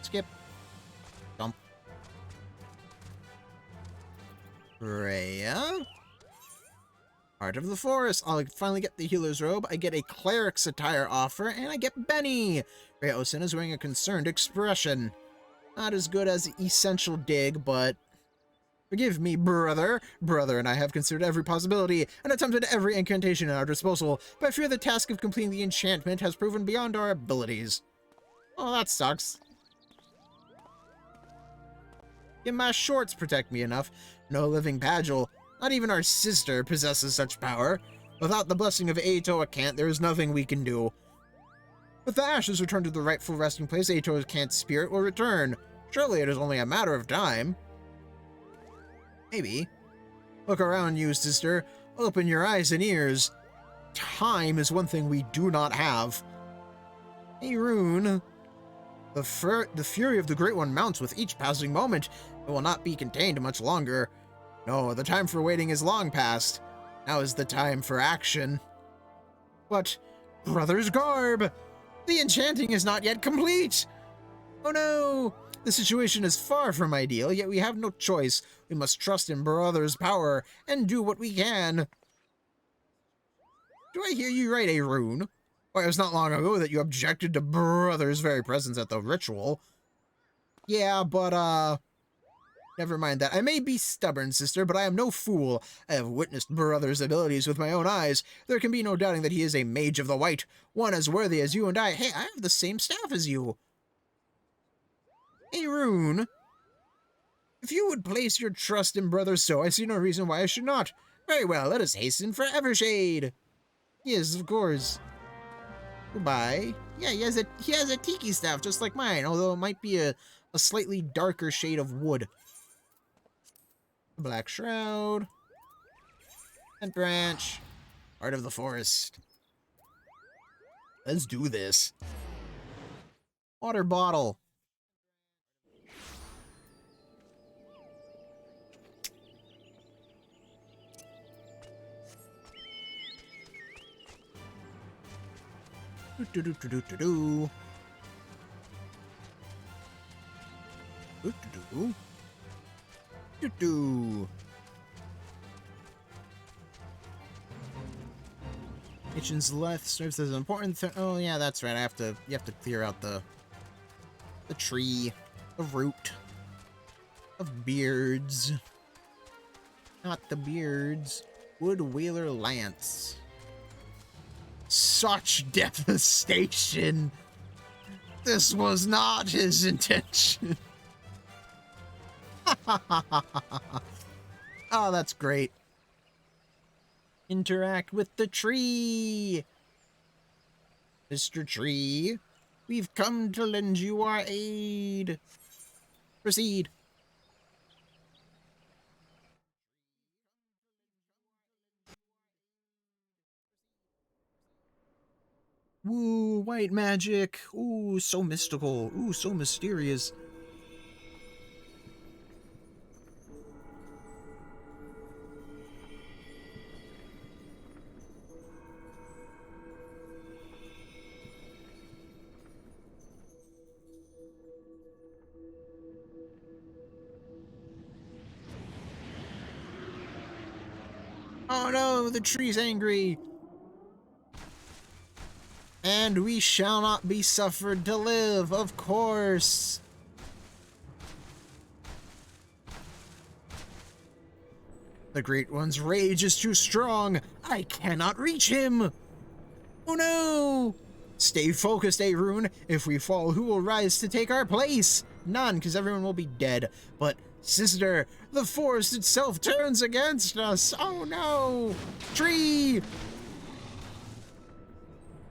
Skip. Jump. Rhea. Heart of the Forest. I'll finally get the healer's robe. I get a cleric's attire offer, and I get Benny. Rhea Osen is wearing a concerned expression. Not as good as Essential Dig, but forgive me, brother. Brother and I have considered every possibility and attempted every incantation at our disposal, but I fear the task of completing the enchantment has proven beyond our abilities. Oh, that sucks. Yet my shorts protect me enough. No living Badgel, not even our sister, possesses such power. Without the blessing of Ato Akant, there is nothing we can do. With the ashes returned to the rightful resting place, Ato Akant's spirit will return. Surely it is only a matter of time. Maybe. Look around you, sister. Open your eyes and ears. Time is one thing we do not have. Hey, Rune. The fury of the Great One mounts with each passing moment. It will not be contained much longer. No, the time for waiting is long past. Now is the time for action. But, Brother's Garb! The enchanting is not yet complete! Oh no! The situation is far from ideal, yet we have no choice. We must trust in Brother's power and do what we can. Do I hear you right, a rune? Why, it was not long ago that you objected to Brother's very presence at the ritual. Yeah, but, never mind that. I may be stubborn, sister, but I am no fool. I have witnessed Brother's abilities with my own eyes. There can be no doubting that he is a mage of the white, one as worthy as you and I. Hey, I have the same staff as you. Hey, Rune. If you would place your trust in Brother So, I see no reason why I should not. Very well, let us hasten for Evershade. Yes, of course. Goodbye. Yeah, he has a tiki staff just like mine, although it might be a slightly darker shade of wood. Black Shroud. And Branch. Heart of the Forest. Let's do this. Water bottle. Do-do-do-do-do-do. Do-do-do. Do-do. Kitchen's left serves as an important oh yeah, that's right. You have to clear out the tree, the root of beards. Not the beards. Wood Whaler Lance. Such devastation. This was not his intention. Oh, that's great. Interact with the tree. Mr. Tree, we've come to lend you our aid. Proceed. Woo, white magic. Ooh, so mystical. Ooh, so mysterious. Oh no, the tree's angry. And we shall not be suffered to live, of course. The Great One's rage is too strong. I cannot reach him. Oh no! Stay focused, Arun. If we fall, who will rise to take our place? None, because everyone will be dead. But, sister, the forest itself turns against us. Oh no! Tree!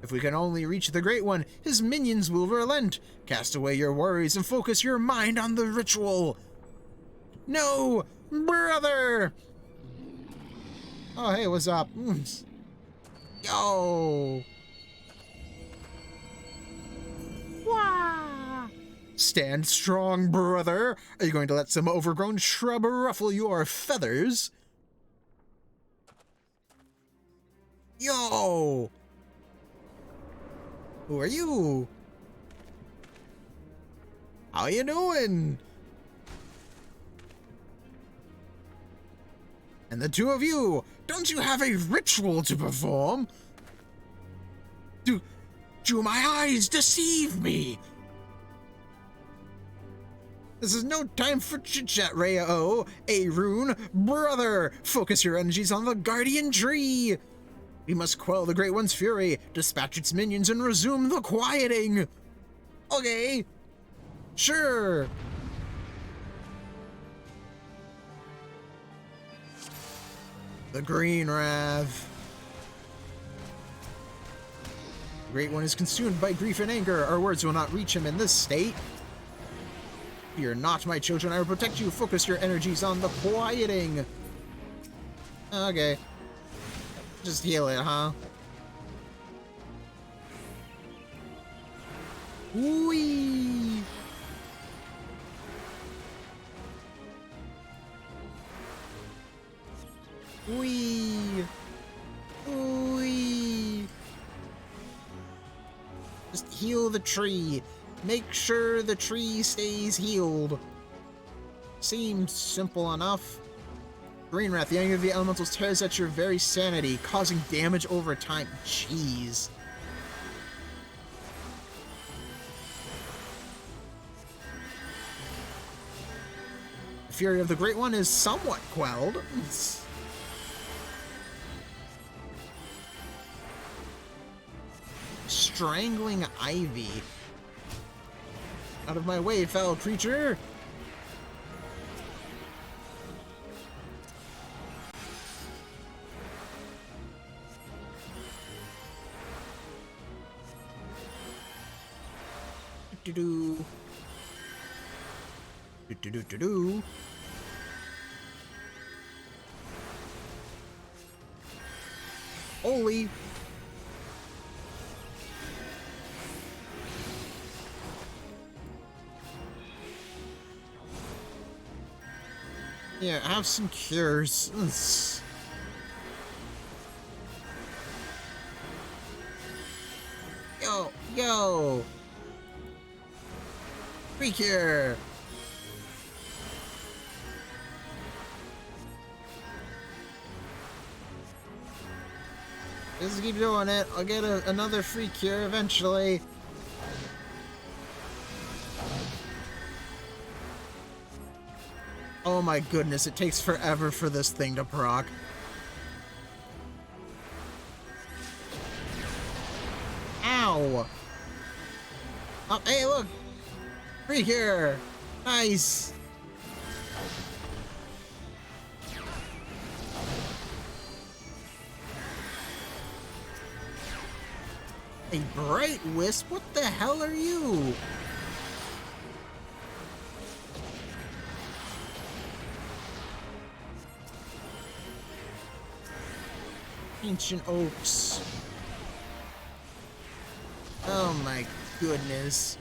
If we can only reach the Great One, his minions will relent. Cast away your worries and focus your mind on the ritual. No! Brother! Oh, hey, what's up? Yo! Wah! Stand strong, brother. Are you going to let some overgrown shrub ruffle your feathers? Yo! Who are you? How you doing? And the two of you, don't you have a ritual to perform? Do my eyes deceive me? This is no time for chit-chat, Raya-O. Arun, brother, focus your energies on the Guardian Tree. We must quell the Great One's fury, dispatch its minions, and resume the quieting. Okay. Sure. The Green Wrath. The Great One is consumed by grief and anger. Our words will not reach him in this state. Fear not, my children. I will protect you. Focus your energies on the quieting. Okay. Just heal it, huh? Whee! Whee! Whee! Just heal the tree. Make sure the tree stays healed. Seems simple enough. Green Wrath, the anger of the elementals tears at your very sanity, causing damage over time. Jeez. The fury of the Great One is somewhat quelled. Strangling Ivy. Out of my way, foul creature! Do-do-do. Do-do-do-do-do. Holy! Yeah, have some cures. Yo! Free cure! Just keep doing it. I'll get another free cure eventually. Oh my goodness, it takes forever for this thing to proc. Ow! Oh, hey, look! Free cure! Nice! A Bright Wisp? What the hell are you? ancient oaks. Oh my goodness.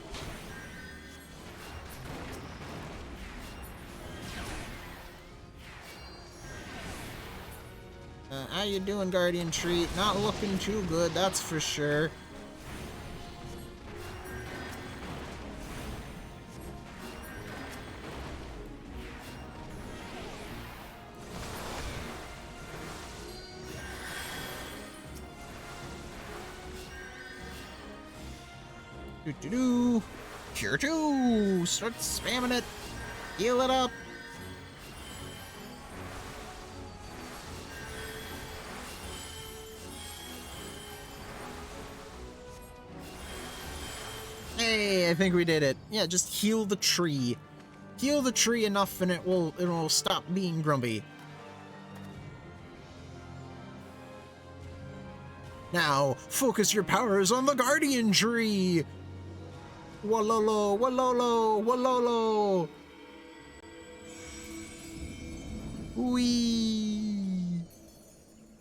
How you doing, Guardian Tree? Not looking too good, that's for sure. Do-do-do. Cure 2! Start spamming it. Heal it up. Hey, I think we did it. Yeah, just heal the tree. Heal the tree enough and it'll stop being grumpy. Now, focus your powers on the Guardian Tree! Walolo, walolo, walolo! Whee!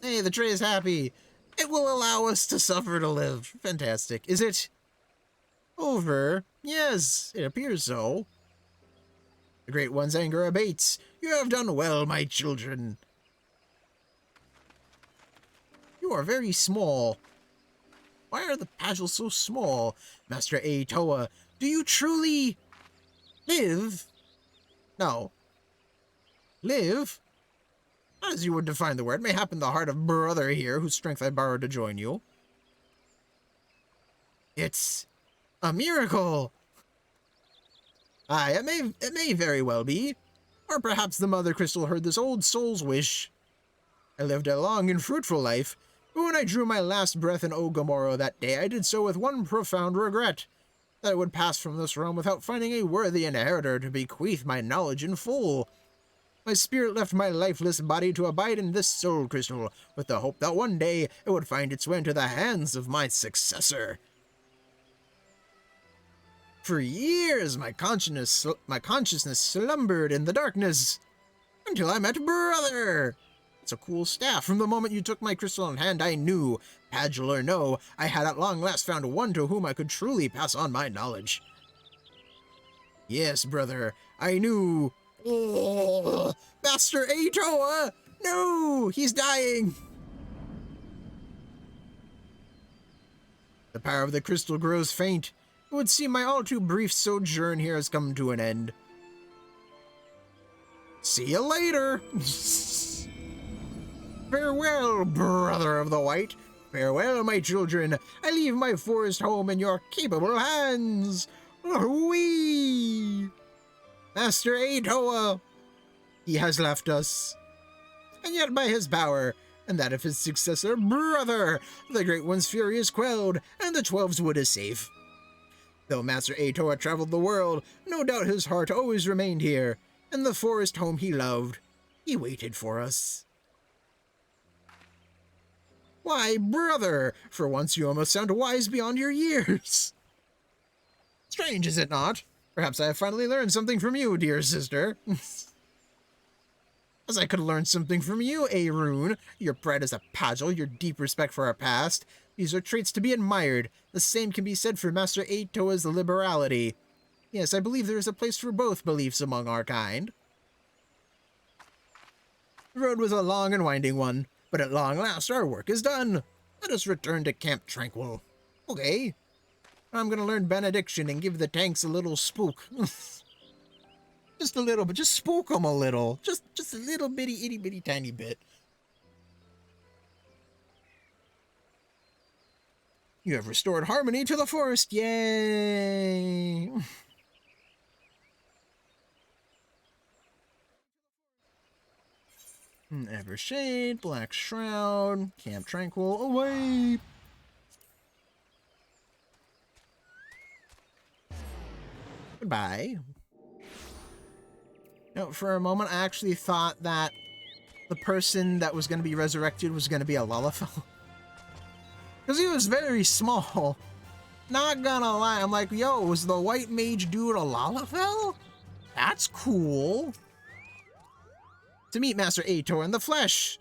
Hey, the tree is happy. It will allow us to suffer to live. Fantastic. Is it over? Yes, it appears so. The Great One's anger abates. You have done well, my children. You are very small. Why are the Pagels so small? Master Aotoa, do you truly live? No. Live? As you would define the word, mayhap in the heart of brother here, whose strength I borrowed to join you. It's a miracle. Aye, it may very well be. Or perhaps the Mother Crystal heard this old soul's wish. I lived a long and fruitful life, but when I drew my last breath in Ogomoro that day, I did so with one profound regret, that I would pass from this realm without finding a worthy inheritor to bequeath my knowledge in full. My spirit left my lifeless body to abide in this soul crystal, with the hope that one day it would find its way into the hands of my successor. For years, my consciousness slumbered in the darkness, until I met Brother. It's a cool staff. From the moment you took my crystal in hand, I knew, Pagel or no, I had at long last found one to whom I could truly pass on my knowledge. Yes, brother, I knew. Oh, Master Aotoa! No! He's dying! The power of the crystal grows faint. It would seem my all too brief sojourn here has come to an end. See you later! Farewell, brother of the White. Farewell, my children. I leave my forest home in your capable hands. Whee! Master Aotoa, he has left us. And yet by his power, and that of his successor, Brother, the Great One's fury is quelled, and the 12's wood is safe. Though Master Aotoa traveled the world, no doubt his heart always remained here, and the forest home he loved. He waited for us. Why, brother, for once you almost sound wise beyond your years. Strange, is it not? Perhaps I have finally learned something from you, dear sister. As I could learn something from you, Arun. Your pride as a Pagel, your deep respect for our past. These are traits to be admired. The same can be said for Master Aotoa's liberality. Yes, I believe there is a place for both beliefs among our kind. The road was a long and winding one, but at long last our work is done. Let us return to Camp Tranquil. Okay. I'm gonna learn Benediction and give the tanks a little spook. Just a little, but just spook them a little. Just a little bitty, itty bitty tiny bit. You have restored harmony to the forest. Yay! Evershade, Black Shroud, Camp Tranquil, away! Goodbye. No, for a moment I actually thought that the person that was going to be resurrected was going to be a Lalafell. Because he was very small. Not gonna lie, I'm like, yo, was the white mage dude a Lalafell? That's cool. To meet Master Aotoa in the flesh.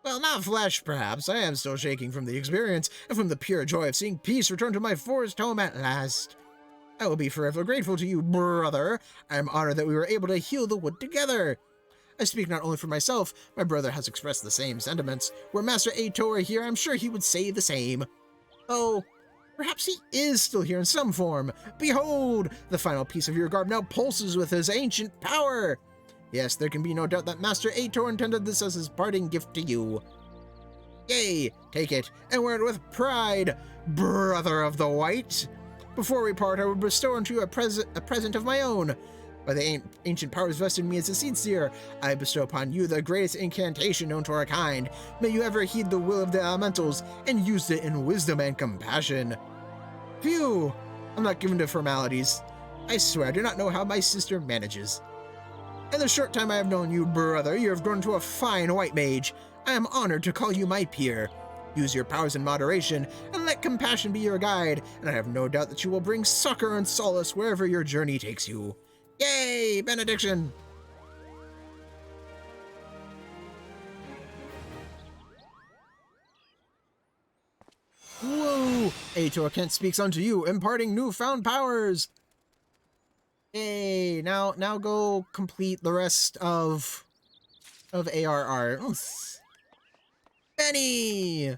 Well, not flesh, perhaps. I am still shaking from the experience, and from the pure joy of seeing peace return to my forest home at last. I will be forever grateful to you, brother. I am honored that we were able to heal the wood together. I speak not only for myself, my brother has expressed the same sentiments. Were Master Aitor here, I'm sure he would say the same. Oh, perhaps he is still here in some form. Behold, the final piece of your garb now pulses with his ancient power. Yes, there can be no doubt that Master Aitor intended this as his parting gift to you. Yay, take it, and wear it with pride, brother of the white. Before we part, I will bestow unto you a present of my own. By the ancient powers vested in me as a seed seer, I bestow upon you the greatest incantation known to our kind. May you ever heed the will of the elementals and use it in wisdom and compassion. Phew! I'm not given to formalities. I swear I do not know how my sister manages. In the short time I have known you, brother, you have grown to a fine white mage. I am honored to call you my peer. Use your powers in moderation, and let compassion be your guide, and I have no doubt that you will bring succor and solace wherever your journey takes you. Yay! Benediction! Whoa! Aitor Kent speaks unto you, imparting newfound powers! Yay! Now go complete the rest of ARR. Benny!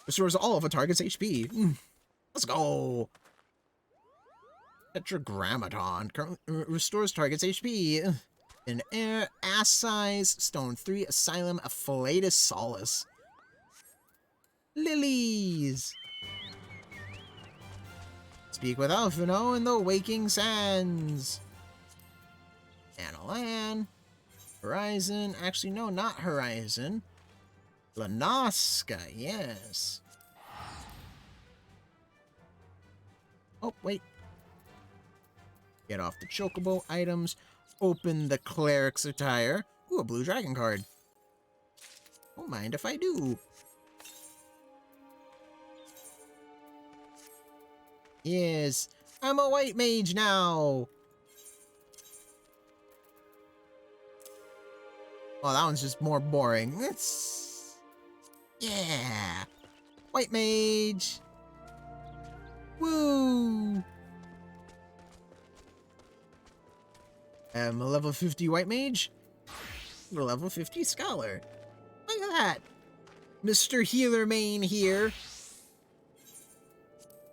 Restores all of a target's HP. Let's go! Tetragrammaton currently restores target's HP. An air, ass size, stone 3, asylum, afflatus solace. Lilies. Speak with Alphino in the waking sands. Analan. Horizon. Actually, no, not Horizon. Lanaska, yes. Oh, wait. Get off the chocobo items. Open the cleric's attire. Ooh, a blue dragon card. Don't mind if I do. Yes, I'm a white mage now. Oh, that one's just more boring. Yeah. White mage. Woo. I'm a level 50 white mage. A level 50 scholar. Look at that. Mr. Healer Main here.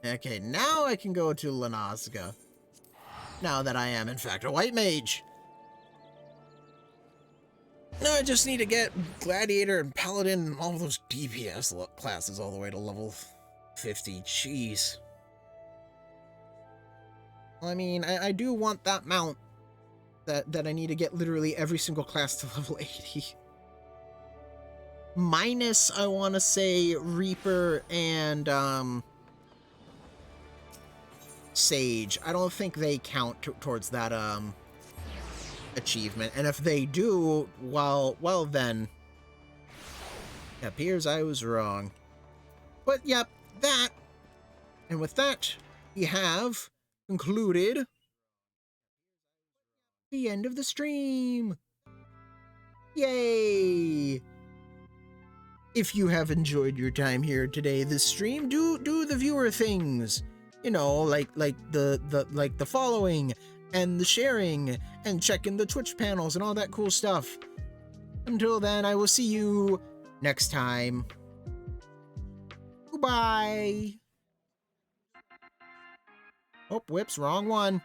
Okay, now I can go to Lanaska. Now that I am, in fact, a white mage. Now I just need to get Gladiator and Paladin and all those DPS classes all the way to level 50. Jeez. Well, I mean, I do want that mount that I need to get literally every single class to level 80. Minus, I want to say, Reaper and, Sage. I don't think they count towards that, achievement. And if they do, well then, it appears I was wrong. But, yep, that. And with that, we have concluded the end of the stream. Yay! If you have enjoyed your time here today, this stream, do the viewer things. You know, like the following and the sharing and checking the Twitch panels and all that cool stuff. Until then, I will see you next time. Goodbye. Oh, whoops, wrong one.